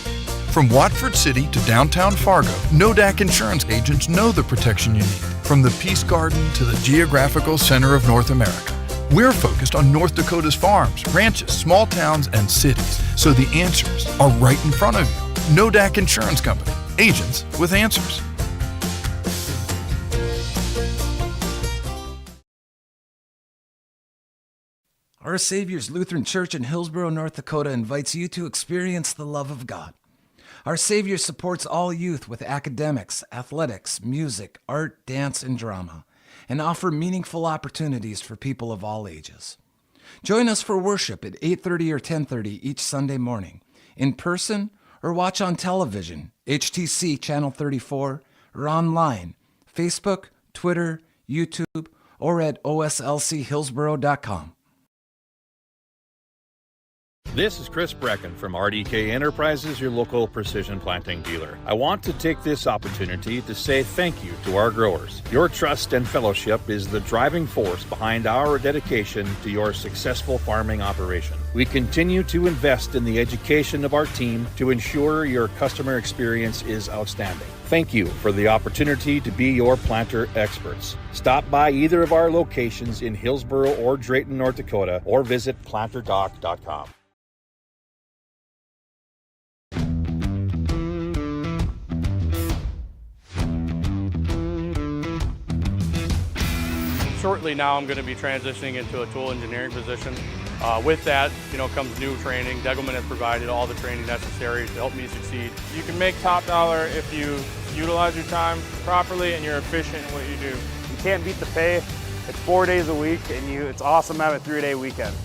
[SPEAKER 3] From Watford City to downtown Fargo, Nodak Insurance agents know the protection you need. From the Peace Garden to the geographical center of North America. We're focused on North Dakota's farms, ranches, small towns, and cities, so the answers are right in front of you. Nodak Insurance Company, agents with answers.
[SPEAKER 22] Our Savior's Lutheran Church in Hillsboro, North Dakota invites you to experience the love of God. Our Savior supports all youth with academics, athletics, music, art, dance, and drama, and offer meaningful opportunities for people of all ages. Join us for worship at 8:30 or 10:30 each Sunday morning, in person or watch on television, HTC Channel 34, or online, Facebook, Twitter, YouTube, or at oslchillsboro.com.
[SPEAKER 23] This is Chris Brecken from RDK Enterprises, your local precision planting dealer. I want to take this opportunity to say thank you to our growers. Your trust and fellowship is the driving force behind our dedication to your successful farming operation. We continue to invest in the education of our team to ensure your customer experience is outstanding. Thank you for the opportunity to be your planter experts. Stop by either of our locations in Hillsboro or Drayton, North Dakota, or visit planterdoc.com.
[SPEAKER 25] Shortly now, I'm going to be transitioning into a tool engineering position. With that, comes new training. Degelman has provided all the training necessary to help me succeed.
[SPEAKER 26] You can make top dollar if you utilize your time properly and you're efficient in what you do.
[SPEAKER 27] You can't beat the pay. It's 4 days a week, and it's awesome to have a 3-day weekend.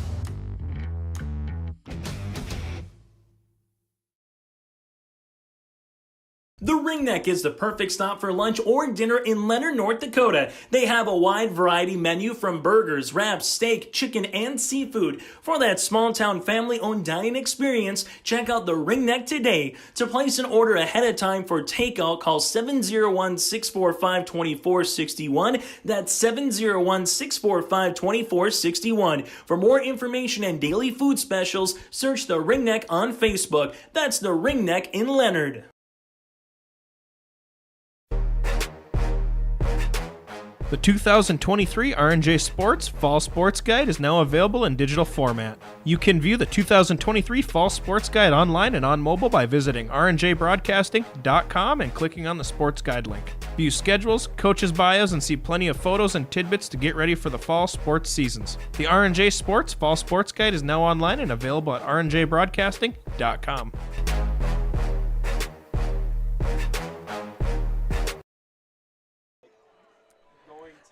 [SPEAKER 17] The Ringneck is the perfect stop for lunch or dinner in Leonard, North Dakota. They have a wide variety menu from burgers, wraps, steak, chicken, and seafood. For that small-town family-owned dining experience, check out the Ringneck today. To place an order ahead of time for takeout, call 701-645-2461. That's 701-645-2461. For more information and daily food specials, search the Ringneck on Facebook. That's the Ringneck in Leonard.
[SPEAKER 2] The 2023 R&J Sports Fall Sports Guide is now available in digital format. You can view the 2023 Fall Sports Guide online and on mobile by visiting rnjbroadcasting.com and clicking on the Sports Guide link. View schedules, coaches' bios, and see plenty of photos and tidbits to get ready for the fall sports seasons. The R&J Sports Fall Sports Guide is now online and available at rnjbroadcasting.com.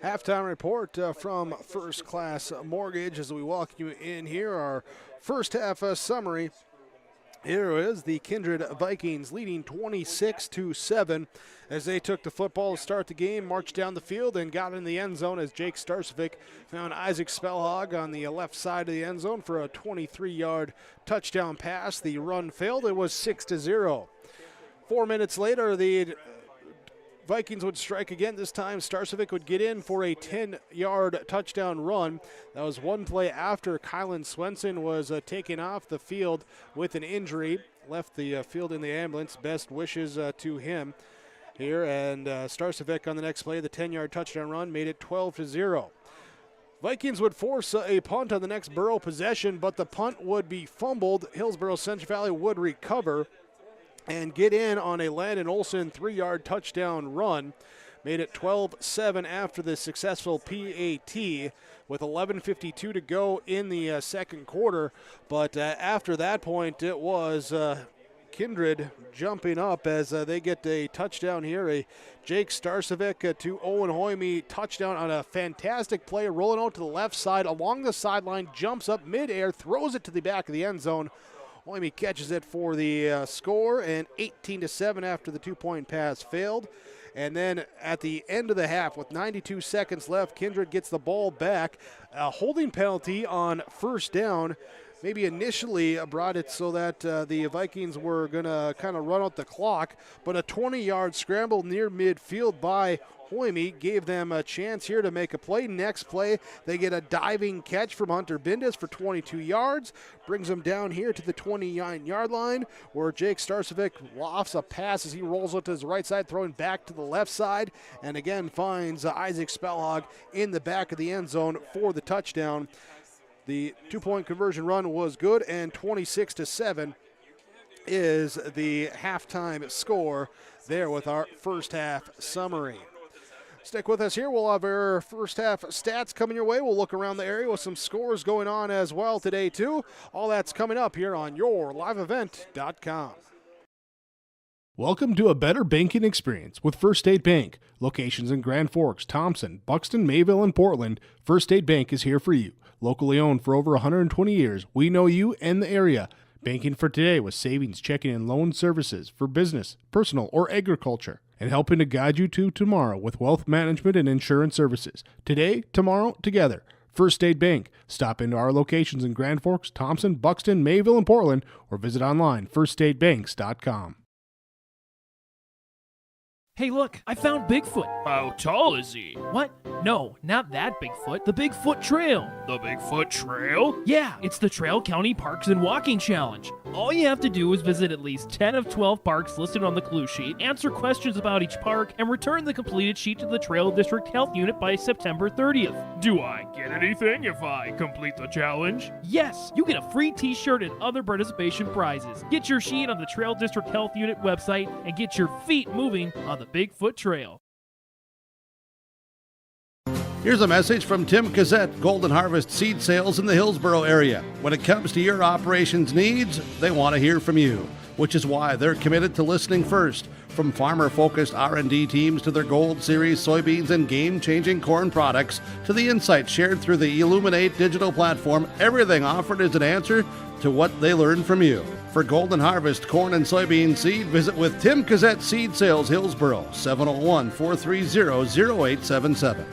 [SPEAKER 4] Halftime report from First Class Mortgage as we welcome you in here. Our first half summary. Here is the Kindred Vikings leading 26-7 as they took the football to start the game, marched down the field, and got in the end zone as Jake Starcevic found Isaac Spellhog on the left side of the end zone for a 23-yard touchdown pass. The run failed. It was 6-0. 4 minutes later, the Vikings would strike again. This time, Starcevic would get in for a 10-yard touchdown run. That was one play after Kylan Swenson was taken off the field with an injury. Left the field in the ambulance. Best wishes to him here. And Starcevic on the next play, the 10-yard touchdown run, made it 12-0. Vikings would force a punt on the next Borough possession, but the punt would be fumbled. Hillsboro-Central Valley would recover and get in on a Landon Olson 3-yard touchdown run. Made it 12-7 after the successful PAT with 11:52 to go in the second quarter. But after that point, it was Kindred jumping up as they get a touchdown here. A Jake Starcevic to Owen Hoyme touchdown on a fantastic play, rolling out to the left side along the sideline, jumps up midair, throws it to the back of the end zone. Hoyme catches it for the score, and 18-7 after the 2-point pass failed. And then at the end of the half, with 92 seconds left, Kindred gets the ball back. A holding penalty on first down maybe initially brought it so that the Vikings were going to kind of run out the clock, but a 20-yard scramble near midfield by Hoyme gave them a chance here to make a play. Next play, they get a diving catch from Hunter Bindis for 22 yards, brings them down here to the 29-yard line, where Jake Starcevic lofts a pass as he rolls out to his right side, throwing back to the left side, and again finds Isaac Spellhog in the back of the end zone for the touchdown. The 2-point conversion run was good, and 26-7 is the halftime score there with our first half summary. Stick with us here. We'll have our first half stats coming your way. We'll look around the area with some scores going on as well today, too. All that's coming up here on YourLiveEvent.com. Welcome to a better banking experience with First State Bank. Locations in Grand Forks, Thompson, Buxton, Mayville, and Portland, First State Bank is here for you. Locally owned for over 120 years, we know you and the area. Banking for today with savings, checking, and loan services for business, personal, or agriculture. And helping to guide you to tomorrow with wealth management and insurance services. Today, tomorrow, together. First State Bank. Stop into our locations in Grand Forks, Thompson, Buxton, Mayville, and Portland, or visit online firststatebanks.com.
[SPEAKER 6] Hey, look, I found Bigfoot. How tall is he? What? No, not that Bigfoot. The Bigfoot Trail. The Bigfoot Trail? Yeah, it's the Trail County Parks and Walking Challenge. All you have to do is visit at least 10 of 12 parks listed on the clue sheet, answer questions about each park, and return the completed sheet to the Trail District Health Unit by September 30th. Do I get anything if I complete the challenge? Yes, you get a free t-shirt and other participation prizes. Get your sheet on the Trail District Health Unit website and get your feet moving on the Bigfoot Trail.
[SPEAKER 12] Here's a message from Tim Cassette, Golden Harvest Seed Sales in the Hillsboro area. When it comes to your operations needs, they want to hear from you, which is why they're committed to listening first. From farmer-focused R&D teams to their Gold Series soybeans and game-changing corn products to the insights shared through the Illuminate digital platform, everything offered is an answer to what they learned from you. For Golden Harvest corn and soybean seed, visit with Tim Cassette Seed Sales Hillsboro, 701-430-0877.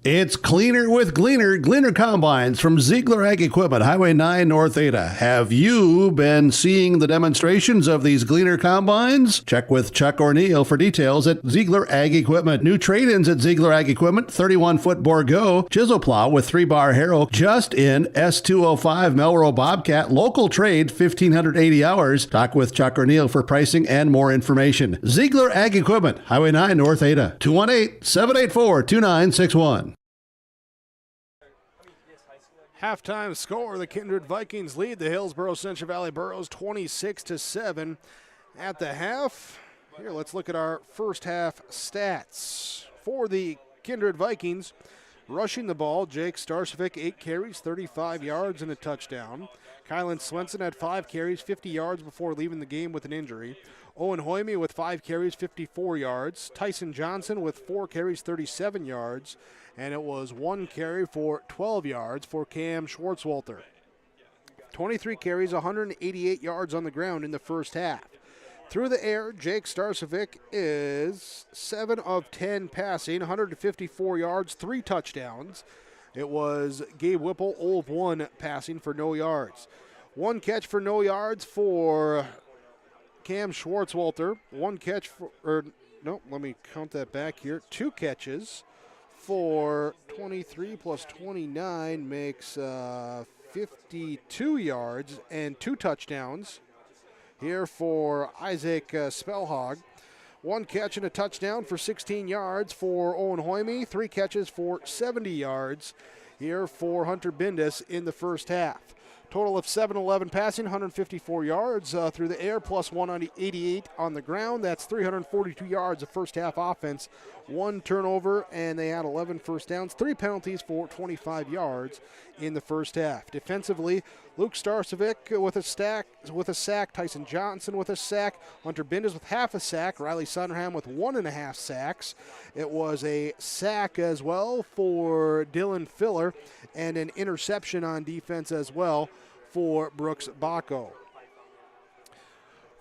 [SPEAKER 12] It's cleaner with Gleaner. Gleaner Combines from Ziegler Ag Equipment, Highway 9 North Ada. Have you been seeing the demonstrations of these Gleaner Combines? Check with Chuck or Neil for details at Ziegler Ag Equipment. New trade-ins at Ziegler Ag Equipment, 31-foot Borgo, chisel plow with 3-bar harrow, just in S205 Melrose Bobcat, local trade, 1,580 hours. Talk with Chuck or Neil for pricing and more information. Ziegler Ag Equipment, Highway 9 North Ada, 218-784-2961.
[SPEAKER 4] Halftime score, the Kindred Vikings lead the Hillsboro-Central Valley Burros 26-7 at the half. Here, let's look at our first half stats. For the Kindred Vikings, rushing the ball, Jake Starcevic, 8 carries, 35 yards and a touchdown. Kylan Swenson had 5 carries, 50 yards before leaving the game with an injury. Owen Hoyme with 5 carries, 54 yards. Tyson Johnson with 4 carries, 37 yards. And it was 1 carry for 12 yards for Cam Schwartzwalter. 23 carries, 188 yards on the ground in the first half. Through the air, Jake Starcevic is 7 of 10 passing, 154 yards, 3 touchdowns. It was Gabe Whipple, 0 of 1 passing for no yards. 1 catch for no yards for Cam Schwartzwalter. 1 catch for, let me count that back here. 2 catches for 23 plus 29 makes 52 yards and 2 touchdowns here for Isaac Spellhog. 1 catch and a touchdown for 16 yards for Owen Hoyme. 3 catches for 70 yards here for Hunter Bindus in the first half. Total of 711 passing, 154 yards through the air, plus 188 on the ground. That's 342 yards of first half offense. 1 turnover, and they had 11 first downs. 3 penalties for 25 yards in the first half. Defensively, Luke Starcevic with a sack. Tyson Johnson with a sack. Hunter Bindus with half a sack. Riley Sunderham with 1.5 sacks. It was a sack as well for Dylan Filler, and an interception on defense as well for Brooks Bacco.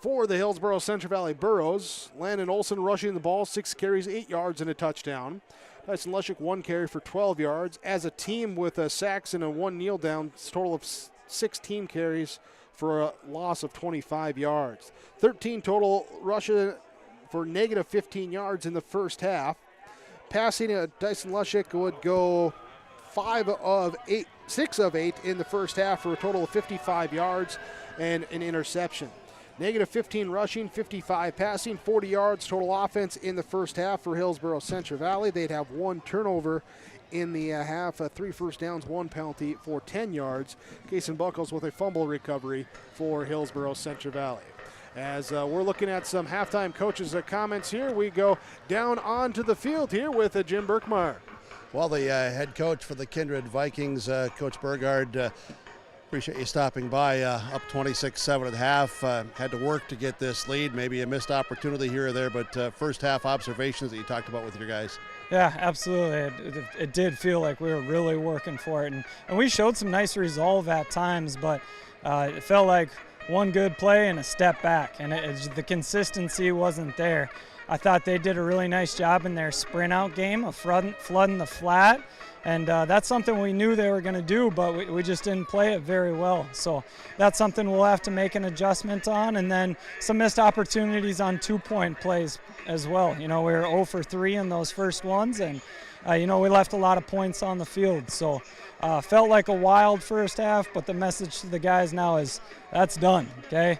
[SPEAKER 4] For the Hillsboro-Central Valley Burros, Landon Olson rushing the ball, 6 carries, 8 yards and a touchdown. Tyson Lushik, 1 carry for 12 yards. As a team with a sacks and a 1 kneel down, total of 16 carries for a loss of 25 yards. 13 total rushes for negative 15 yards in the first half. Passing, Tyson Lushik would go 6 of 8 in the first half for a total of 55 yards and an interception. Negative 15 rushing, 55 passing, 40 yards total offense in the first half for Hillsboro-Central Valley. They'd have 1 turnover in the half, 3 first downs, 1 penalty for 10 yards. Kason Buckles with a fumble recovery for Hillsboro-Central Valley. As we're looking at some halftime coaches' comments here, we go down onto the field here with Jim Birkmeyer.
[SPEAKER 5] Well, the head coach for the Kindred Vikings, Coach Burgard, appreciate you stopping by. Up 26-7 at half. Had to work to get this lead. Maybe a missed opportunity here or there, but first half observations that you talked about with your guys.
[SPEAKER 7] Yeah, absolutely. It did feel like we were really working for it, and we showed some nice resolve at times, but it felt like one good play and a step back, and the consistency wasn't there. I thought they did a really nice job in their sprint out game of flooding the flat, and that's something we knew they were going to do, but we just didn't play it very well. So that's something we'll have to make an adjustment on, and then some missed opportunities on 2-point plays as well. You know, we were 0 for 3 in those first ones, and we left a lot of points on the field. So felt like a wild first half, but the message to the guys now is that's done, okay?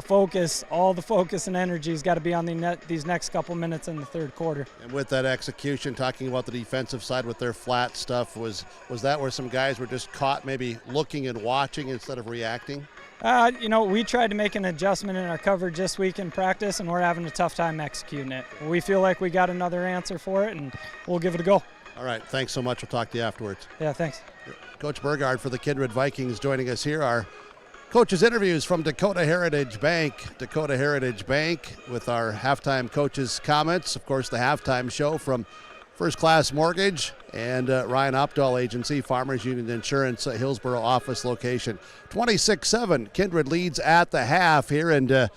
[SPEAKER 7] Focus, all the focus and energy has got to be on these next couple minutes in the third quarter.
[SPEAKER 5] And with that execution, talking about the defensive side with their flat stuff, was that where some guys were just caught maybe looking and watching instead of reacting?
[SPEAKER 7] We tried to make an adjustment in our coverage this week in practice, and we're having a tough time executing it. We feel like we got another answer for it, and we'll give it a go.
[SPEAKER 5] All right, thanks so much. We'll talk to you afterwards.
[SPEAKER 7] Yeah, thanks.
[SPEAKER 5] Coach Burgard for the Kindred Vikings joining us here. Our coaches' interviews from Dakota Heritage Bank. Dakota Heritage Bank with our halftime coaches' comments. Of course, the halftime show from First Class Mortgage and Ryan Opdahl Agency, Farmers Union Insurance, Hillsboro office location. 26-7, Kindred leads at the half here, and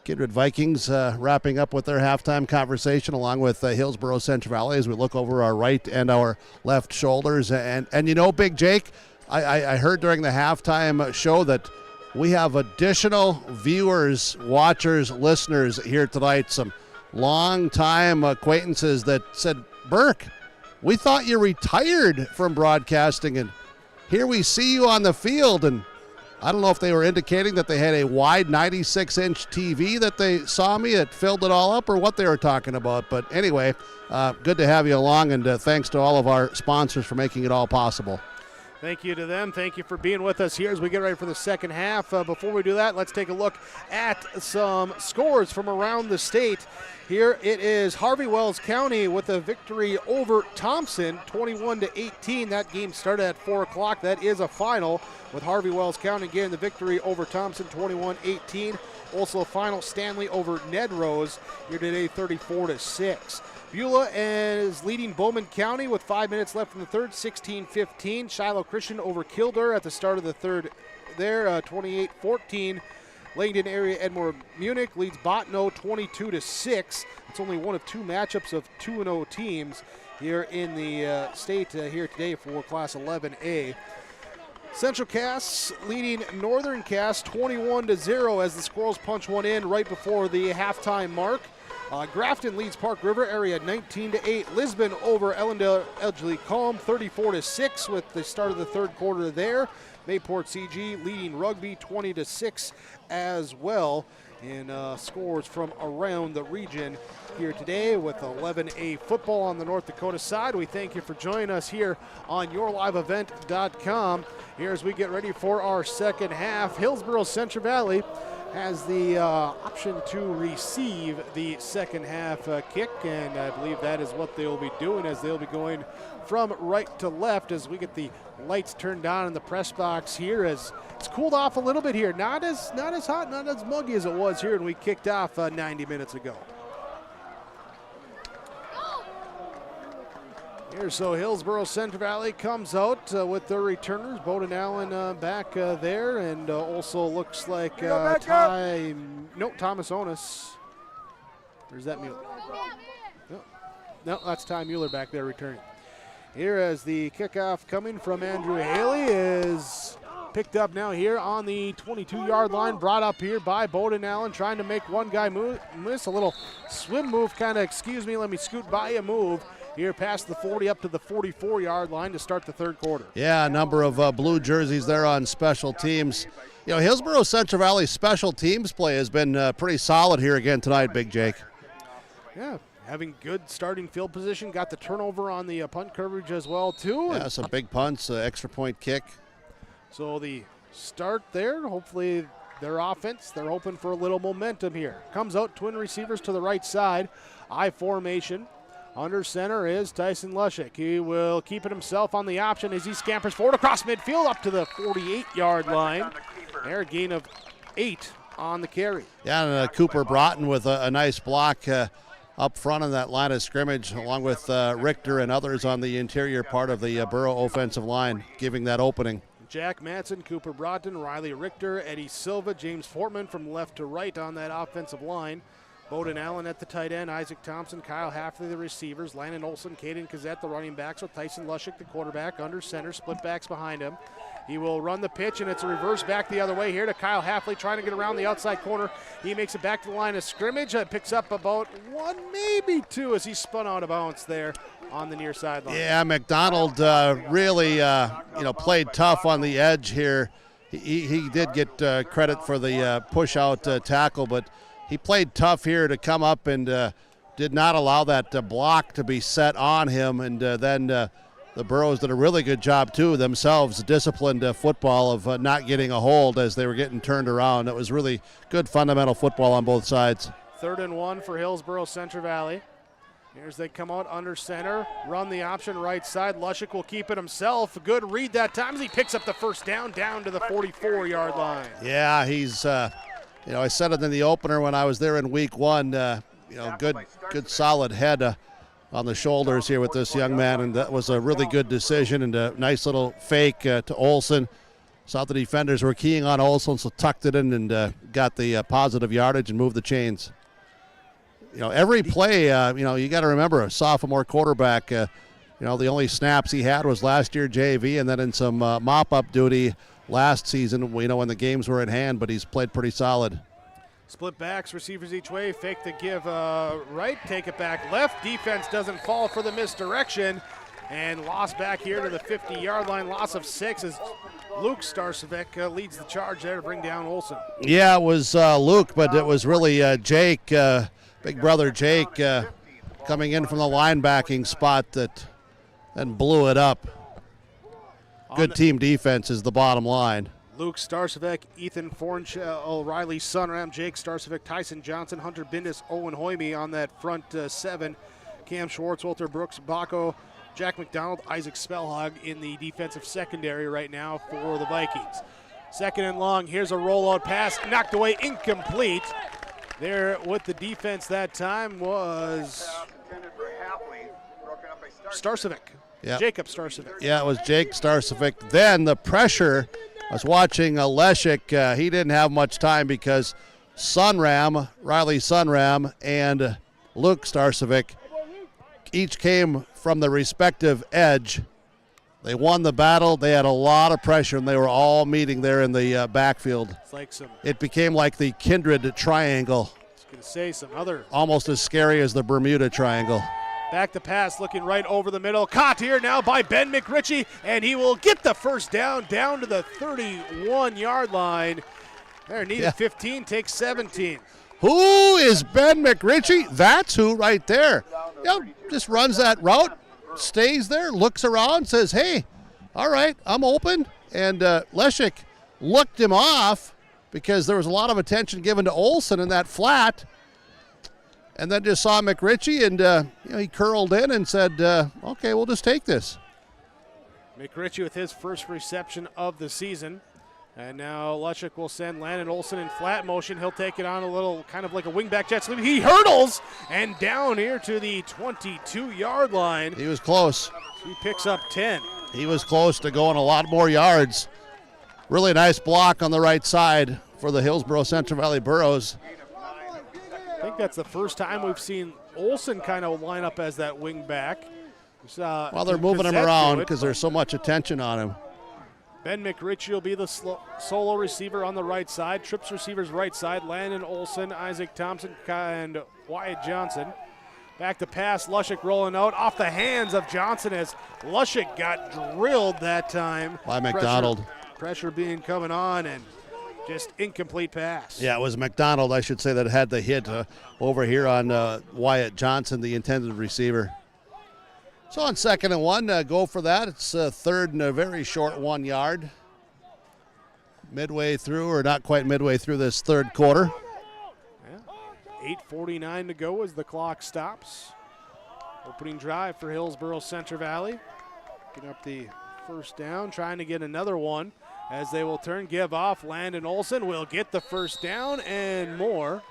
[SPEAKER 5] Kindred Vikings wrapping up with their halftime conversation along with Hillsboro-Central Valley as we look over our right and our left shoulders. And you know, Big Jake, I heard during the halftime show that we have additional viewers, watchers, listeners here tonight, some long-time acquaintances that said, Burke, we thought you retired from broadcasting, and here we see you on the field. And I don't know if they were indicating that they had a wide 96-inch TV that they saw me, that filled it all up, or what they were talking about. But anyway, good to have you along, and thanks to all of our sponsors for making it all possible.
[SPEAKER 4] Thank you to them. Thank you for being with us here as we get ready for the second half. Before we do that, let's take a look at some scores from around the state. Here it is Harvey Wells County with a victory over Thompson, 21-18. That game started at 4 o'clock. That is a final with Harvey Wells County getting the victory over Thompson, 21-18. Also a final, Stanley over Ned Rose here today, 34-6. Beulah is leading Bowman County with 5 minutes left in the third, 16-15. Shiloh Christian over Kildare at the start of the third there, 28-14. Langdon area Edmore Munich leads Botno 22-6. It's only one of two matchups of 2-0 teams here in the state here today for Class 11A. Central Cass leading Northern Cass 21-0 as the Squirrels punch one in right before the halftime mark. Grafton leads Park River area 19-8. Lisbon over Ellendale Edgley Calm 34-6 with the start of the third quarter there. Mayport CG leading Rugby 20-6 as well in scores from around the region here today with 11A football on the North Dakota side. We thank you for joining us here on yourliveevent.com. Here as we get ready for our second half, Hillsboro-Central Valley has the option to receive the second half kick, and I believe that is what they'll be doing as they'll be going from right to left as we get the lights turned on in the press box here as it's cooled off a little bit here. Not as hot, not as muggy as it was here when we kicked off 90 minutes ago. Here, so Hillsboro-Central Valley comes out with their returners. Bowden Allen back there, and also looks like Thomas Onis. Where's that Mueller? No, that's Ty Mueller back there returning. Here as the kickoff coming from Andrew Haley is picked up now here on the 22-yard line, brought up here by Bowden Allen, trying to make one guy miss a little swim move, kind of, excuse me, let me scoot by a move. Here past the 40 up to the 44-yard line to start the third quarter.
[SPEAKER 5] Yeah, a number of blue jerseys there on special teams. You know, Hillsboro-Central Valley special teams play has been pretty solid here again tonight, Big Jake.
[SPEAKER 4] Yeah, having good starting field position. Got the turnover on the punt coverage as well, too.
[SPEAKER 5] Yeah, some big punts, extra point kick.
[SPEAKER 4] So the start there, hopefully their offense, they're hoping for a little momentum here. Comes out, twin receivers to the right side. I formation. Under center is Tyson Lushik. He will keep it himself on the option as he scampers forward across midfield up to the 48-yard line. There, a gain of 8 on the carry.
[SPEAKER 5] Yeah, and Cooper Broughton with a nice block up front on that line of scrimmage, along with Richter and others on the interior part of the Borough offensive line, giving that opening.
[SPEAKER 4] Jack Matson, Cooper Broughton, Riley Richter, Eddie Silva, James Fortman from left to right on that offensive line. Bowden Allen at the tight end, Isaac Thompson, Kyle Hafley the receivers, Landon Olson, Caden Kazette the running backs with Tyson Lushik the quarterback under center, split backs behind him. He will run the pitch, and it's a reverse back the other way here to Kyle Hafley trying to get around the outside corner. He makes it back to the line of scrimmage, picks up about 1, maybe 2 as he spun out of bounds there on the near sideline.
[SPEAKER 5] Yeah, McDonald really played tough on the edge here. He did get credit for the push-out tackle, but he played tough here to come up and did not allow that block to be set on him. And then the Burros did a really good job, too, themselves, disciplined football of not getting a hold as they were getting turned around. It was really good fundamental football on both sides.
[SPEAKER 4] 3rd and 1 for Hillsboro-Central Valley. Here's they come out under center, run the option right side. Lushik will keep it himself. A good read that time as he picks up the first down to the 44-yard line.
[SPEAKER 5] Yeah, he's I said it in the opener when I was there in week 1. Good solid head on the shoulders here with this young man, and that was a really good decision and a nice little fake to Olson. Saw the defenders were keying on Olson, so tucked it in and got the positive yardage and moved the chains. Every play, you got to remember, a sophomore quarterback, the only snaps he had was last year JV and then in some mop-up duty last season, when the games were in hand, but he's played pretty solid.
[SPEAKER 4] Split backs, receivers each way, fake the give right, take it back left. Defense doesn't fall for the misdirection, and loss back here to the 50-yard line, loss of 6 as Luke Starcevic leads the charge there to bring down Olson.
[SPEAKER 5] Yeah, it was Luke, but it was really Jake, big brother Jake, coming in from the linebacking spot that then blew it up. Good team defense is the bottom line.
[SPEAKER 4] Luke Starcevic, Ethan Fornshell, Riley Sunram, Jake Starcevic, Tyson Johnson, Hunter Bindis, Owen Hoyme on that front 7. Cam Schwartz, Walter Brooks, Baco, Jack McDonald, Isaac Spellhog in the defensive secondary right now for the Vikings. Second and long, here's a rollout pass, knocked away, incomplete. There with the defense that time was Starcevic,
[SPEAKER 5] yep.
[SPEAKER 4] Jacob Starcevic.
[SPEAKER 5] Yeah, it was Jake Starcevic. Then the pressure, I was watching Leshik, he didn't have much time because Riley Sunram and Luke Starcevic each came from the respective edge. They won the battle. They had a lot of pressure, and they were all meeting there in the backfield.
[SPEAKER 4] It's like
[SPEAKER 5] it became like the Kindred triangle.
[SPEAKER 4] I was going to say some other.
[SPEAKER 5] Almost as scary as the Bermuda Triangle.
[SPEAKER 4] Back to pass, looking right over the middle. Caught here now by Ben McRitchie, and he will get the first down to the 31-yard line. There, needed 15, takes 17.
[SPEAKER 5] Who is Ben McRitchie? That's who right there. Just runs that route, stays there, looks around, says, hey, all right, I'm open. And Leshik looked him off because there was a lot of attention given to Olson in that flat. And then just saw McRitchie, and he curled in and said, okay, we'll just take this.
[SPEAKER 4] McRitchie with his first reception of the season. And now Lushik will send Landon Olson in flat motion. He'll take it on a little, kind of like a wingback jet sweep. He hurdles and down here to the 22-yard line.
[SPEAKER 5] He was close.
[SPEAKER 4] He picks up 10.
[SPEAKER 5] He was close to going a lot more yards. Really nice block on the right side for the Hillsboro-Central Valley Burros.
[SPEAKER 4] I think that's the first time we've seen Olson kind of line up as that wingback.
[SPEAKER 5] Well, they're moving him around because there's so much attention on him.
[SPEAKER 4] Ben McRitchie will be the solo receiver on the right side. Trips receivers right side. Landon Olson, Isaac Thompson, and Wyatt Johnson. Back to pass. Lushik rolling out off the hands of Johnson as Lushik got drilled that time.
[SPEAKER 5] By McDonald.
[SPEAKER 4] Pressure being coming on and just incomplete pass.
[SPEAKER 5] Yeah, it was McDonald, I should say, that had the hit over here on Wyatt Johnson, the intended receiver. So on 2nd and 1, go for that. It's third and a very short 1 yard. Midway through, or not quite midway through this third quarter.
[SPEAKER 4] Yeah. 8:49 to go as the clock stops. Opening drive for Hillsboro-Central Valley. Getting up the first down, trying to get another one as they will turn, give off. Landon Olson will get the first down and more.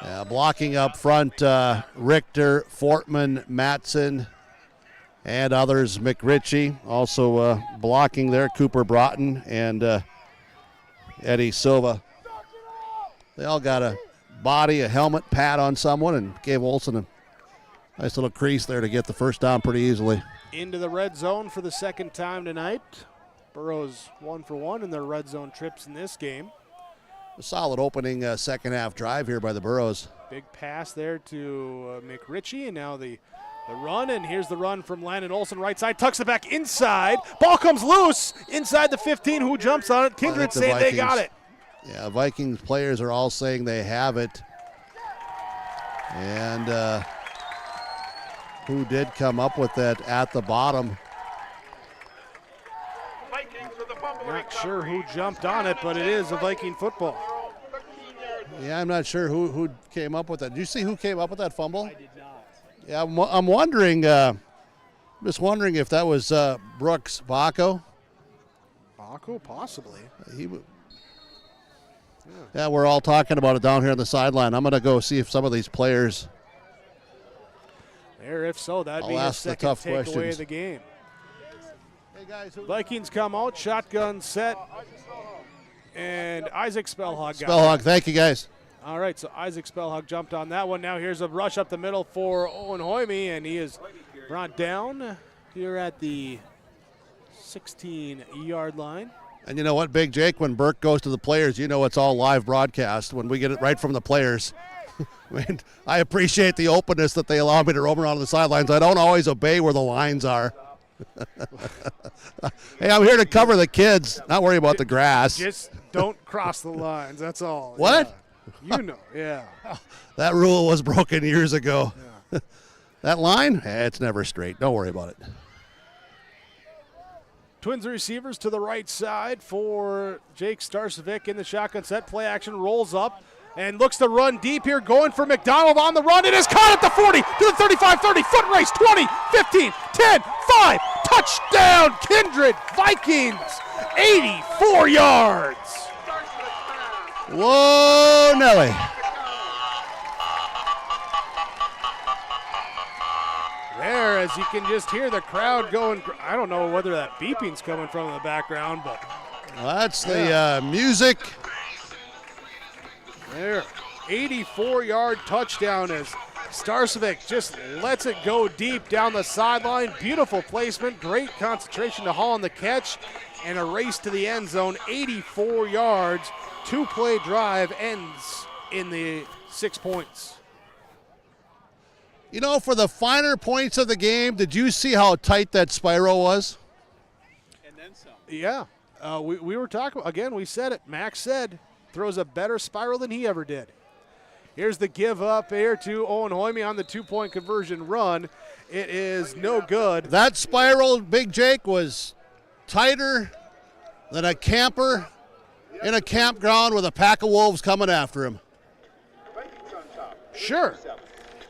[SPEAKER 5] Yeah, blocking up front, Richter, Fortman, Matson, and others. McRitchie also blocking there, Cooper Broughton and Eddie Silva. They all got a body, a helmet, pad on someone, and gave Olson a nice little crease there to get the first down pretty easily.
[SPEAKER 4] Into the red zone for the second time tonight. Burros 1 for 1 in their red zone trips in this game.
[SPEAKER 5] A solid opening second half drive here by the Burros.
[SPEAKER 4] Big pass there to McRitchie, and now the run, and here's the run from Landon Olson, right side, tucks it back inside. Ball comes loose inside the 15. Who jumps on it? Kindred saying they got it.
[SPEAKER 5] Yeah, Vikings players are all saying they have it. And who did come up with that at the bottom?
[SPEAKER 4] Not sure who jumped on it, but it is a Viking football.
[SPEAKER 5] Yeah, I'm not sure who came up with that. Did you see who came up with that fumble? I did not. Yeah, I'm wondering, just wondering if that was Brooks Baco.
[SPEAKER 4] Baco, possibly.
[SPEAKER 5] Yeah, we're all talking about it down here on the sideline. I'm going to go see if some of these players.
[SPEAKER 4] There, if so, that'd be the second takeaway of the game. Vikings come out, shotgun set, and Isaac Spellhog got
[SPEAKER 5] Spellhog, thank you, guys.
[SPEAKER 4] All right, so Isaac Spellhog jumped on that one. Now here's a rush up the middle for Owen Hoyme, and he is brought down here at the 16-yard line.
[SPEAKER 5] And you know what, Big Jake, when Burke goes to the players, you know it's all live broadcast when we get it right from the players. I mean, I appreciate the openness that they allow me to roam around on the sidelines. I don't always obey where the lines are. Hey, I'm here to cover the kids, not worry about the grass.
[SPEAKER 4] Just don't cross the lines, that's all.
[SPEAKER 5] What?
[SPEAKER 4] Yeah. You know, yeah.
[SPEAKER 5] That rule was broken years ago. Yeah. That line, it's never straight. Don't worry about it.
[SPEAKER 4] Twins receivers to the right side for Jake Starcevic in the shotgun set. Play action, rolls up and looks to run deep here, going for McDonald on the run. It is caught at the 40, to the 35, 30, foot race, 20, 15, 10, 5, touchdown, Kindred Vikings, 84 yards.
[SPEAKER 5] Whoa, Nelly.
[SPEAKER 4] There, as you can just hear the crowd going, I don't know whether that beeping's coming from in the background, but.
[SPEAKER 5] Well, that's the music.
[SPEAKER 4] There, 84-yard touchdown as Starcevic just lets it go deep down the sideline. Beautiful placement, great concentration to haul on the catch, and a race to the end zone. 84 yards, two-play drive ends in the 6 points.
[SPEAKER 5] You know, for the finer points of the game, did you see how tight that spiral was?
[SPEAKER 4] And then some. Yeah, we were talking, again, we said it. Max said throws a better spiral than he ever did. Here's the give up here to Owen Hoyme on the two-point conversion run. It is no good.
[SPEAKER 5] That spiral, Big Jake, was tighter than a camper in a campground with a pack of wolves coming after him.
[SPEAKER 4] Sure.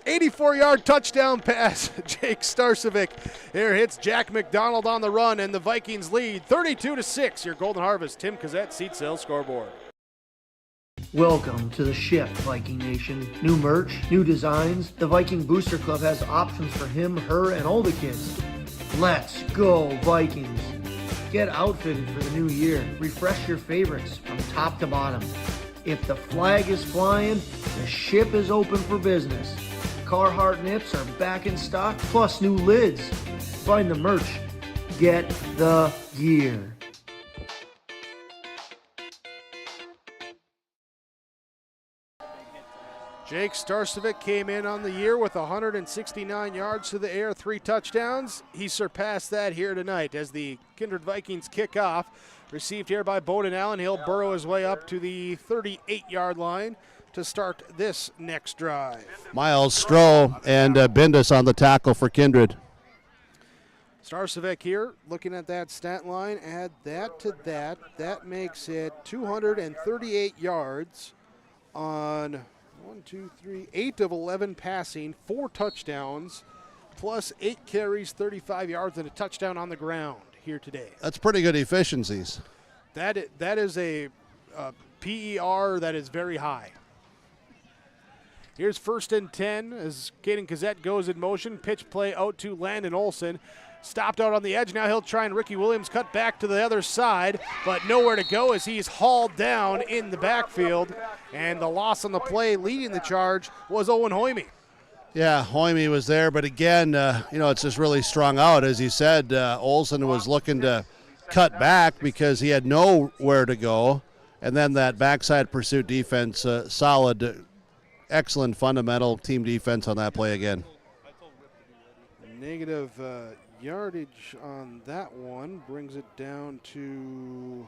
[SPEAKER 4] 84-yard touchdown pass, Jake Starcevic. Here hits Jack McDonald on the run, and the Vikings lead 32-6. Your Golden Harvest, Tim Cassette, Seat Sales Scoreboard.
[SPEAKER 8] Welcome to the shift, Viking Nation. New merch, new designs. The Viking Booster Club has options for him, her, and all the kids. Let's go, Vikings. Get outfitted for the new year. Refresh your favorites from top to bottom. If the flag is flying, the ship is open for business. Carhartt nips are back in stock, plus new lids. Find the merch. Get the gear.
[SPEAKER 4] Jake Starcevic came in on the year with 169 yards to the air, 3 touchdowns. He surpassed that here tonight as the Kindred Vikings kick off. Received here by Bowden Allen. He'll burrow his way up to the 38-yard line to start this next drive.
[SPEAKER 5] Miles Stroh and Bindus on the tackle for Kindred.
[SPEAKER 4] Starcevic here, looking at that stat line, add that to that. That makes it 238 yards on 8 of 11 passing, 4 touchdowns, plus 8 carries, 35 yards, and a touchdown on the ground here today.
[SPEAKER 5] That's pretty good efficiencies.
[SPEAKER 4] That is a PER that is very high. Here's 1st and 10 as Caden Cassette goes in motion. Pitch play out to Landon Olson. Stopped out on the edge. Now he'll try and Ricky Williams cut back to the other side, but nowhere to go as he's hauled down in the backfield. And the loss on the play leading the charge was Owen Hoyme.
[SPEAKER 5] Yeah, Hoyme was there, but again, it's just really strung out. As you said, Olson was looking to cut back because he had nowhere to go. And then that backside pursuit defense, solid, excellent fundamental team defense on that play again.
[SPEAKER 4] Negative yardage on that one brings it down to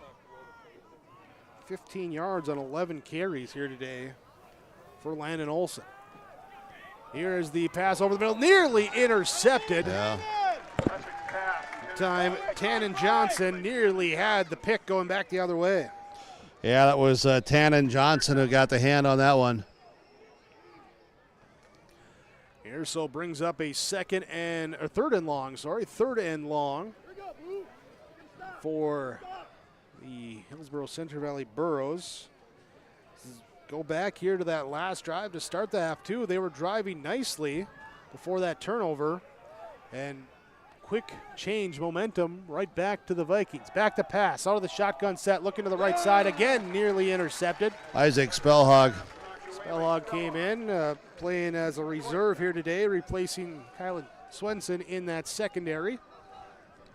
[SPEAKER 4] 15 yards on 11 carries here today for Landon Olson. Here is the pass over the middle, nearly intercepted.
[SPEAKER 5] Yeah.
[SPEAKER 4] Time Tannen Johnson nearly had the pick going back the other way.
[SPEAKER 5] Yeah, that was Tannen Johnson who got the hand on that one.
[SPEAKER 4] So brings up a third and long for the Hillsboro-Central Valley Burros. Go back here to that last drive to start the half, too. They were driving nicely before that turnover and quick change momentum right back to the Vikings. Back to pass, out of the shotgun set, looking to the right side, again nearly intercepted.
[SPEAKER 5] Isaac Spellhog.
[SPEAKER 4] Spellhog came in, playing as a reserve here today, replacing Kylan Swenson in that secondary.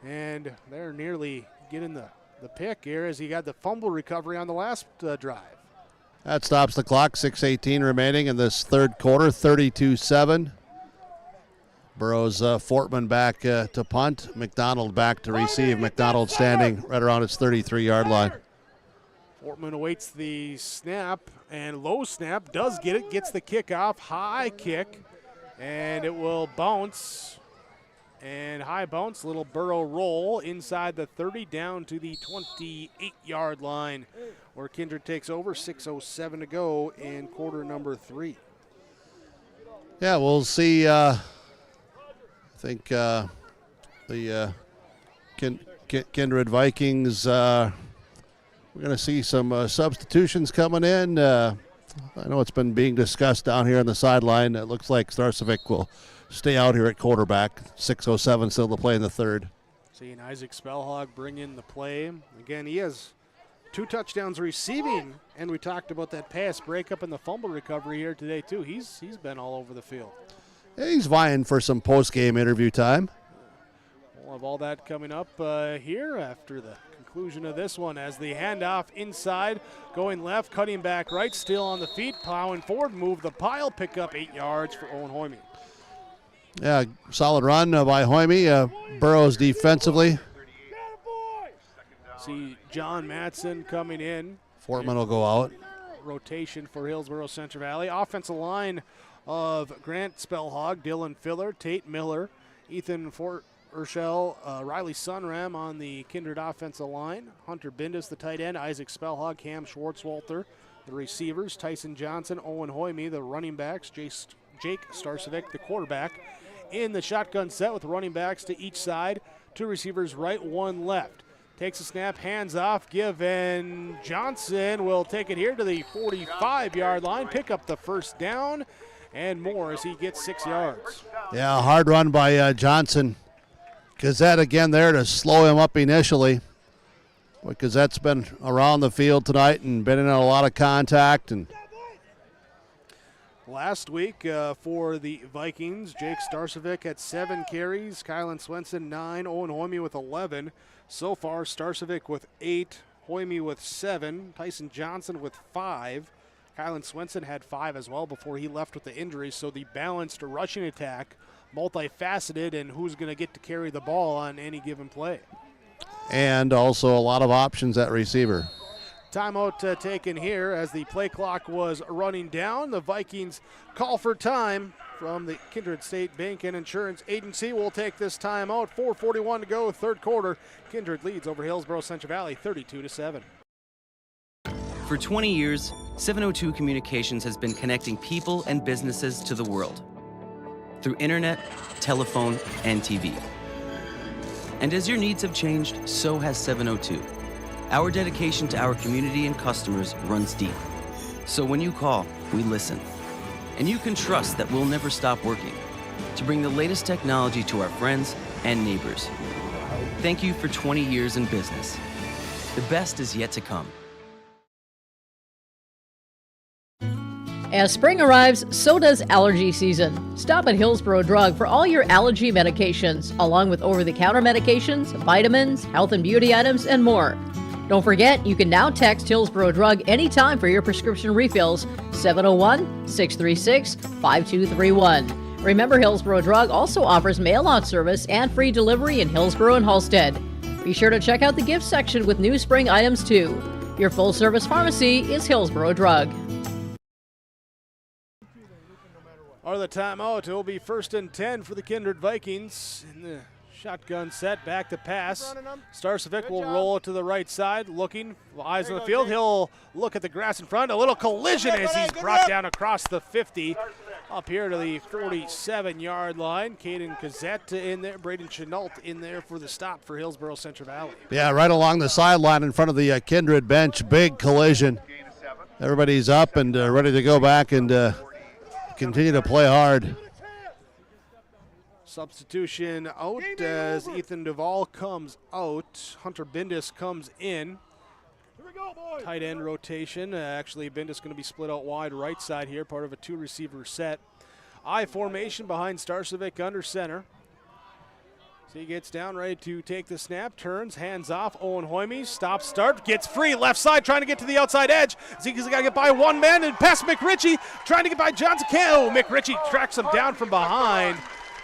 [SPEAKER 4] And they're nearly getting the pick here as he got the fumble recovery on the last drive.
[SPEAKER 5] That stops the clock. 6:18 remaining in this third quarter, 32-7. Burrows Fortman back to punt. McDonald back to receive. McDonald standing right around his 33-yard line.
[SPEAKER 4] Fortman awaits the snap, and low snap, does get it, gets the kickoff, high kick, and it will bounce. And high bounce, little Burrow roll inside the 30 down to the 28-yard line where Kindred takes over. 6:07 to go in quarter number 3.
[SPEAKER 5] Yeah, we'll see. I think the Kindred Vikings, we're going to see some substitutions coming in. I know it's been being discussed down here on the sideline. It looks like Starcevic will stay out here at quarterback. 6:07 still to play in the third.
[SPEAKER 4] Seeing Isaac Spellhog bring in the play. Again, he has 2 touchdowns receiving, and we talked about that pass breakup and the fumble recovery here today too. He's been all over the field.
[SPEAKER 5] He's vying for some post-game interview time.
[SPEAKER 4] We'll have all that coming up here after the conclusion of this one as the handoff inside, going left, cutting back right, still on the feet, plowing forward, move the pile, pick up 8 yards for Owen Hoyme.
[SPEAKER 5] Yeah, solid run by Hoyme. Burrows defensively.
[SPEAKER 4] See John Matson coming in.
[SPEAKER 5] Fortman will go out.
[SPEAKER 4] Rotation for Hillsboro-Central Valley. Offensive line of Grant Spellhog, Dylan Filler, Tate Miller, Ethan Urshel, Riley Sunram on the Kindred offensive line. Hunter Bindus, the tight end. Isaac Spellhog, Cam Schwartzwalter, the receivers. Tyson Johnson, Owen Hoyme, the running backs. Jake Starcevic, the quarterback. In the shotgun set with running backs to each side. 2 receivers right, 1 left. Takes a snap, hands off, give, and Johnson will take it here to the 45-yard line, pick up the first down, and more as he gets 6 yards.
[SPEAKER 5] Yeah, hard run by Johnson. Gazette again there to slow him up initially. But Gazette's been around the field tonight and been in a lot of contact. And
[SPEAKER 4] last week for the Vikings, Jake Starcevic had 7 carries, Kylan Swenson 9, Owen Hoyme with 11. So far, Starcevic with 8, Hoyme with 7, Tyson Johnson with 5. Kylan Swenson had 5 as well before he left with the injury. So the balanced rushing attack, multifaceted, and who's going to get to carry the ball on any given play.
[SPEAKER 5] And also a lot of options at receiver.
[SPEAKER 4] Timeout taken here as the play clock was running down. The Vikings call for time from the Kindred State Bank and Insurance Agency. We'll take this timeout. 4:41 to go, third quarter. Kindred leads over Hillsboro-Central Valley 32-7.
[SPEAKER 9] For 20 years, 702 Communications has been connecting people and businesses to the world through internet, telephone, and TV. And as your needs have changed, so has 702. Our dedication to our community and customers runs deep. So when you call, we listen. And you can trust that we'll never stop working to bring the latest technology to our friends and neighbors. Thank you for 20 years in business. The best is yet to come.
[SPEAKER 10] As spring arrives, so does allergy season. Stop at Hillsboro Drug for all your allergy medications, along with over-the-counter medications, vitamins, health and beauty items, and more. Don't forget, you can now text Hillsboro Drug anytime for your prescription refills, 701-636-5231. Remember, Hillsboro Drug also offers mail-out service and free delivery in Hillsboro and Halstead. Be sure to check out the gift section with new spring items, too. Your full-service pharmacy is Hillsboro Drug.
[SPEAKER 4] Out of the timeout, it will be 1st and 10 for the Kindred Vikings. In the shotgun set, back to pass. Starcevic will roll it to the right side, looking, eyes on the field. He'll look at the grass in front. A little collision as he's brought down across the 50. Up here to the 47-yard line. Caden Gazette in there. Braden Chenault in there for the stop for Hillsboro-Central Valley.
[SPEAKER 5] Yeah, right along the sideline in front of the Kindred bench. Big collision. Everybody's up and ready to go back and continue to play hard.
[SPEAKER 4] Substitution out as Ethan Duvall comes out. Hunter Bindis comes in. Tight end rotation. Actually, Bindis going to be split out wide right side here, part of a 2-receiver set. I formation behind Starcevic under center. So he gets down, ready to take the snap, turns, hands off. Owen Hoyme, stop, start, gets free, left side, trying to get to the outside edge. Zeke's got to get by one man and past McRitchie, trying to get by Johnson. McRitchie tracks him down from behind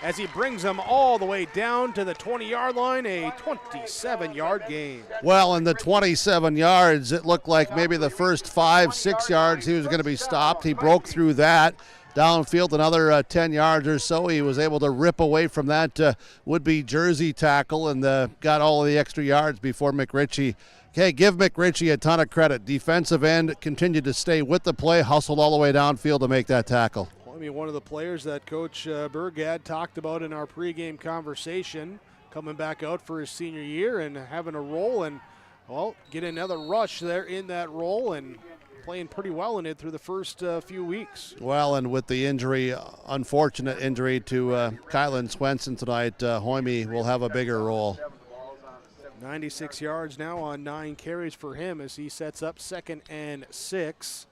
[SPEAKER 4] as he brings him all the way down to the 20-yard line, a 27-yard gain.
[SPEAKER 5] Well, in the 27 yards, it looked like maybe the first 5-6 yards he was going to be stopped. He broke through that. Downfield, another 10 yards or so. He was able to rip away from that would-be Jersey tackle and got all of the extra yards before McRitchie. Okay, give McRitchie a ton of credit. Defensive end continued to stay with the play, hustled all the way downfield to make that tackle.
[SPEAKER 4] I mean, one of the players that Coach Burgad talked about in our pregame conversation, coming back out for his senior year and having a role and, well, get another rush there in that role and playing pretty well in it through the first few weeks.
[SPEAKER 5] Well, and with the injury, unfortunate injury to Kylan Swenson tonight, Hoyme will have a bigger role.
[SPEAKER 4] 96 yards now on 9 carries for him as he sets up 2nd and 6.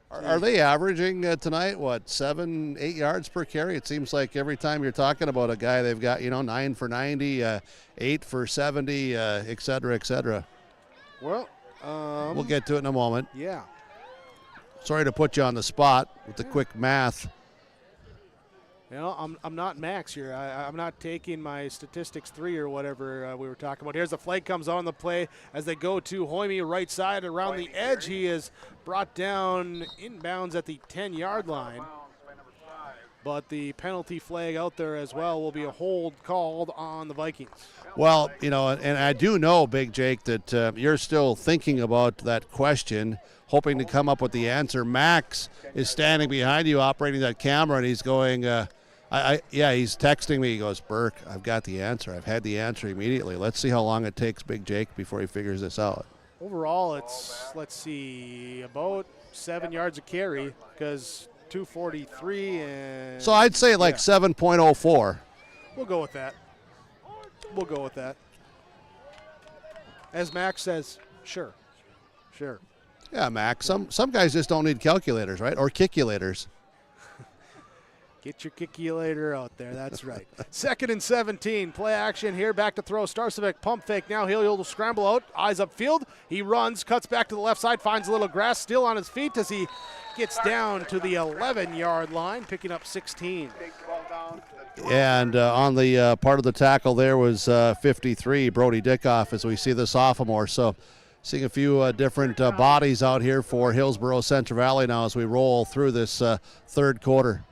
[SPEAKER 5] Are they averaging tonight, 7-8 yards per carry? It seems like every time you're talking about a guy, they've got, 9 for 90, 8 for 70, et cetera, et cetera.
[SPEAKER 4] Well,
[SPEAKER 5] we'll get to it in a moment.
[SPEAKER 4] Yeah.
[SPEAKER 5] Sorry to put you on the spot with the quick math.
[SPEAKER 4] I'm not Max here. I'm not taking my statistics 3 or whatever we were talking about. Here's the flag comes on the play as they go to Hoyme right side around the edge. He is brought down inbounds at the 10-yard line. But the penalty flag out there as well will be a hold called on the Vikings.
[SPEAKER 5] Well, and I do know, Big Jake, that you're still thinking about that question, hoping to come up with the answer. Max is standing behind you operating that camera, and he's going, he's texting me. He goes, Burke, I've got the answer. I've had the answer immediately. Let's see how long it takes Big Jake before he figures this out.
[SPEAKER 4] Overall, it's, about 7 yards a carry because 243 and...
[SPEAKER 5] So I'd say 7.04.
[SPEAKER 4] We'll go with that. As Max says, sure.
[SPEAKER 5] Yeah, Max. Some guys just don't need calculators, right? Or kickulators.
[SPEAKER 4] Get your kickulator out there. That's right. 2nd and 17. Play action here. Back to throw. Starcevic pump fake. Now he'll scramble out. Eyes upfield. He runs. Cuts back to the left side. Finds a little grass. Still on his feet as he gets down to the 11-yard line. Picking up 16.
[SPEAKER 5] And on the part of the tackle there was 53, Brody Dickoff, as we see the sophomore. So seeing a few different bodies out here for Hillsboro-Central Valley now as we roll through this third quarter.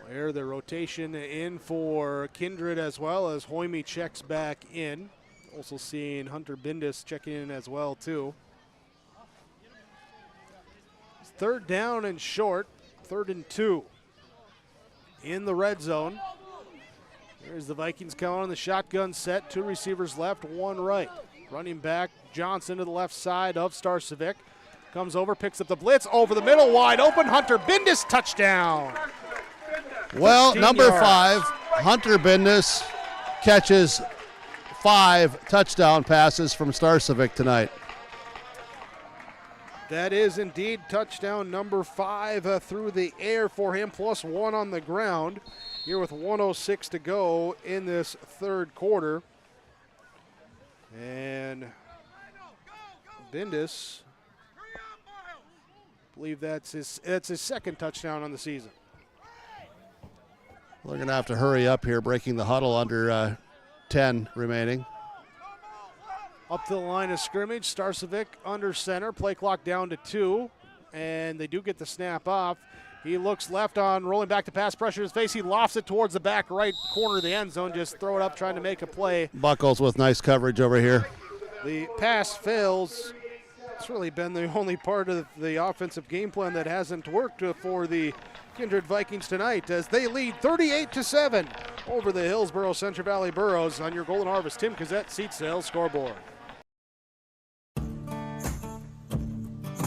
[SPEAKER 4] There, the rotation in for Kindred as well as Hoyme checks back in. Also seeing Hunter Bindis checking in as well, too. 3rd down and short, 3rd and 2. In the red zone. There's the Vikings coming on the shotgun set. 2 receivers left, 1 right. Running back Johnson to the left side of Starcevic. Comes over, picks up the blitz, over the middle, wide open. Hunter Bindis, touchdown.
[SPEAKER 5] Well, number 5, Hunter Bindis catches 5 touchdown passes from Starcevic tonight.
[SPEAKER 4] That is indeed touchdown number 5 through the air for him, plus 1 on the ground. Here with 1:06 to go in this third quarter. And Bindis, I believe that's his 2nd touchdown on the season.
[SPEAKER 5] They're going to have to hurry up here, breaking the huddle under 10 remaining.
[SPEAKER 4] Up to the line of scrimmage, Starcevic under center, play clock down to 2, and they do get the snap off. He looks left on, rolling back to pass, pressure his face. He lofts it towards the back right corner of the end zone, just throw it up, trying to make a play.
[SPEAKER 5] Buckles with nice coverage over here.
[SPEAKER 4] The pass fails. It's really been the only part of the offensive game plan that hasn't worked for the Kindred Vikings tonight as they lead 38-7 over the Hillsboro-Central Valley Burros. On your Golden Harvest, Tim Cassette, Seat Sales Scoreboard.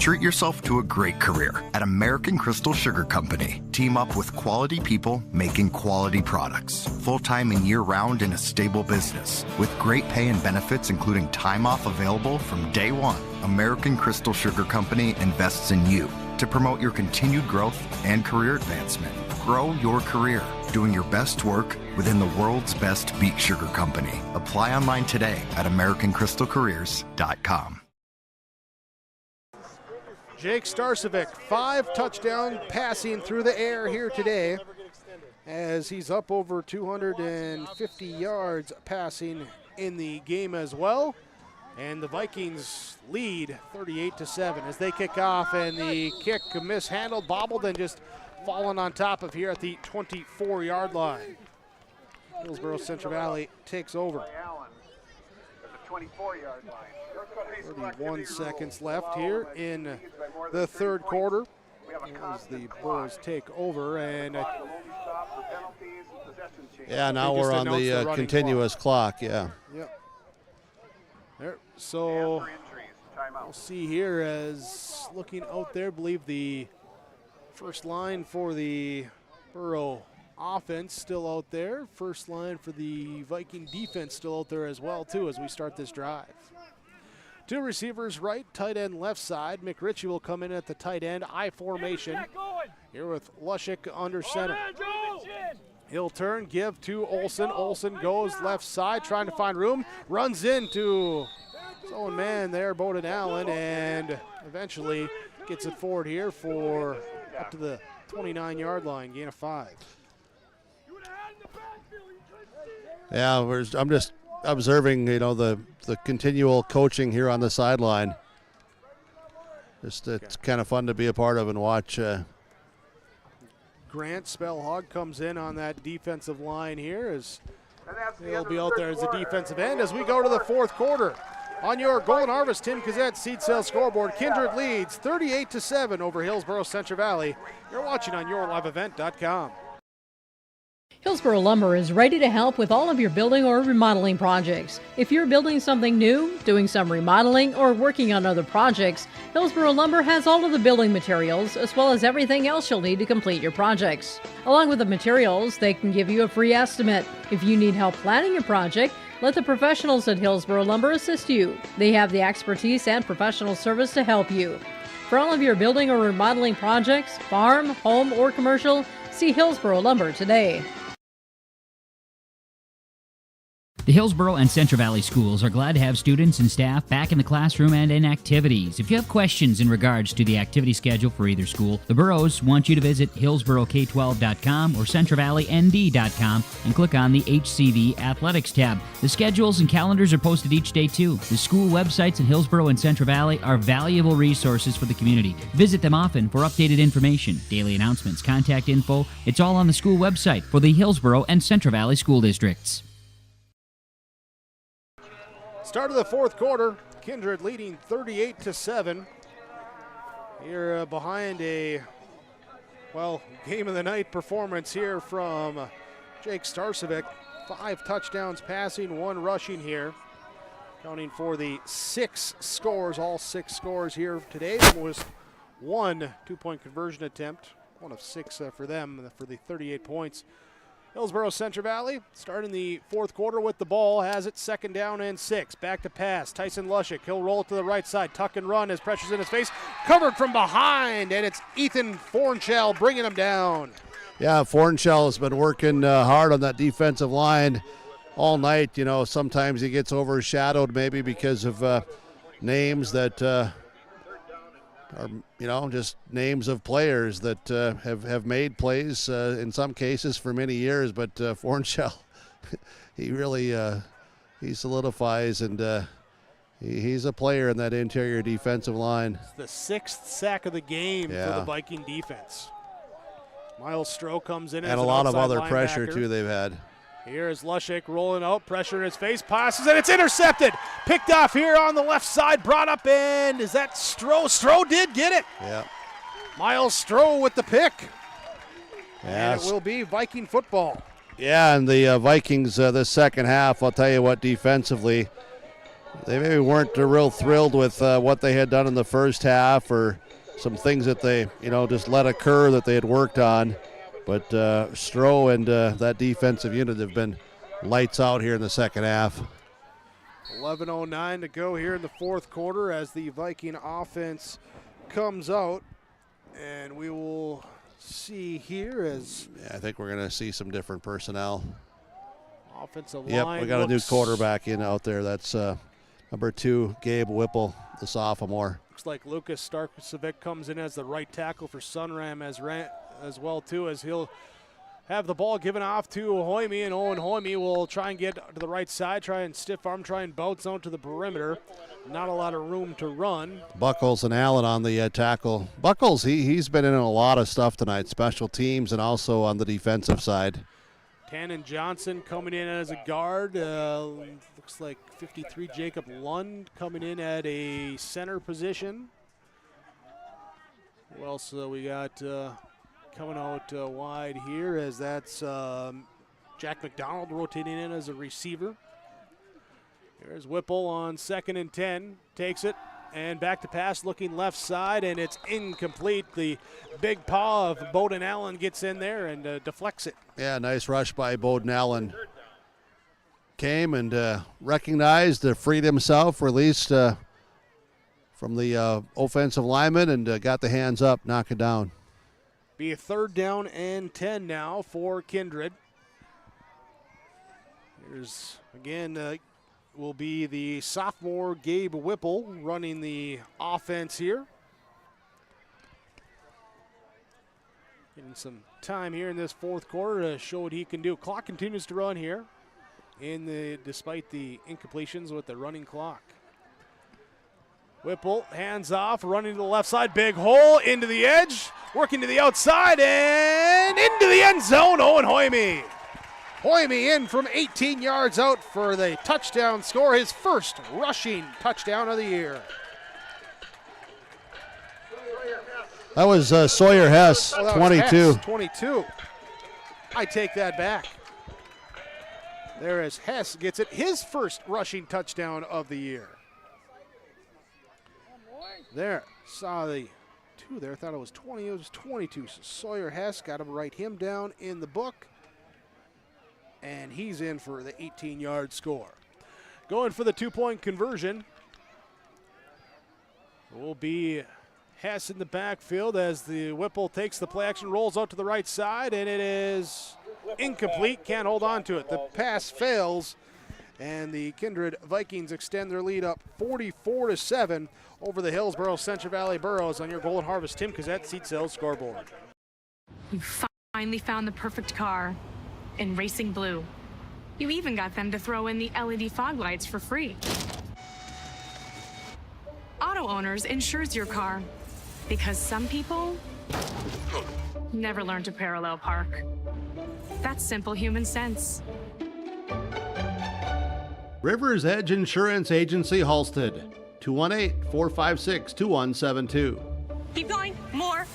[SPEAKER 11] Treat yourself to a great career at American Crystal Sugar Company. Team up with quality people making quality products. Full-time and year-round in a stable business. With great pay and benefits including time off available from day one. American Crystal Sugar Company invests in you to promote your continued growth and career advancement. Grow your career doing your best work within the world's best beet sugar company. Apply online today at AmericanCrystalCareers.com.
[SPEAKER 4] Jake Starcevic, 5 touchdown passing through the air here today, as he's up over 250 yards passing in the game as well. And the Vikings lead 38-7 as they kick off, and the kick mishandled, bobbled, and just fallen on top of here at the 24-yard line. Hillsboro-Central Valley takes over. 31 seconds left here in the third quarter as the Bulls take over. And
[SPEAKER 5] yeah, now we're on the continuous clock. Yeah.
[SPEAKER 4] Yep. There. So we'll see here as looking out there, believe the first line for the Borough offense still out there. First line for the Viking defense still out there as well, too, as we start this drive. 2 receivers right, tight end left side. McRitchie will come in at the tight end, I formation. Here with Lushik under center. He'll turn, give to Olsen. Olsen goes left side, trying to find room. Runs into his own man there, Bowden Allen, and eventually gets it forward here for up to the 29-yard line, gain of 5.
[SPEAKER 5] Yeah, I'm just observing, the continual coaching here on the sideline. It's kind of fun to be a part of and watch.
[SPEAKER 4] Grant Spellhog comes in on that defensive line here, as he'll be out there as a defensive end as we go to the fourth quarter. On your Golden Harvest Tim Kazette seed sales scoreboard, Kindred leads 38-7 over Hillsboro-Central Valley. You're watching on yourliveevent.com.
[SPEAKER 10] Hillsboro Lumber is ready to help with all of your building or remodeling projects. If you're building something new, doing some remodeling, or working on other projects, Hillsboro Lumber has all of the building materials as well as everything else you'll need to complete your projects. Along with the materials, they can give you a free estimate. If you need help planning your project, let the professionals at Hillsboro Lumber assist you. They have the expertise and professional service to help you. For all of your building or remodeling projects, farm, home, or commercial, see Hillsboro Lumber today.
[SPEAKER 13] The Hillsboro and Central Valley schools are glad to have students and staff back in the classroom and in activities. If you have questions in regards to the activity schedule for either school, the Burrows want you to visit hillsboroK12.com or centralvalleynd.com and click on the HCV Athletics tab. The schedules and calendars are posted each day too. The school websites in Hillsboro and Central Valley are valuable resources for the community. Visit them often for updated information, daily announcements, contact info. It's all on the school website for the Hillsboro and Central Valley school districts.
[SPEAKER 4] Start of the fourth quarter, Kindred leading 38-7. Here behind a, game of the night performance here from Jake Starcevic. 5 touchdowns passing, 1 rushing here. Counting for the 6 scores, all 6 scores here today. Was 1 2-point conversion attempt, 1 of 6 for them for the 38 points. Hillsboro-Central Valley starting the fourth quarter with the ball, has it 2nd down and 6. Back to pass, Tyson Lushik, he'll roll it to the right side, tuck and run as pressure's in his face. Covered from behind, and it's Ethan Fornshell bringing him down.
[SPEAKER 5] Yeah, Fornshell has been working hard on that defensive line all night. Sometimes he gets overshadowed maybe because of names that are, just names of players that have made plays in some cases for many years. But Fornshell, he really he solidifies, and he's a player in that interior defensive line.
[SPEAKER 4] It's the 6th sack of the game for the Viking defense. Miles Stroh comes in
[SPEAKER 5] and a lot of other pressure too they've had.
[SPEAKER 4] Here's Lushik rolling out, pressure in his face, passes, and it's intercepted. Picked off here on the left side, brought up in. Is that Stroh? Stroh did get it.
[SPEAKER 5] Yeah.
[SPEAKER 4] Miles Stroh with the pick.
[SPEAKER 5] Yeah.
[SPEAKER 4] And it will be Viking football.
[SPEAKER 5] Yeah, and the Vikings this second half, I'll tell you what, defensively, they maybe weren't real thrilled with what they had done in the first half, or some things that they, just let occur that they had worked on. But Stroh and that defensive unit have been lights out here in the second half.
[SPEAKER 4] 11:09 to go here in the fourth quarter as the Viking offense comes out. And we will see here as...
[SPEAKER 5] Yeah, I think we're going to see some different personnel.
[SPEAKER 4] Offensive
[SPEAKER 5] Yep,
[SPEAKER 4] line
[SPEAKER 5] we got a new quarterback in out there. That's number 2, Gabe Whipple, the sophomore.
[SPEAKER 4] Looks like Lucas Starkovic comes in as the right tackle for Sunram as well, too, as he'll have the ball given off to Hoyme, and Owen Hoyme will try and get to the right side, try and stiff arm, try and bounce out to the perimeter. Not a lot of room to run.
[SPEAKER 5] Buckles and Allen on the tackle. Buckles, he's been in a lot of stuff tonight, special teams and also on the defensive side.
[SPEAKER 4] Tannen Johnson coming in as a guard. Looks like 53 Jacob Lund coming in at a center position. Who else we got coming out wide here, as that's Jack McDonald rotating in as a receiver. Here's Whipple on 2nd and 10, takes it, and back to pass, looking left side, and it's incomplete. The big paw of Bowden Allen gets in there and deflects it.
[SPEAKER 5] Yeah, nice rush by Bowden Allen. Came and recognized, freed himself, released from the offensive lineman, and got the hands up, knock it down.
[SPEAKER 4] Be a 3rd down and 10 now for Kindred. Here's, again, will be the sophomore Gabe Whipple running the offense here. Getting some time here in this fourth quarter to show what he can do. Clock continues to run here despite the incompletions with the running clock. Whipple, hands off, running to the left side, big hole, into the edge, working to the outside, and into the end zone, Owen Hoyme. Hoyme in from 18 yards out for the touchdown score, his first rushing touchdown of the year.
[SPEAKER 5] That was Sawyer Hess, 22.
[SPEAKER 4] Hess, 22. I take that back. There is Hess gets it, his first rushing touchdown of the year. There, saw the 2 there, thought it was 20, it was 22. So Sawyer Hess got to write him down in the book, and he's in for the 18-yard score. Going for the 2-point conversion will be Hess in the backfield as the Whipple takes the play action, rolls out to the right side, and it is incomplete, can't hold on to it. The pass fails, and the Kindred Vikings extend their lead up 44-7 over the Hillsboro-Central Valley Burros on your Golden Harvest Tim Cassette Seat Sales scoreboard.
[SPEAKER 14] You finally found the perfect car in racing blue. You even got them to throw in the LED fog lights for free. Auto Owners insures your car because some people never learn to parallel park. That's simple human sense.
[SPEAKER 12] Rivers Edge Insurance Agency, Halstead, 218-456-2172.
[SPEAKER 14] Keep going, more.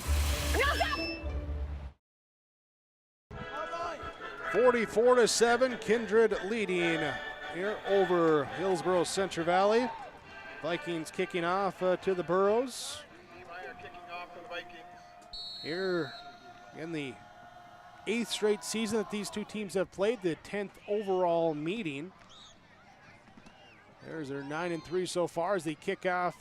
[SPEAKER 14] No, stop!
[SPEAKER 4] 44-7, Kindred leading here over Hillsboro-Central Valley. Vikings kicking off to the Burros. Here in the 8th straight season that these two teams have played, the 10th overall meeting. There's their 9-3 so far as the kickoff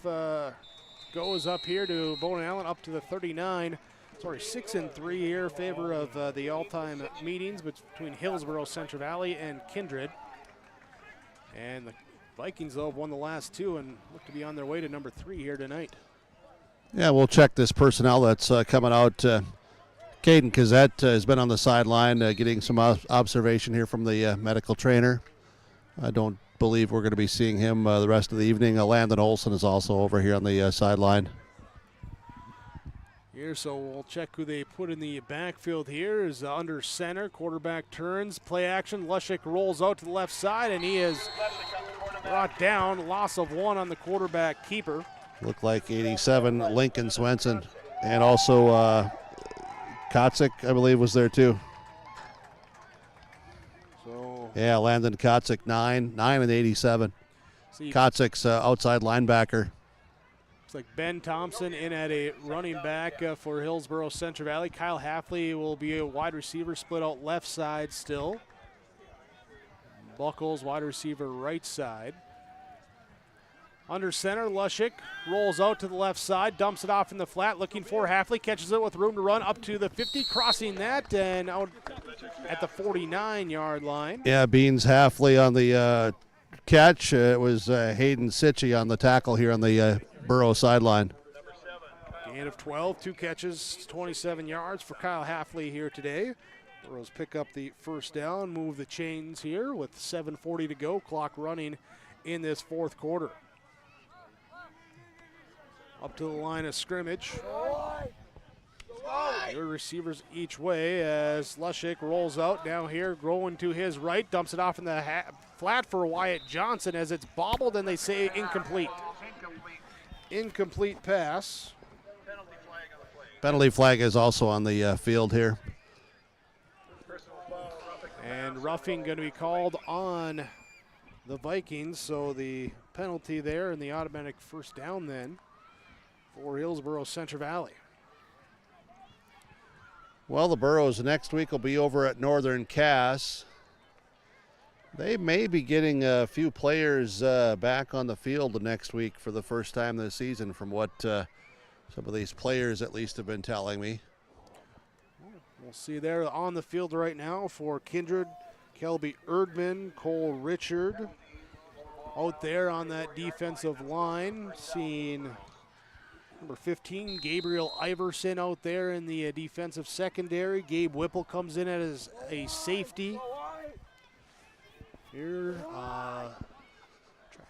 [SPEAKER 4] goes up here to Bowden Allen up to the 39. Sorry, 6-3 here in favor of the all-time meetings between Hillsboro-Central Valley and Kindred. And the Vikings, though, have won the last 2 and look to be on their way to number 3 here tonight.
[SPEAKER 5] Yeah, we'll check this personnel that's coming out. Caden Cassette has been on the sideline getting some observation here from the medical trainer. I don't believe we're going to be seeing him the rest of the evening. Landon Olson is also over here on the sideline.
[SPEAKER 4] Here, so we'll check who they put in the backfield here. Is under center, quarterback turns, play action. Lushik rolls out to the left side, and he is brought down. Loss of 1 on the quarterback keeper.
[SPEAKER 5] Looked like 87, Lincoln Swenson, and also Kotzik, I believe, was there too.
[SPEAKER 4] So
[SPEAKER 5] yeah, Landon Kotzik, 9 and 87. Kotzik's outside linebacker.
[SPEAKER 4] Looks like Ben Thompson in at a running back for Hillsboro-Central Valley. Kyle Halfley will be a wide receiver, split out left side still. Buckles, wide receiver, right side. Under center, Lushik rolls out to the left side, dumps it off in the flat, looking for Halfley, catches it with room to run up to the 50, crossing that, and out at the 49-yard line.
[SPEAKER 5] Yeah, Beans Halfley on the catch. It was Hayden Sitchie on the tackle here on the Burrow sideline.
[SPEAKER 4] Gain of 12, 2 catches, 27 yards for Kyle Halfley here today. Burrows pick up the first down, move the chains here with 7:40 to go, clock running in this fourth quarter. Up to the line of scrimmage. Your receivers each way as Lushik rolls out down here, growing to his right, dumps it off in the flat for Wyatt Johnson as it's bobbled and they say incomplete. Incomplete pass.
[SPEAKER 5] Penalty flag is also on the field here.
[SPEAKER 4] And roughing going to be called on the Vikings, so the penalty there and the automatic first down then for Hillsboro-Central Valley.
[SPEAKER 5] Well, the Burrows next week will be over at Northern Cass. They may be getting a few players back on the field next week for the first time this season, from what some of these players at least have been telling me.
[SPEAKER 4] We'll see there on the field right now for Kindred, Kelby Erdman, Cole Richard. Out there on that defensive line, seeing number 15, Gabriel Iverson out there in the defensive secondary. Gabe Whipple comes in as a safety. Here, trying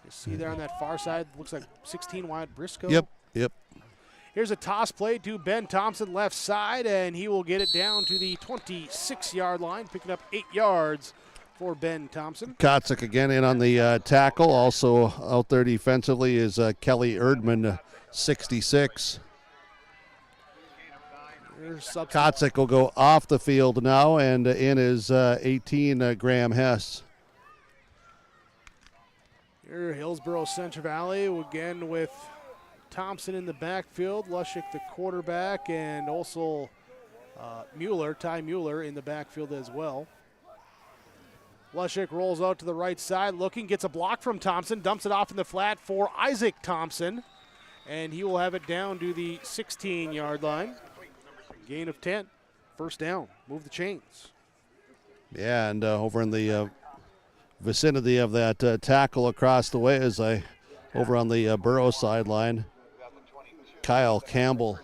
[SPEAKER 4] to see there on that far side, looks like 16 wide Briscoe.
[SPEAKER 5] Yep.
[SPEAKER 4] Here's a toss play to Ben Thompson left side, and he will get it down to the 26-yard line, picking up 8 yards for Ben Thompson.
[SPEAKER 5] Kotzik again in on the tackle. Also out there defensively is Kelly Erdman, 66. Kotzik will go off the field now, and in is 18, Graham Hess.
[SPEAKER 4] Here, Hillsboro-Central Valley again with Thompson in the backfield, Lushik the quarterback, and also Ty Mueller in the backfield as well. Lushik rolls out to the right side, looking, gets a block from Thompson, dumps it off in the flat for Isaac Thompson, and he will have it down to the 16-yard line. Gain of 10, first down, move the chains.
[SPEAKER 5] Yeah, and over in the vicinity of that tackle across the way is over on the Burrow sideline. Kyle Campbell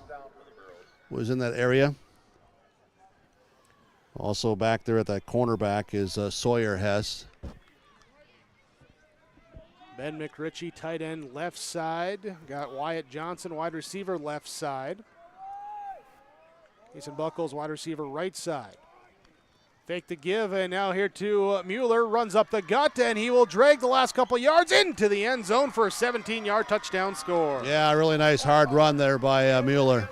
[SPEAKER 5] was in that area. Also back there at that cornerback is Sawyer Hess.
[SPEAKER 4] Ben McRitchie, tight end left side. Got Wyatt Johnson, wide receiver left side. Jason Buckles, wide receiver right side. Fake the give, and now here to Mueller, runs up the gut, and he will drag the last couple yards into the end zone for a 17-yard touchdown score.
[SPEAKER 5] Yeah, really nice hard run there by Mueller.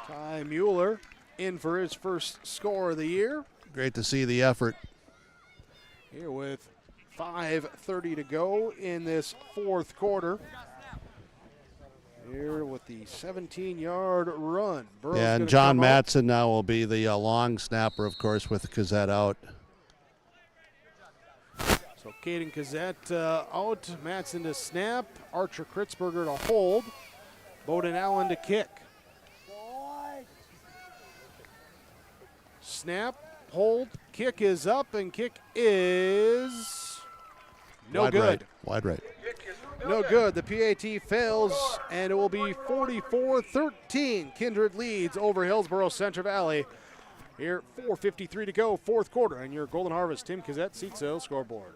[SPEAKER 4] Ty Mueller in for his first score of the year.
[SPEAKER 5] Great to see the effort.
[SPEAKER 4] Here with 5:30 to go in this fourth quarter. Here with the 17-yard run. Burrow's
[SPEAKER 5] and John Matson now will be the long snapper, of course, with Kazette out.
[SPEAKER 4] So Caden Kazette out, Matson to snap, Archer Kritzberger to hold, Bowden Allen to kick. Snap, hold, kick is up, and kick is no
[SPEAKER 5] Wide
[SPEAKER 4] good.
[SPEAKER 5] Right. Wide right.
[SPEAKER 4] No good. The PAT fails, and it will be 44-13. Kindred leads over Hillsboro-Central Valley. Here, 4:53 to go, fourth quarter, and your Golden Harvest Tim Kazette Seat Sales Scoreboard.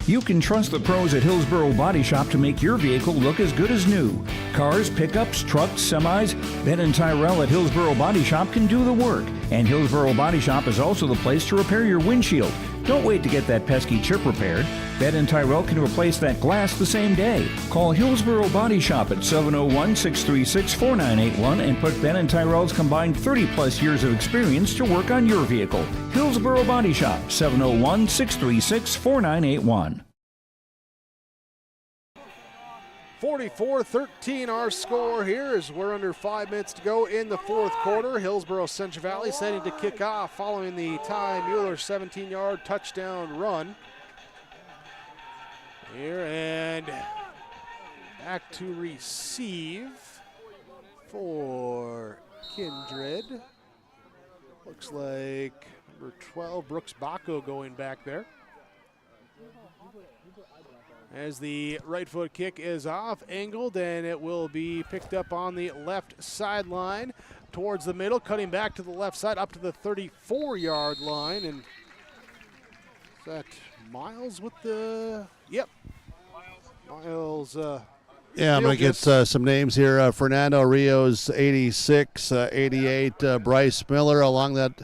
[SPEAKER 15] You can trust the pros at Hillsboro Body Shop to make your vehicle look as good as new. Cars, pickups, trucks, semis, Ben and Tyrell at Hillsboro Body Shop can do the work. And Hillsboro Body Shop is also the place to repair your windshield. Don't wait to get that pesky chip repaired. Ben and Tyrell can replace that glass the same day. Call Hillsboro Body Shop at 701-636-4981 and put Ben and Tyrell's combined 30-plus years of experience to work on your vehicle. Hillsboro Body Shop, 701-636-4981.
[SPEAKER 4] 44-13 our score here as we're under 5 minutes to go in the fourth quarter. Hillsboro-Central Valley setting to kick off following the Ty Mueller 17-yard touchdown run. Here and back to receive for Kindred. Looks like number 12, Brooks Baco, going back there. As the right foot kick is off, angled, and it will be picked up on the left sideline towards the middle, cutting back to the left side up to the 34-yard line. And is that Miles with the, yep, Miles.
[SPEAKER 5] Yeah, I'm going to get some names here. Fernando Rios, 86, 88. Bryce Miller along that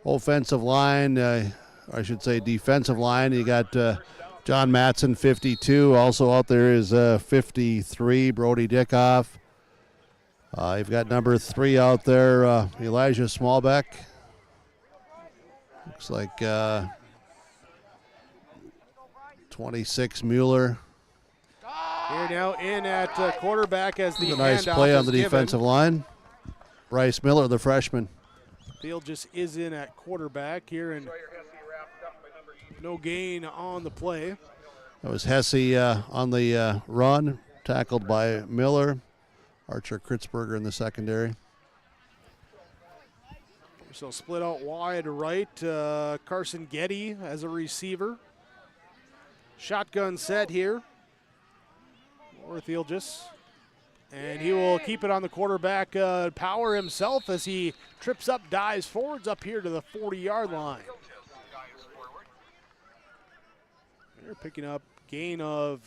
[SPEAKER 5] offensive line, I should say defensive line. You got John Matson, 52. Also out there is 53, Brody Dickoff. You've got number 3 out there, Elijah Smallbeck. Looks like 26, Mueller.
[SPEAKER 4] Here now in at quarterback as the
[SPEAKER 5] a nice
[SPEAKER 4] handoff
[SPEAKER 5] play on
[SPEAKER 4] is
[SPEAKER 5] the
[SPEAKER 4] given.
[SPEAKER 5] defensive line. Bryce Miller, the freshman.
[SPEAKER 4] Field just is in at quarterback here, and no gain on the play.
[SPEAKER 5] That was Hesse on the run, tackled by Miller. Archer Kritzberger in the secondary.
[SPEAKER 4] So split out wide right. Carson Getty as a receiver. Shotgun set here. Orthilgis. And he will keep it on the quarterback power himself as he trips up, dives forwards up here to the 40-yard line. They're picking up gain of,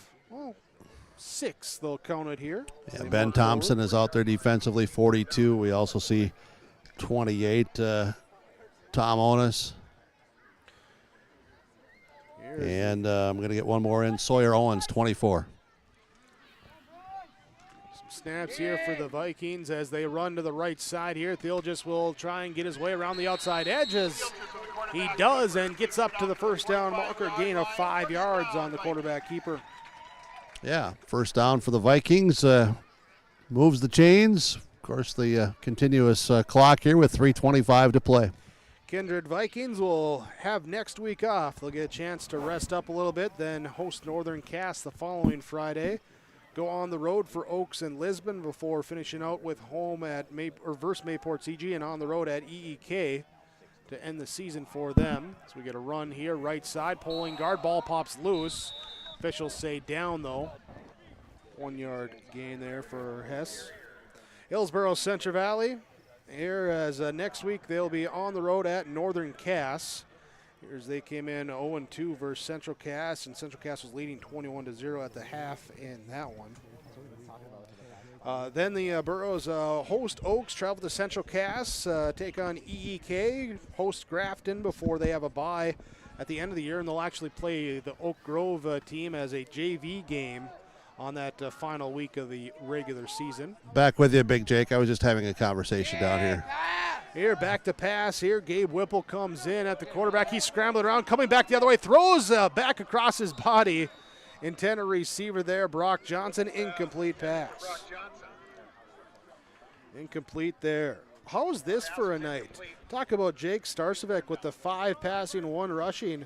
[SPEAKER 4] 6, they'll count it here.
[SPEAKER 5] Yeah, Ben Thompson is out there defensively, 42. We also see 28, Tom Onis. And I'm going to get one more in, Sawyer Owens, 24.
[SPEAKER 4] Snaps here for the Vikings as they run to the right side here. Thilgis will try and get his way around the outside edges. He does and gets up to the first down marker, gain of 5 yards on the quarterback keeper.
[SPEAKER 5] Yeah, first down for the Vikings. Moves the chains. Of course, the continuous clock here with 3:25 to play.
[SPEAKER 4] Kindred Vikings will have next week off. They'll get a chance to rest up a little bit, then host Northern Cass the following Friday. Go on the road for Oaks and Lisbon before finishing out with home at versus Mayport CG and on the road at EEK to end the season for them. So we get a run here, right side, pulling guard, ball pops loose. Officials say down though. 1 yard gain there for Hess. Hillsboro-Central Valley here as next week they'll be on the road at Northern Cass. Here's they came in 0-2 versus Central Cass, and Central Cass was leading 21-0 at the half in that one. Then the Burros host Oaks, travel to Central Cass, take on EEK, host Grafton before they have a bye at the end of the year, and they'll actually play the Oak Grove team as a JV game on that final week of the regular season.
[SPEAKER 5] Back with you, Big Jake. I was just having a conversation down here.
[SPEAKER 4] Here, back to pass here. Gabe Whipple comes in at the quarterback. He's scrambling around, coming back the other way, throws back across his body. Intended receiver there, Brock Johnson. Incomplete pass. Incomplete there. How's this for a night? Talk about Jake Starcevic with the 5 passing, 1 rushing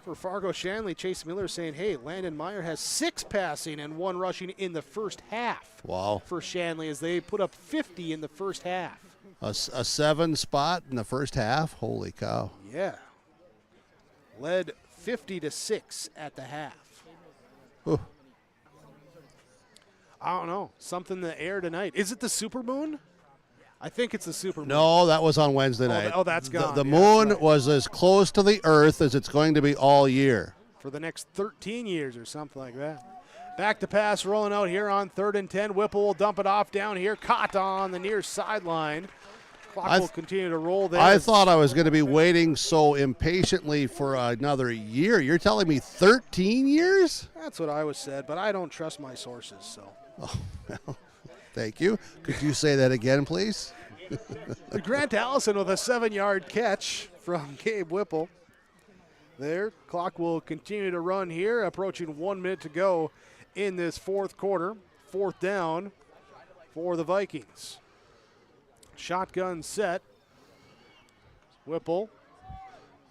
[SPEAKER 4] for Fargo Shanley. Chase Miller saying, hey, Landon Meyer has 6 passing and 1 rushing in the first half.
[SPEAKER 5] Wow.
[SPEAKER 4] For Shanley as they put up 50 in the first half.
[SPEAKER 5] A 7 spot in the first half. Holy cow.
[SPEAKER 4] Yeah. Led 50-6 at the half.
[SPEAKER 5] Ooh.
[SPEAKER 4] I don't know. Something in the air tonight. Is it the supermoon? I think it's the supermoon.
[SPEAKER 5] No, that was on Wednesday night.
[SPEAKER 4] Oh, that's gone.
[SPEAKER 5] The
[SPEAKER 4] Yeah,
[SPEAKER 5] moon
[SPEAKER 4] right.
[SPEAKER 5] was as close to the earth as it's going to be all year.
[SPEAKER 4] For the next 13 years or something like that. Back to pass rolling out here on 3rd and 10. Whipple will dump it off down here. Caught on the near sideline. Clock will continue to roll there.
[SPEAKER 5] I thought I was going to be waiting so impatiently for another year. You're telling me 13 years?
[SPEAKER 4] That's what I was said, but I don't trust my sources, so.
[SPEAKER 5] Oh, well, thank you. Could you say that again, please?
[SPEAKER 4] Grant Allison with a 7-yard catch from Gabe Whipple. There, clock will continue to run here, approaching 1 minute to go in this fourth quarter. 4th down for the Vikings. Shotgun set. Whipple.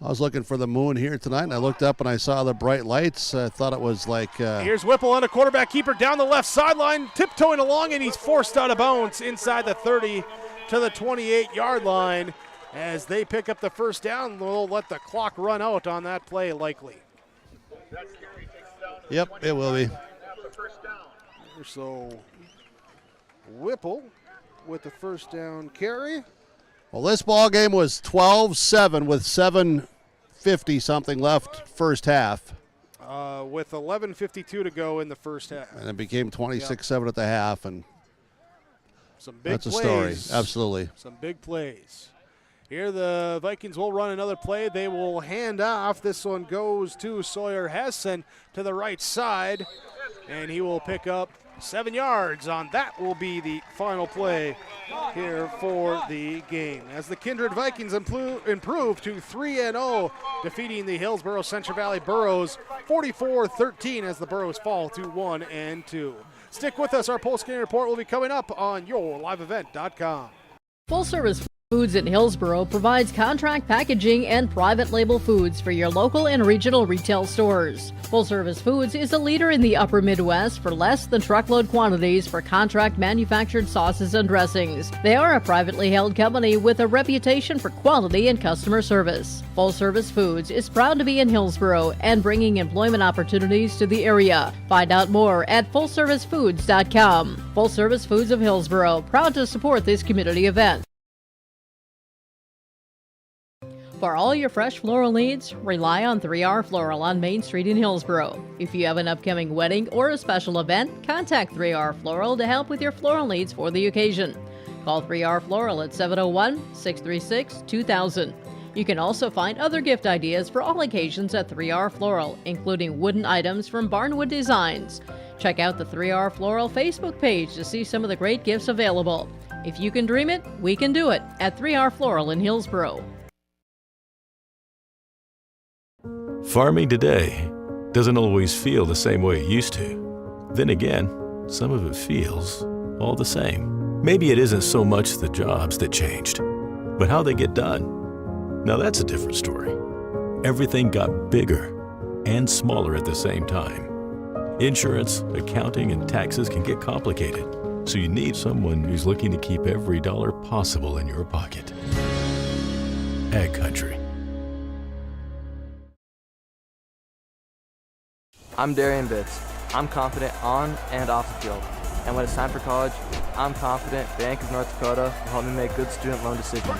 [SPEAKER 5] I was looking for the moon here tonight, and I looked up and I saw the bright lights. I thought it was like...
[SPEAKER 4] Here's Whipple on a quarterback keeper down the left sideline, tiptoeing along, and he's forced out of bounds inside the 30 to the 28-yard line. As they pick up the first down, they'll let the clock run out on that play likely.
[SPEAKER 5] Yep, it will be.
[SPEAKER 4] So Whipple with the first down carry.
[SPEAKER 5] Well, this ball game was 12-7 with 7:50 something left first half.
[SPEAKER 4] With 11:52 to go in the first half.
[SPEAKER 5] And it became 26-7 at the half, and
[SPEAKER 4] some big
[SPEAKER 5] that's
[SPEAKER 4] plays.
[SPEAKER 5] A story, absolutely.
[SPEAKER 4] Some big plays. Here the Vikings will run another play. They will hand off. This one goes to Sawyer Hessen to the right side, and he will pick up 7 yards on that. Will be the final play here for the game. As the Kindred Vikings improve to 3-0, defeating the Hillsboro-Central Valley Burros 44-13 as the Burros fall to 1-2. Stick with us. Our post-game report will be coming up on yourliveevent.com.
[SPEAKER 10] Full Service Foods in Hillsboro provides contract packaging and private label foods for your local and regional retail stores. Full Service Foods is a leader in the upper Midwest for less than truckload quantities for contract manufactured sauces and dressings. They are a privately held company with a reputation for quality and customer service. Full Service Foods is proud to be in Hillsboro and bringing employment opportunities to the area. Find out more at fullservicefoods.com. Full Service Foods of Hillsboro, proud to support this community event. For all your fresh floral needs, rely on 3R Floral on Main Street in Hillsboro. If you have an upcoming wedding or a special event, contact 3R Floral to help with your floral needs for the occasion. Call 3R Floral at 701-636-2000. You can also find other gift ideas for all occasions at 3R Floral, including wooden items from Barnwood Designs. Check out the 3R Floral Facebook page to see some of the great gifts available. If you can dream it, we can do it at 3R Floral in Hillsboro.
[SPEAKER 1] Farming today doesn't always feel the same way it used to. Then again, some of it feels all the same. Maybe it isn't so much the jobs that changed, but how they get done. Now that's a different story. Everything got bigger and smaller at the same time. Insurance, accounting, and taxes can get complicated, so you need someone who's looking to keep every dollar possible in your pocket. Ag Country.
[SPEAKER 16] I'm Darian Bitts. I'm confident on and off the field. And when it's time for college, I'm confident Bank of North Dakota will help me make good student loan decisions.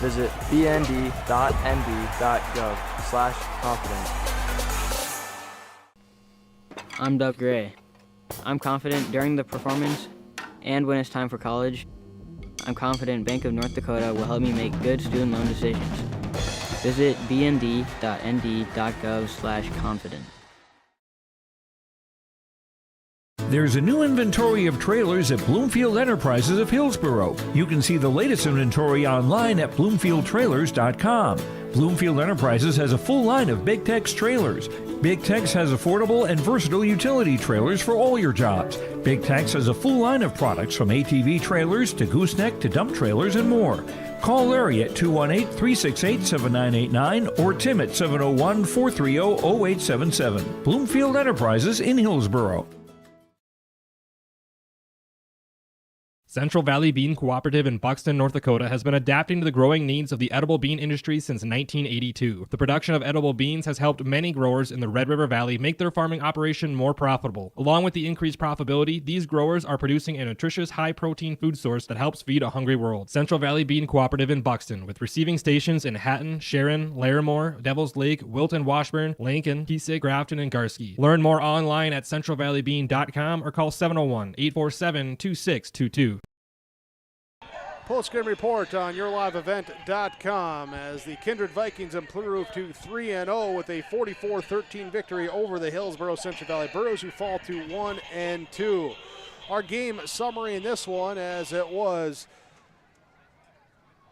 [SPEAKER 16] Visit bnd.nb.gov/confident.
[SPEAKER 18] I'm Doug Gray. I'm confident during the performance and when it's time for college. I'm confident Bank of North Dakota will help me make good student loan decisions. Visit bnd.nd.gov/confident.
[SPEAKER 15] There's a new inventory of trailers at Bloomfield Enterprises of Hillsboro. You can see the latest inventory online at bloomfieldtrailers.com. Bloomfield Enterprises has a full line of Big Tex trailers. Big Tex has affordable and versatile utility trailers for all your jobs. Big Tex has a full line of products from ATV trailers to gooseneck to dump trailers and more. Call Larry at 218-368-7989 or Tim at 701-430-0877. Bloomfield Enterprises in Hillsboro.
[SPEAKER 19] Central Valley Bean Cooperative in Buxton, North Dakota has been adapting to the growing needs of the edible bean industry since 1982. The production of edible beans has helped many growers in the Red River Valley make their farming operation more profitable. Along with the increased profitability, these growers are producing a nutritious, high-protein food source that helps feed a hungry world. Central Valley Bean Cooperative in Buxton, with receiving stations in Hatton, Sharon, Larimore, Devils Lake, Wilton, Washburn, Lincoln, Piesik, Grafton, and Garski. Learn more online at centralvalleybean.com or call 701-847-2622.
[SPEAKER 4] Postgame report on yourliveevent.com as the Kindred Vikings improve to 3-0 with a 44-13 victory over the Hillsboro-Central Valley Burros, who fall to 1-2. Our game summary in this one, as it was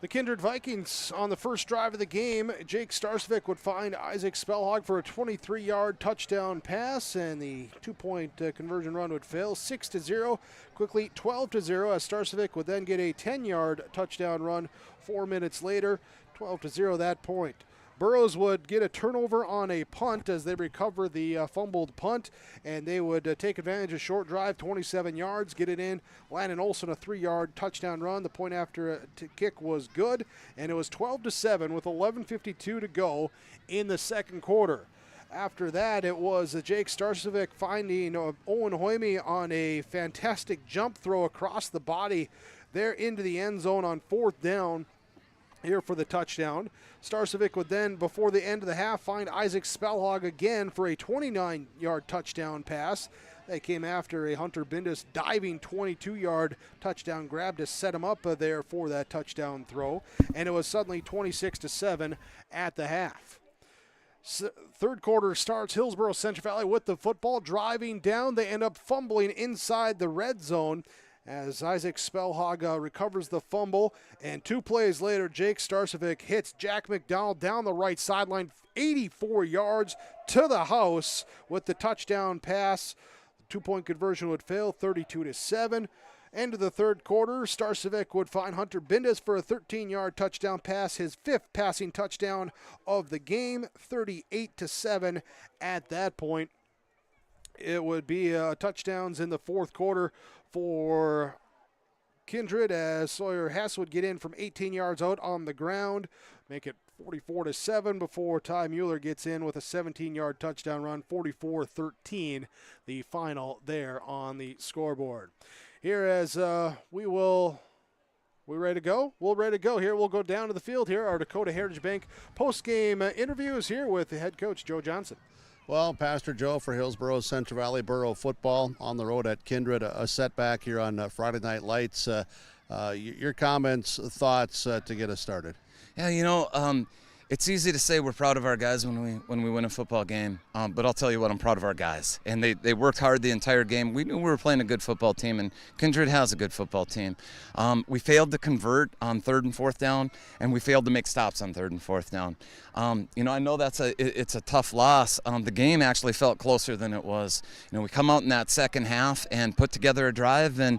[SPEAKER 4] The Kindred Vikings on the first drive of the game, Jake Starcevic would find Isaac Spellhog for a 23-yard touchdown pass, and the two-point conversion run would fail. 6-0, quickly 12-0, as Starcevic would then get a 10-yard touchdown run 4 minutes later. 12-0 that point. Burrows would get a turnover on a punt as they recover the fumbled punt, and they would take advantage of short drive, 27 yards, get it in. Landon Olson, a 3-yard touchdown run. The point after kick was good, and it was 12-7 with 11:52 to go in the second quarter. After that, it was Jake Starcevic finding Owen Hoyme on a fantastic jump throw across the body there into the end zone on fourth down here for the touchdown. Starcevic would then, before the end of the half, find Isaac Spellhog again for a 29-yard touchdown pass. They came after a Hunter Bindus diving 22-yard touchdown grab to set him up there for that touchdown throw, and it was suddenly 26-7 at the half. Third quarter starts, Hillsboro-Central Valley with the football, driving down. They end up fumbling inside the red zone as Isaac Spellhog recovers the fumble, and 2 plays later, Jake Starcevic hits Jack McDonald down the right sideline, 84 yards to the house with the touchdown pass. The 2-point conversion would fail, 32-7. End of the third quarter, Starcevic would find Hunter Bindus for a 13-yard touchdown pass, his 5th passing touchdown of the game, 38-7 at that point. It would be touchdowns in the fourth quarter for Kindred as Sawyer Hess would get in from 18 yards out on the ground, make it 44-7 before Ty Mueller gets in with a 17-yard touchdown run, 44-13, the final there on the scoreboard. Here as we ready to go? We're ready to go here. We'll go down to the field here. Our Dakota Heritage Bank post-game interviews here with the head coach, Joe Johnson.
[SPEAKER 5] Well, Pastor Joe for Hillsboro-Central Valley Borough football on the road at Kindred, a setback here on Friday Night Lights. Your comments, thoughts to get us started?
[SPEAKER 3] Yeah, it's easy to say we're proud of our guys when we win a football game, but I'll tell you what, I'm proud of our guys. And they worked hard the entire game. We knew we were playing a good football team, and Kindred has a good football team. We failed to convert on 3rd and 4th down, and we failed to make stops on 3rd and 4th down. I know it's a tough loss. The game actually felt closer than it was. We come out in that second half and put together a drive and,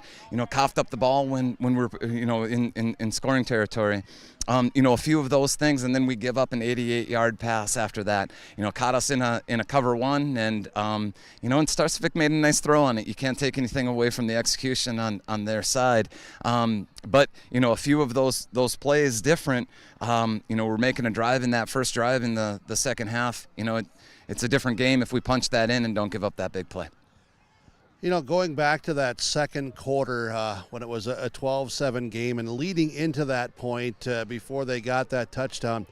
[SPEAKER 3] coughed up the ball when we're, in scoring territory. A few of those things, and then we give up an 88-yard pass after that. Caught us in a cover one, and and Starcevic made a nice throw on it. You can't take anything away from the execution on their side. But a few of those plays different. We're making a drive in that first drive in the second half. It's a different game if we punch that in and don't give up that big play.
[SPEAKER 5] Going back to that second quarter when it was a 12-7 game and leading into that point before they got that touchdown,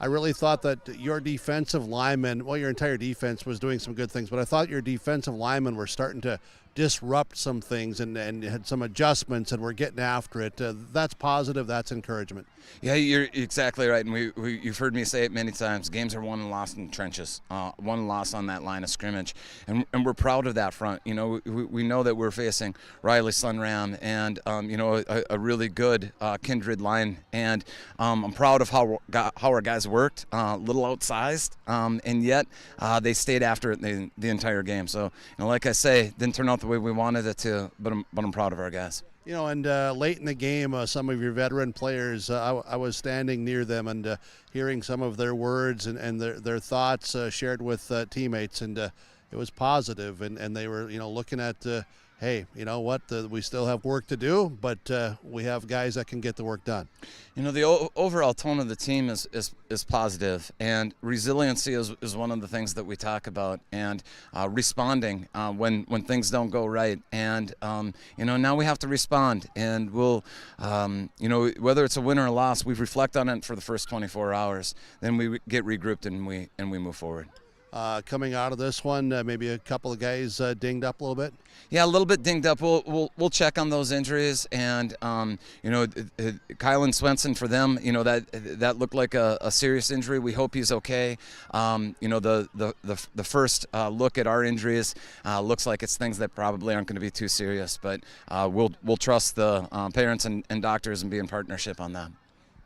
[SPEAKER 5] I really thought that your defensive linemen, your entire defense was doing some good things, but I thought your defensive linemen were starting to disrupt some things and had some adjustments and were getting after it. That's positive. That's encouragement.
[SPEAKER 3] Yeah, you're exactly right. And you've heard me say it many times. Games are won and lost in the trenches, won and lost on that line of scrimmage. And we're proud of that front. We know that we're facing Riley Sunram and, a really good Kindred line. And I'm proud of how our guys worked, a little outsized, and yet they stayed after it the entire game. So, like I say, didn't turn out the way we wanted it to, but I'm proud of our guys.
[SPEAKER 5] And late in the game, some of your veteran players, I was standing near them and hearing some of their words and their thoughts shared with teammates, and it was positive, and they were, looking at, hey, you know what, we still have work to do, but we have guys that can get the work done.
[SPEAKER 3] The overall tone of the team is positive, and resiliency is one of the things that we talk about, and responding when things don't go right. And now we have to respond, and we'll whether it's a win or a loss, we reflect on it for the first 24 hours, then we get regrouped and we move forward.
[SPEAKER 5] Coming out of this one, maybe a couple of guys dinged up a little bit.
[SPEAKER 3] Yeah, a little bit dinged up. We'll check on those injuries, and Kylan Swenson, for them, that looked like a serious injury. We hope he's okay. The first look at our injuries looks like it's things that probably aren't going to be too serious, but we'll trust the parents and doctors and be in partnership on that.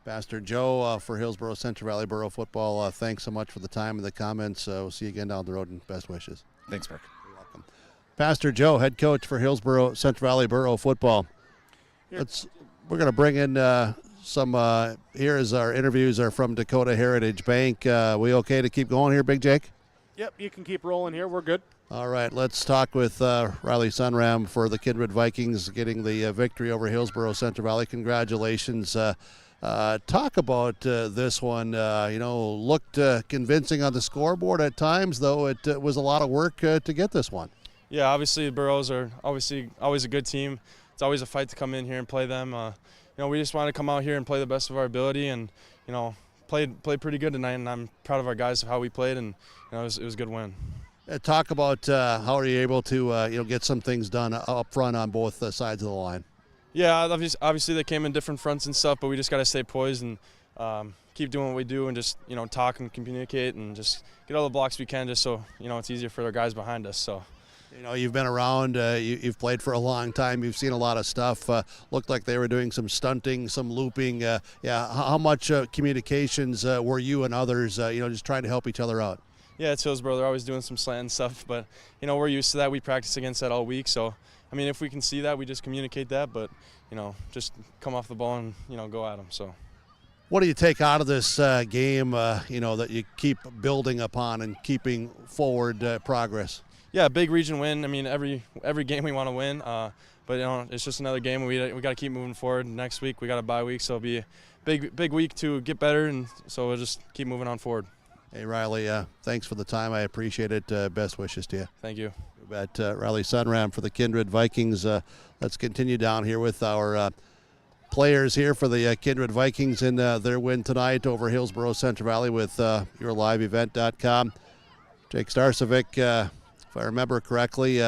[SPEAKER 5] Pastor Joe for Hillsboro-Central Valley Borough Football, thanks so much for the time and the comments. We'll see you again down the road, and best wishes.
[SPEAKER 3] Thanks, Mark.
[SPEAKER 5] You're welcome. Pastor Joe, head coach for Hillsboro-Central Valley Borough Football. We're going to bring in some, here is our interviews are from Dakota Heritage Bank. We okay to keep going here, Big Jake?
[SPEAKER 4] Yep, you can keep rolling here. We're good.
[SPEAKER 5] All right, let's talk with Riley Sunram for the Kindred Vikings getting the victory over Hillsboro-Central Valley. Congratulations. Talk about this one. Looked convincing on the scoreboard at times, though it was a lot of work to get this one.
[SPEAKER 20] Yeah, obviously the Burros are obviously always a good team. It's always a fight to come in here and play them. We just want to come out here and play the best of our ability, and played pretty good tonight. And I'm proud of our guys of how we played, and it was a good win.
[SPEAKER 5] Talk about how are you able to get some things done up front on both sides of the line.
[SPEAKER 20] Yeah, obviously they came in different fronts and stuff, but we just got to stay poised and keep doing what we do and just talk and communicate and just get all the blocks we can, just so it's easier for our guys behind us. So.
[SPEAKER 5] You've been around, you've played for a long time, you've seen a lot of stuff. Looked like they were doing some stunting, some looping. How much communications were you and others, just trying to help each other out?
[SPEAKER 20] Yeah, it's Hillsboro. They're always doing some slant stuff, but, we're used to that. We practice against that all week. So, if we can see that, we just communicate that, but, just come off the ball and, go at them. So.
[SPEAKER 5] What do you take out of this game, that you keep building upon and keeping forward progress?
[SPEAKER 20] Yeah, big region win. Every game we want to win, but it's just another game. We got to keep moving forward. Next week we got a bye week, so it'll be a big week to get better, and so we'll just keep moving on forward.
[SPEAKER 5] Hey Riley, thanks for the time. I appreciate it. Best wishes to you.
[SPEAKER 20] Thank you.
[SPEAKER 5] Riley Sunram for the Kindred Vikings. Let's continue down here with our players here for the Kindred Vikings in their win tonight over Hillsboro-Central Valley with yourliveevent.com. Jake Starcevic. If I remember correctly,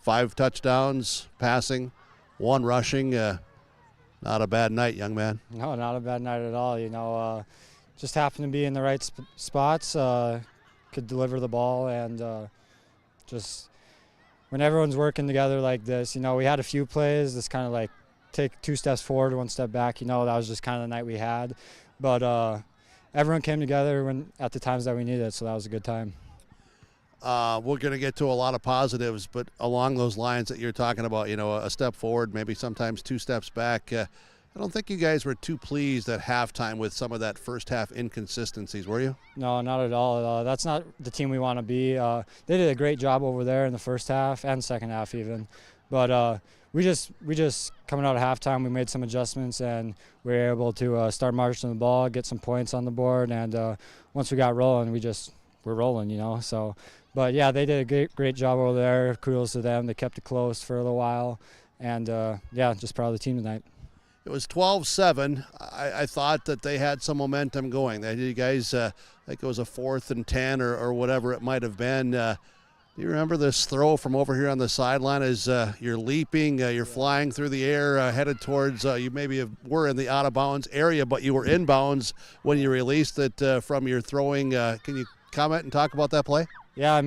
[SPEAKER 5] 5 touchdowns passing, 1 rushing. Not a bad night, young man.
[SPEAKER 7] No, not a bad night at all. Just happened to be in the right spots, could deliver the ball, and just when everyone's working together like this, we had a few plays that's kind of like take 2 steps forward, 1 step back. That was just kind of the night we had. But everyone came together at the times that we needed, so that was a good time.
[SPEAKER 5] We're going to get to a lot of positives, but along those lines that you're talking about, a step forward, maybe sometimes 2 steps back. I don't think you guys were too pleased at halftime with some of that first half inconsistencies, were you?
[SPEAKER 7] No, not at all. That's not the team we want to be. They did a great job over there in the first half and second half even. But we just coming out of halftime, we made some adjustments and we were able to start marching the ball, get some points on the board, and once we got rolling, we're rolling, So. But, yeah, they did a great job over there. Kudos to them. They kept it close for a little while. And, just proud of the team tonight.
[SPEAKER 5] It was 12-7. I thought that they had some momentum going. You guys, I think it was a 4th and 10 or whatever it might have been. Do you remember this throw from over here on the sideline as you're leaping, you're flying through the air, headed towards, you maybe were in the out-of-bounds area, but you were in bounds when you released it from your throwing. Can you comment and talk about that play?
[SPEAKER 7] Yeah,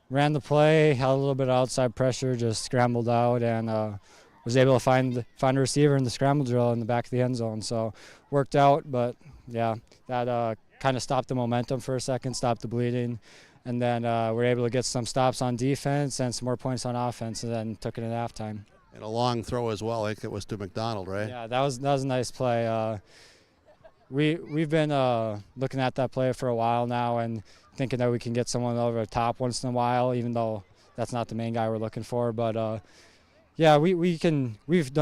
[SPEAKER 7] ran the play, had a little bit of outside pressure, just scrambled out, and was able to find a receiver in the scramble drill in the back of the end zone. So worked out, but yeah, that kind of stopped the momentum for a second, stopped the bleeding, and then we're able to get some stops on defense and some more points on offense, and then took it in halftime.
[SPEAKER 5] And a long throw as well. I think it was to McDonald, right?
[SPEAKER 7] Yeah, that was a nice play. We've been looking at that play for a while now and thinking that we can get someone over the top once in a while, even though that's not the main guy we're looking for. But yeah, we've done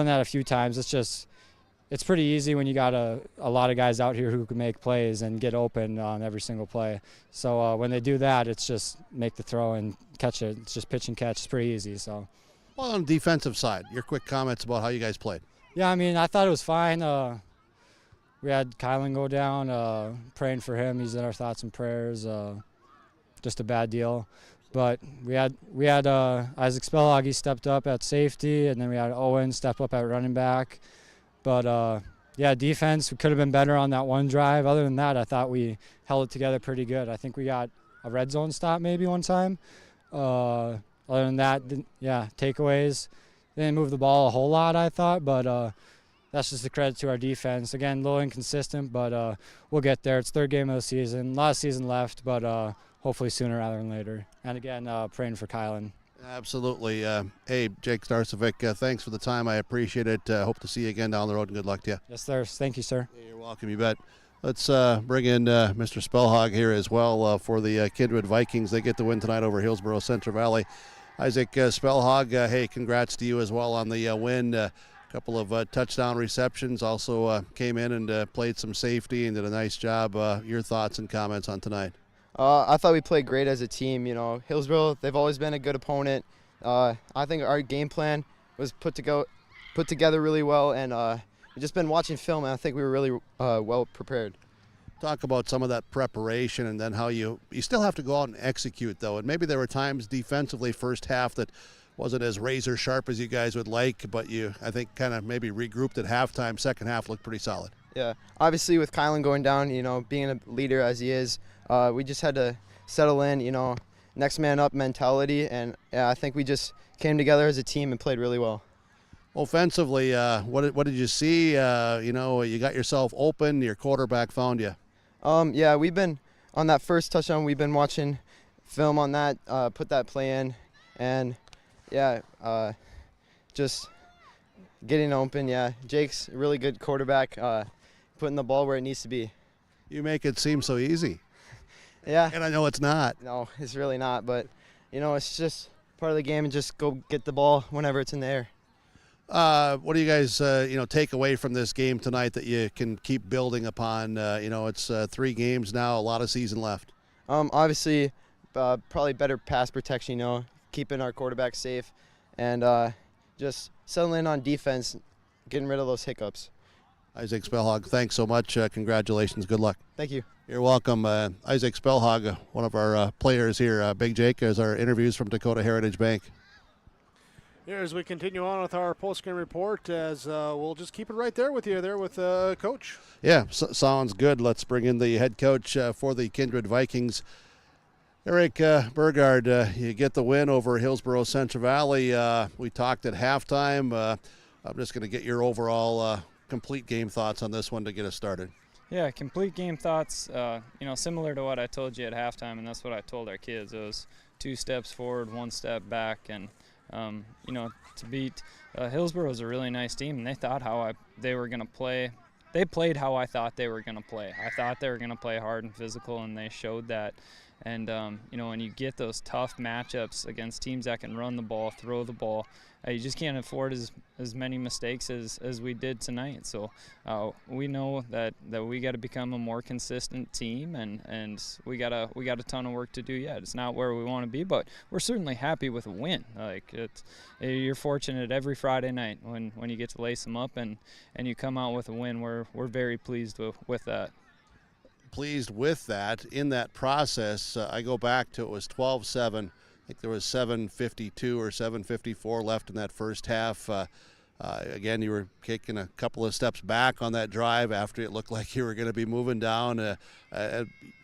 [SPEAKER 7] that a few times. It's pretty easy when you got a lot of guys out here who can make plays and get open on every single play. So when they do that, it's just make the throw and catch it. It's just pitch and catch. It's pretty easy. So.
[SPEAKER 5] Well, on the defensive side, your quick comments about how you guys played.
[SPEAKER 7] Yeah, I thought it was fine. We had Kylan go down, praying for him. He's in our thoughts and prayers. Just a bad deal. But we had Isaac Spellhog, he stepped up at safety, and then we had Owen step up at running back. But, yeah, defense, we could have been better on that one drive. Other than that, I thought we held it together pretty good. I think we got a red zone stop maybe one time. Other than that, yeah, takeaways. They didn't move the ball a whole lot, I thought, but
[SPEAKER 21] that's just a credit to our defense. Again, a little inconsistent, but we'll get there. It's third game of the season. A lot of season left, but hopefully sooner rather than later. And again, praying for Kylan.
[SPEAKER 5] Absolutely. Hey, Jake Starcevic, thanks for the time. I appreciate it. Hope to see you again down the road, and good luck to you.
[SPEAKER 21] Yes, sir. Thank you, sir.
[SPEAKER 5] Yeah, you're welcome, you bet. Let's bring in Mr. Spellhog here as well for the Kindred Vikings. They get the win tonight over Hillsboro-Central Valley. Isaac Spellhog, hey, congrats to you as well on the win. A couple of touchdown receptions. Also came in and played some safety and did a nice job. Your thoughts and comments on tonight?
[SPEAKER 22] I thought we played great as a team. Hillsboro, they've always been a good opponent. I think our game plan was put together really well, and we've just been watching film, and I think we were really well prepared.
[SPEAKER 5] Talk about some of that preparation and then how you still have to go out and execute, though. And maybe there were times defensively first half that wasn't as razor sharp as you guys would like, but you, I think, kind of maybe regrouped at halftime. Second half looked pretty solid.
[SPEAKER 22] Yeah, obviously with Kylan going down, being a leader as he is, we just had to settle in, next man up mentality, and I think we just came together as a team and played really well.
[SPEAKER 5] Offensively, what did you see? You got yourself open. Your quarterback found you.
[SPEAKER 22] Yeah, we've been on that first touchdown. We've been watching film on that, put that play in, and yeah, just getting open. Yeah, Jake's a really good quarterback, putting the ball where it needs to be.
[SPEAKER 5] You make it seem so easy.
[SPEAKER 22] Yeah.
[SPEAKER 5] And I know it's not.
[SPEAKER 22] No, it's really not, but it's just part of the game, and just go get the ball whenever it's in the air.
[SPEAKER 5] What do you guys, take away from this game tonight that you can keep building upon? It's 3 games now, a lot of season left.
[SPEAKER 22] Obviously, probably better pass protection, keeping our quarterback safe, and just settling in on defense, getting rid of those hiccups.
[SPEAKER 5] Isaac Spellhog, thanks so much. Congratulations. Good luck.
[SPEAKER 22] Thank you.
[SPEAKER 5] You're welcome. Isaac Spellhog, one of our players here. Big Jake, as our interviews from Dakota Heritage Bank.
[SPEAKER 4] Here as we continue on with our post-game report, as we'll just keep it right there with you, Coach.
[SPEAKER 5] Yeah, sounds good. Let's bring in the head coach for the Kindred Vikings. Eric Burgard, you get the win over Hillsboro-Central Valley. We talked at halftime. I'm just going to get your overall complete game thoughts on this one to get us started.
[SPEAKER 7] Yeah, complete game thoughts, similar to what I told you at halftime, and that's what I told our kids. It was 2 steps forward, 1 step back, and to beat Hillsboro is a really nice team, and they thought they were going to play. They played how I thought they were going to play. I thought they were going to play hard and physical, and they showed that. And, when you get those tough matchups against teams that can run the ball, throw the ball, you just can't afford as many mistakes as we did tonight. So we know that we got to become a more consistent team, and we got a ton of work to do yet. It's not where we want to be, but we're certainly happy with a win. You're fortunate every Friday night when you get to lace them up and you come out with a win. We're very pleased with that.
[SPEAKER 5] Pleased with that. In that process, I go back to it was 12-7. I think there was 7:52 or 7:54 left in that first half. Again, you were taking a couple of steps back on that drive after it looked like you were going to be moving down.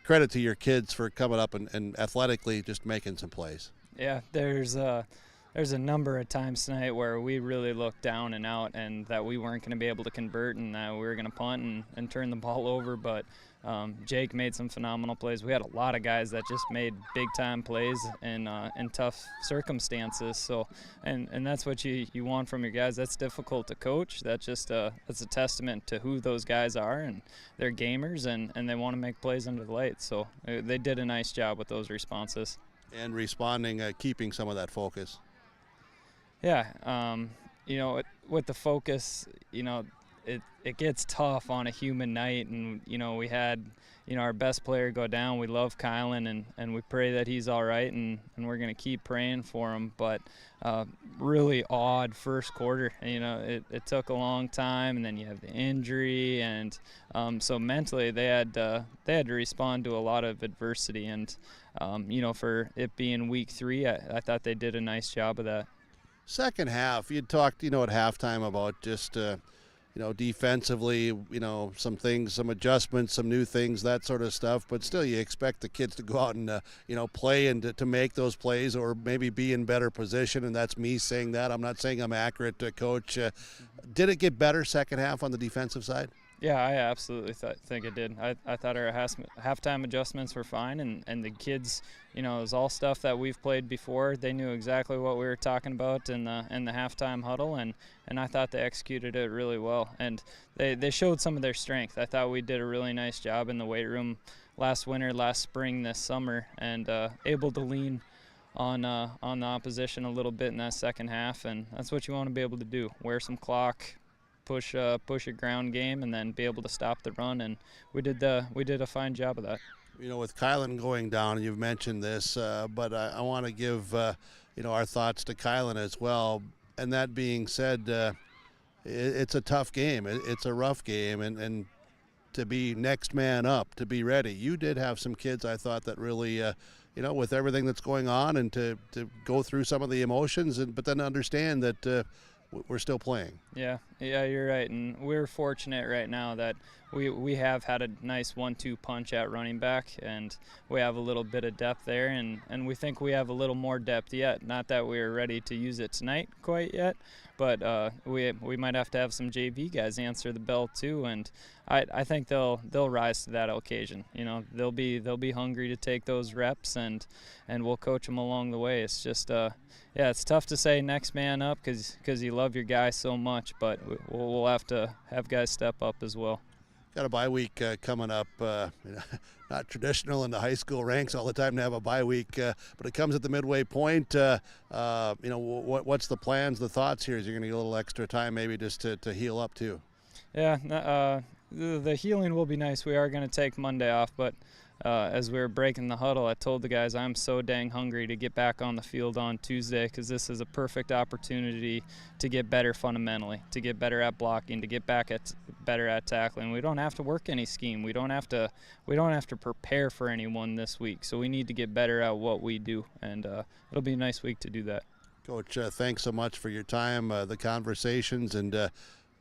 [SPEAKER 5] Credit to your kids for coming up and athletically just making some plays.
[SPEAKER 7] Yeah, there's a number of times tonight where we really looked down and out, and that we weren't going to be able to convert, and that we were going to punt and turn the ball over. But Jake made some phenomenal plays. We had a lot of guys that just made big-time plays in tough circumstances. So, and that's what you want from your guys. That's difficult to coach. That's a testament to who those guys are, and they're gamers, and they want to make plays under the lights. So they did a nice job with those responses.
[SPEAKER 5] And responding, keeping some of that focus.
[SPEAKER 7] Yeah, with the focus, it gets tough on a human night, and we had our best player go down. We love Kylan, and we pray that he's all right, and we're going to keep praying for him. But really odd first quarter. It took a long time, and then you have the injury, and so mentally they had to respond to a lot of adversity. And for it being week 3, I thought they did a nice job of that.
[SPEAKER 5] Second half, you talked, at halftime about just defensively, some things, some adjustments, some new things, that sort of stuff. But still, you expect the kids to go out and, play and to make those plays or maybe be in better position. And that's me saying that. I'm not saying I'm accurate, Coach. Did it get better second half on the defensive side?
[SPEAKER 7] Yeah, I absolutely think it did. I thought our halftime adjustments were fine, and the kids, it was all stuff that we've played before. They knew exactly what we were talking about in the halftime huddle, and I thought they executed it really well. And they showed some of their strength. I thought we did a really nice job in the weight room last winter, last spring, this summer, and able to lean on the opposition a little bit in that second half, and that's what you want to be able to do. Wear some clock, push a ground game, and then be able to stop the run, and we did a fine job of that.
[SPEAKER 5] With Kylan going down, you've mentioned this, but I want to give our thoughts to Kylan as well. And that being said, it's a tough game. It's a rough game, and to be next man up, to be ready. You did have some kids, I thought, that really, with everything that's going on, and to go through some of the emotions, but then understand that we're still playing.
[SPEAKER 7] Yeah, you're right, and we're fortunate right now that we have had a nice 1-2 punch at running back, and we have a little bit of depth there, and we think we have a little more depth yet. Not that we're ready to use it tonight quite yet, but we might have to have some JV guys answer the bell too, and I think they'll rise to that occasion. They'll be hungry to take those reps, and we'll coach them along the way. It's just it's tough to say next man up because you love your guy so much, but we'll have to have guys step up as well.
[SPEAKER 5] Got a bye week coming up. Not traditional in the high school ranks all the time to have a bye week, but it comes at the midway point. What's the plans, the thoughts here? Is you're going to get a little extra time maybe just to heal up too?
[SPEAKER 7] Yeah, the healing will be nice. We are going to take Monday off, but as we were breaking the huddle, I told the guys I'm so dang hungry to get back on the field on Tuesday because this is a perfect opportunity to get better fundamentally, to get better at blocking, to get better at tackling. We don't have to work any scheme. We don't have to prepare for anyone this week. So we need to get better at what we do, and it'll be a nice week to do that.
[SPEAKER 5] Coach, thanks so much for your time, the conversations, and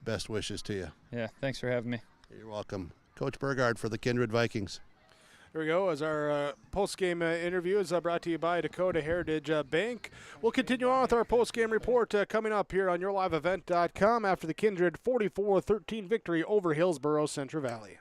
[SPEAKER 5] best wishes to you.
[SPEAKER 7] Yeah, thanks for having me.
[SPEAKER 5] You're welcome. Coach Burgard for the Kindred Vikings.
[SPEAKER 4] Here we go, as our post-game interview is brought to you by Dakota Heritage Bank. We'll continue on with our post-game report coming up here on YourLiveEvent.com after the Kindred 44-13 victory over Hillsboro-Central Valley.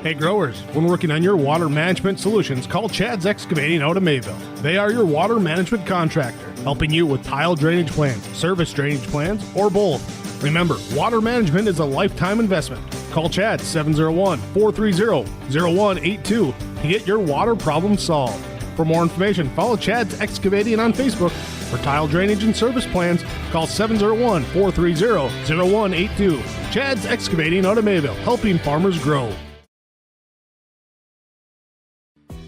[SPEAKER 4] Hey growers, when working on your water management solutions, call Chad's Excavating out of Mayville. They are your water management contractor, helping you with tile drainage plans, service drainage plans, or both. Remember, water management is a lifetime investment. Call Chad 701-430-0182 to get your water problem solved. For more information, follow Chad's Excavating on Facebook. For tile drainage and service plans, call 701-430-0182. Chad's Excavating out of Mayville, helping farmers grow.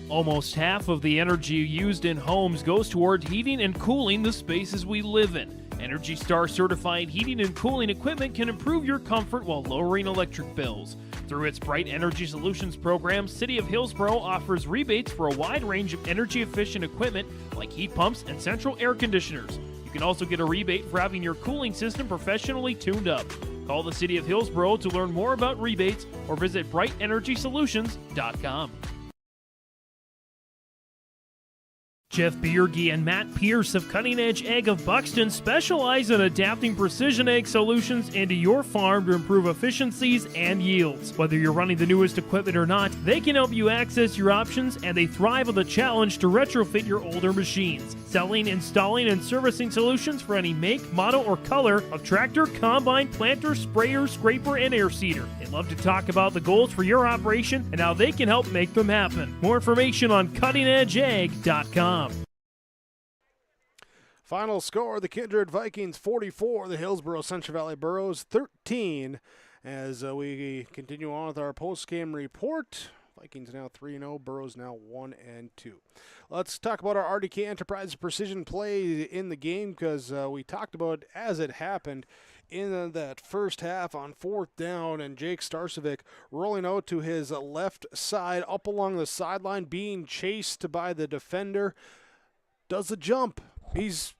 [SPEAKER 6] Almost half of the energy used in homes goes toward heating and cooling the spaces we live in. Energy Star certified heating and cooling equipment can improve your comfort while lowering electric bills. Through its Bright Energy Solutions program, City of Hillsboro offers rebates for a wide range of energy-efficient equipment like heat pumps and central air conditioners. You can also get a rebate for having your cooling system professionally tuned up. Call the City of Hillsboro to learn more about rebates or visit BrightEnergySolutions.com. Jeff Bierge and Matt Pierce of Cutting Edge Egg of Buxton specialize in adapting precision egg solutions into your farm to improve efficiencies and yields. Whether you're running the newest equipment or not, they can help you access your options, and they thrive on the challenge to retrofit your older machines. Selling, installing, and servicing solutions for any make, model, or color of tractor, combine, planter, sprayer, scraper, and air seeder. They love to talk about the goals for your operation and how they can help make them happen. More information on cuttingedgeegg.com.
[SPEAKER 4] Final score, the Kindred Vikings 44, the Hillsboro-Central Valley Burros 13. As we continue on with our post-game report, Vikings now 3-0, Burros now 1-2. Let's talk about our RDK Enterprise precision play in the game, because we talked about as it happened in that first half on fourth down, and Jake Starcevic rolling out to his left side up along the sideline, being chased by the defender, does the jump. He's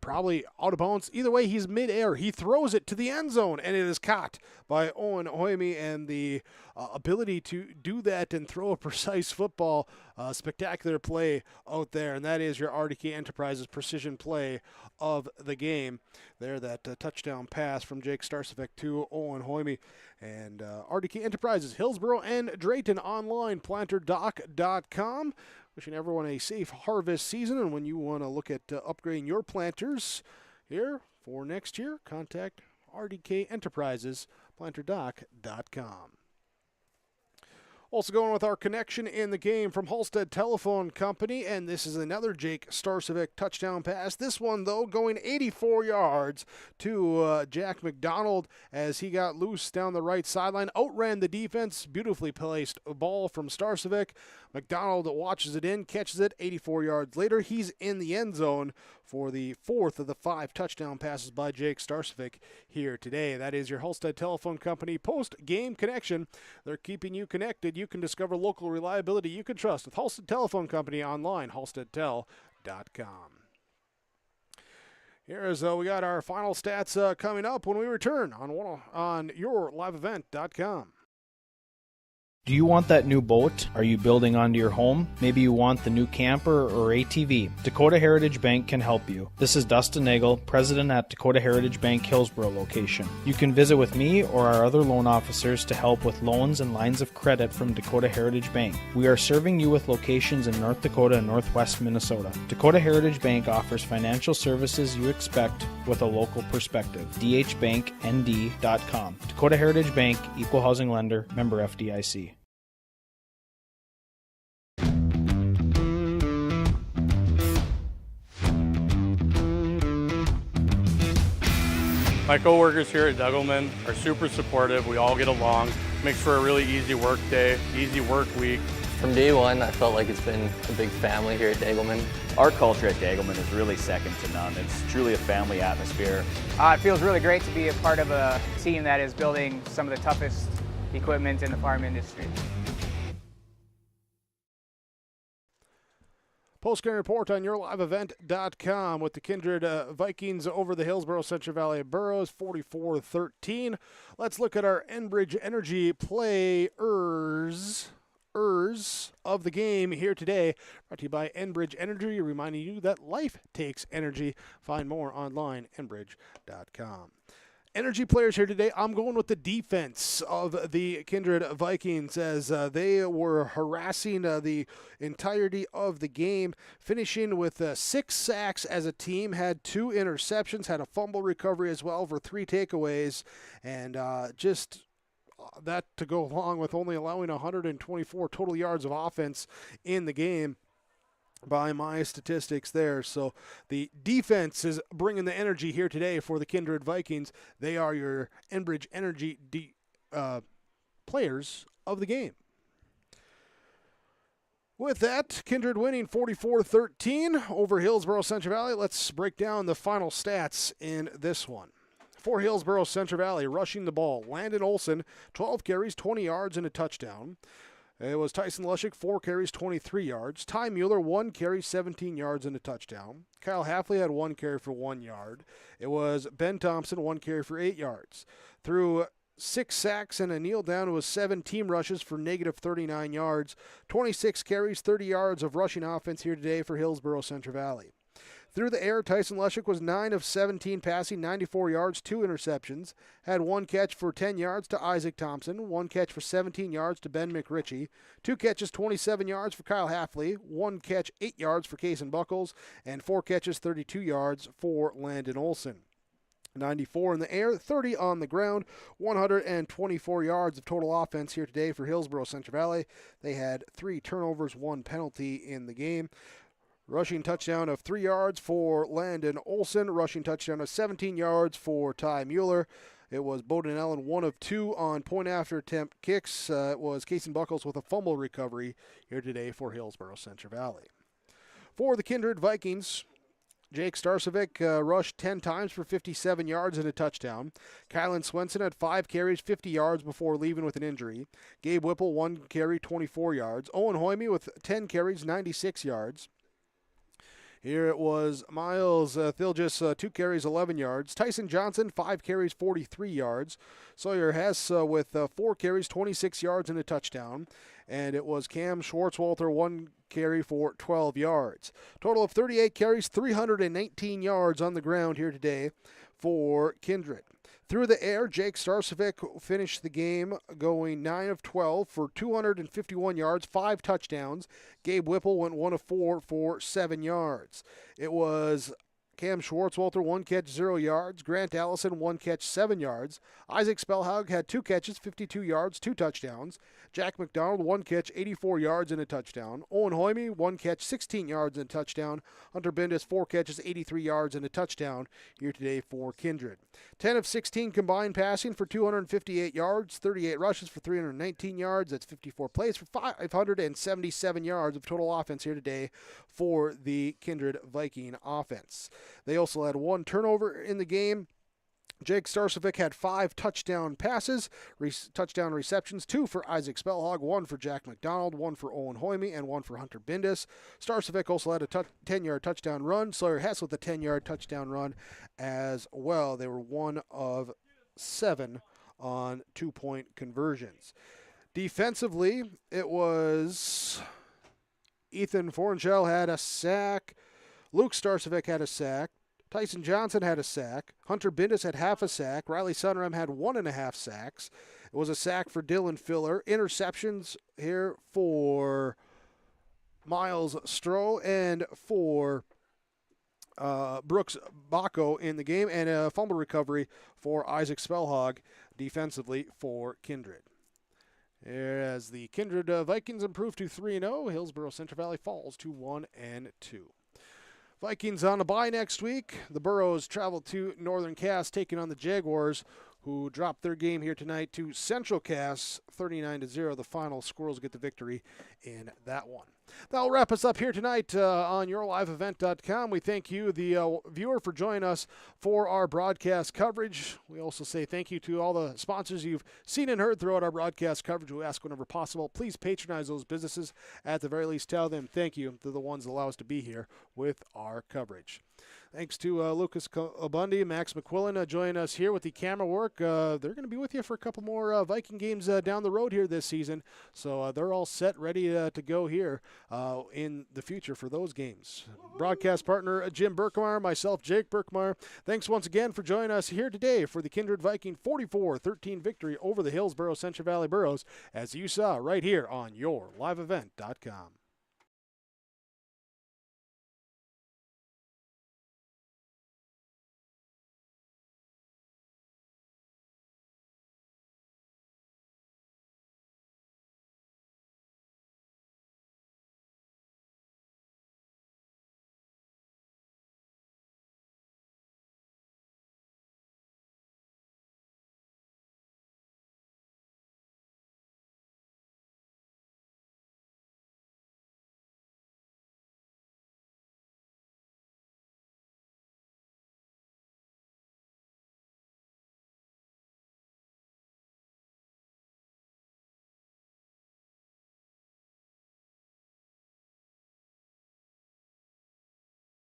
[SPEAKER 4] probably out of bounds. Either way, he's midair. He throws it to the end zone, and it is caught by Owen Hoyme. And the ability to do that and throw a precise football, spectacular play out there. And that is your RDK Enterprises precision play of the game. There, that touchdown pass from Jake Starcevic to Owen Hoyme. And RDK Enterprises, Hillsboro and Drayton online, planterdoc.com. Wishing everyone a safe harvest season, and when you want to look at upgrading your planters here for next year, contact RDK Enterprises, planterdoc.com. Also going with our connection in the game from Halstead Telephone Company, and this is another Jake Starcevic touchdown pass. This one, though, going 84 yards to Jack McDonald as he got loose down the right sideline, outran the defense, beautifully placed ball from Starcevic. McDonald watches it in, catches it 84 yards later. He's in the end zone for the fourth of the 5 touchdown passes by Jake Starcevic here today. That is your Halstead Telephone Company post-game connection. They're keeping you connected. You can discover local reliability you can trust with Halstead Telephone Company online, halsteadtel.com. Here's we got our final stats coming up when we return on yourliveevent.com.
[SPEAKER 2] Do you want that new boat? Are you building onto your home? Maybe you want the new camper or ATV. Dakota Heritage Bank can help you. This is Dustin Nagel, president at Dakota Heritage Bank Hillsboro location. You can visit with me or our other loan officers to help with loans and lines of credit from Dakota Heritage Bank. We are serving you with locations in North Dakota and Northwest Minnesota. Dakota Heritage Bank offers financial services you expect with a local perspective. dhbanknd.com. Dakota Heritage Bank, equal housing lender, member FDIC.
[SPEAKER 17] My coworkers here at Degelman are super supportive. We all get along. Makes for a really easy work day, easy work week.
[SPEAKER 23] From day one, I felt like it's been a big family here at Degelman.
[SPEAKER 24] Our culture at Degelman is really second to none. It's truly a family atmosphere.
[SPEAKER 25] It feels really great to be a part of a team that is building some of the toughest equipment in the farm industry.
[SPEAKER 4] Postgame report on yourliveevent.com with the Kindred Vikings over the Hillsboro-Central Valley Burros, 44-13. Let's look at our Enbridge Energy players of the game here today. Brought to you by Enbridge Energy, reminding you that life takes energy. Find more online, enbridge.com. Energy players here today. I'm going with the defense of the Kindred Vikings as they were harassing the entirety of the game, finishing with 6 sacks as a team, had 2 interceptions, had a fumble recovery as well for 3 takeaways, and just that to go along with only allowing 124 total yards of offense in the game by my statistics there. So the defense is bringing the energy here today for the Kindred Vikings. They are your Enbridge Energy players of the game. With that, Kindred winning 44-13 over Hillsboro-Central Valley. Let's break down the final stats in this one. For Hillsboro-Central Valley, rushing the ball, Landon Olson, 12 carries, 20 yards, and a touchdown. It was Tyson Lushik, 4 carries, 23 yards. Ty Mueller, 1 carry, 17 yards, and a touchdown. Kyle Halfley had 1 carry for 1 yard. It was Ben Thompson, 1 carry for 8 yards. Through 6 sacks and a kneel down, it was 7 team rushes for negative 39 yards. 26 carries, 30 yards of rushing offense here today for Hillsboro-Central Valley. Through the air, Tyson Lushik was 9 of 17 passing, 94 yards, 2 interceptions. Had 1 catch for 10 yards to Isaac Thompson, 1 catch for 17 yards to Ben McRitchie, 2 catches, 27 yards for Kyle Halfley, 1 catch, 8 yards for Kason Buckles, and 4 catches, 32 yards for Landon Olson. 94 in the air, 30 on the ground, 124 yards of total offense here today for Hillsboro-Central Valley. They had 3 turnovers, 1 penalty in the game. Rushing touchdown of 3 yards for Landon Olson. Rushing touchdown of 17 yards for Ty Mueller. It was Bowden Allen, 1 of 2 on point after attempt kicks. It was Kason Buckles with a fumble recovery here today for Hillsboro-Central Valley. For the Kindred Vikings, Jake Starcevic rushed 10 times for 57 yards and a touchdown. Kylan Swenson had 5 carries, 50 yards before leaving with an injury. Gabe Whipple, 1 carry, 24 yards. Owen Hoyme with 10 carries, 96 yards. Here it was Miles Thilgis, 2 carries, 11 yards. Tyson Johnson, 5 carries, 43 yards. Sawyer Hess with 4 carries, 26 yards and a touchdown. And it was Cam Schwartzwalter, 1 carry for 12 yards. Total of 38 carries, 319 yards on the ground here today for Kindred. Through the air, Jake Starcevic finished the game going 9 of 12 for 251 yards, 5 touchdowns. Gabe Whipple went 1 of 4 for 7 yards. It was Cam Schwartzwalter, 1 catch, 0 yards. Grant Allison, 1 catch, 7 yards. Isaac Spellhaug had 2 catches, 52 yards, 2 touchdowns. Jack McDonald, 1 catch, 84 yards and a touchdown. Owen Hoyme, 1 catch, 16 yards and a touchdown. Hunter Bendis, 4 catches, 83 yards and a touchdown here today for Kindred. 10 of 16 combined passing for 258 yards, 38 rushes for 319 yards. That's 54 plays for 577 yards of total offense here today for the Kindred Viking offense. They also had 1 turnover in the game. Jake Starcevic had 5 touchdown passes, touchdown receptions, 2 for Isaac Spellhaug, 1 for Jack McDonald, 1 for Owen Hoyme, and 1 for Hunter Bindis. Starcevic also had a 10-yard touchdown run. Sawyer Hess with a 10-yard touchdown run as well. They were 1 of 7 on 2-point conversions. Defensively, it was Ethan Fornchell had a sack. Luke Starcevic had a sack. Tyson Johnson had a sack. Hunter Bindis had half a sack. Riley Sunram had 1.5 sacks. It was a sack for Dylan Filler. Interceptions here for Miles Stroh and for Brooks Bacco in the game, and a fumble recovery for Isaac Spellhaug defensively for Kindred. As the Kindred Vikings improve to 3-0, Hillsboro-Central Valley falls to 1-2. Vikings on a bye next week. The Burros travel to Northern Cass, taking on the Jaguars, who dropped their game here tonight to Central Cass, 39-0. The final. Squirrels get the victory in that one. That'll wrap us up here tonight on yourliveevent.com. We thank you, the viewer, for joining us for our broadcast coverage. We also say thank you to all the sponsors you've seen and heard throughout our broadcast coverage. We ask whenever possible, please patronize those businesses. At the very least, tell them thank you. They're the ones that allow us to be here with our coverage. Thanks to Lucas Abundy, Max McQuillan joining us here with the camera work. They're going to be with you for a couple more Viking games down the road here this season. So they're all set, ready to go here in the future for those games. Broadcast partner Jim Berkmeyer, myself, Jake Berkmeyer. Thanks once again for joining us here today for the Kindred Viking 44-13 victory over the Hillsboro-Central Valley Burros, as you saw right here on yourliveevent.com.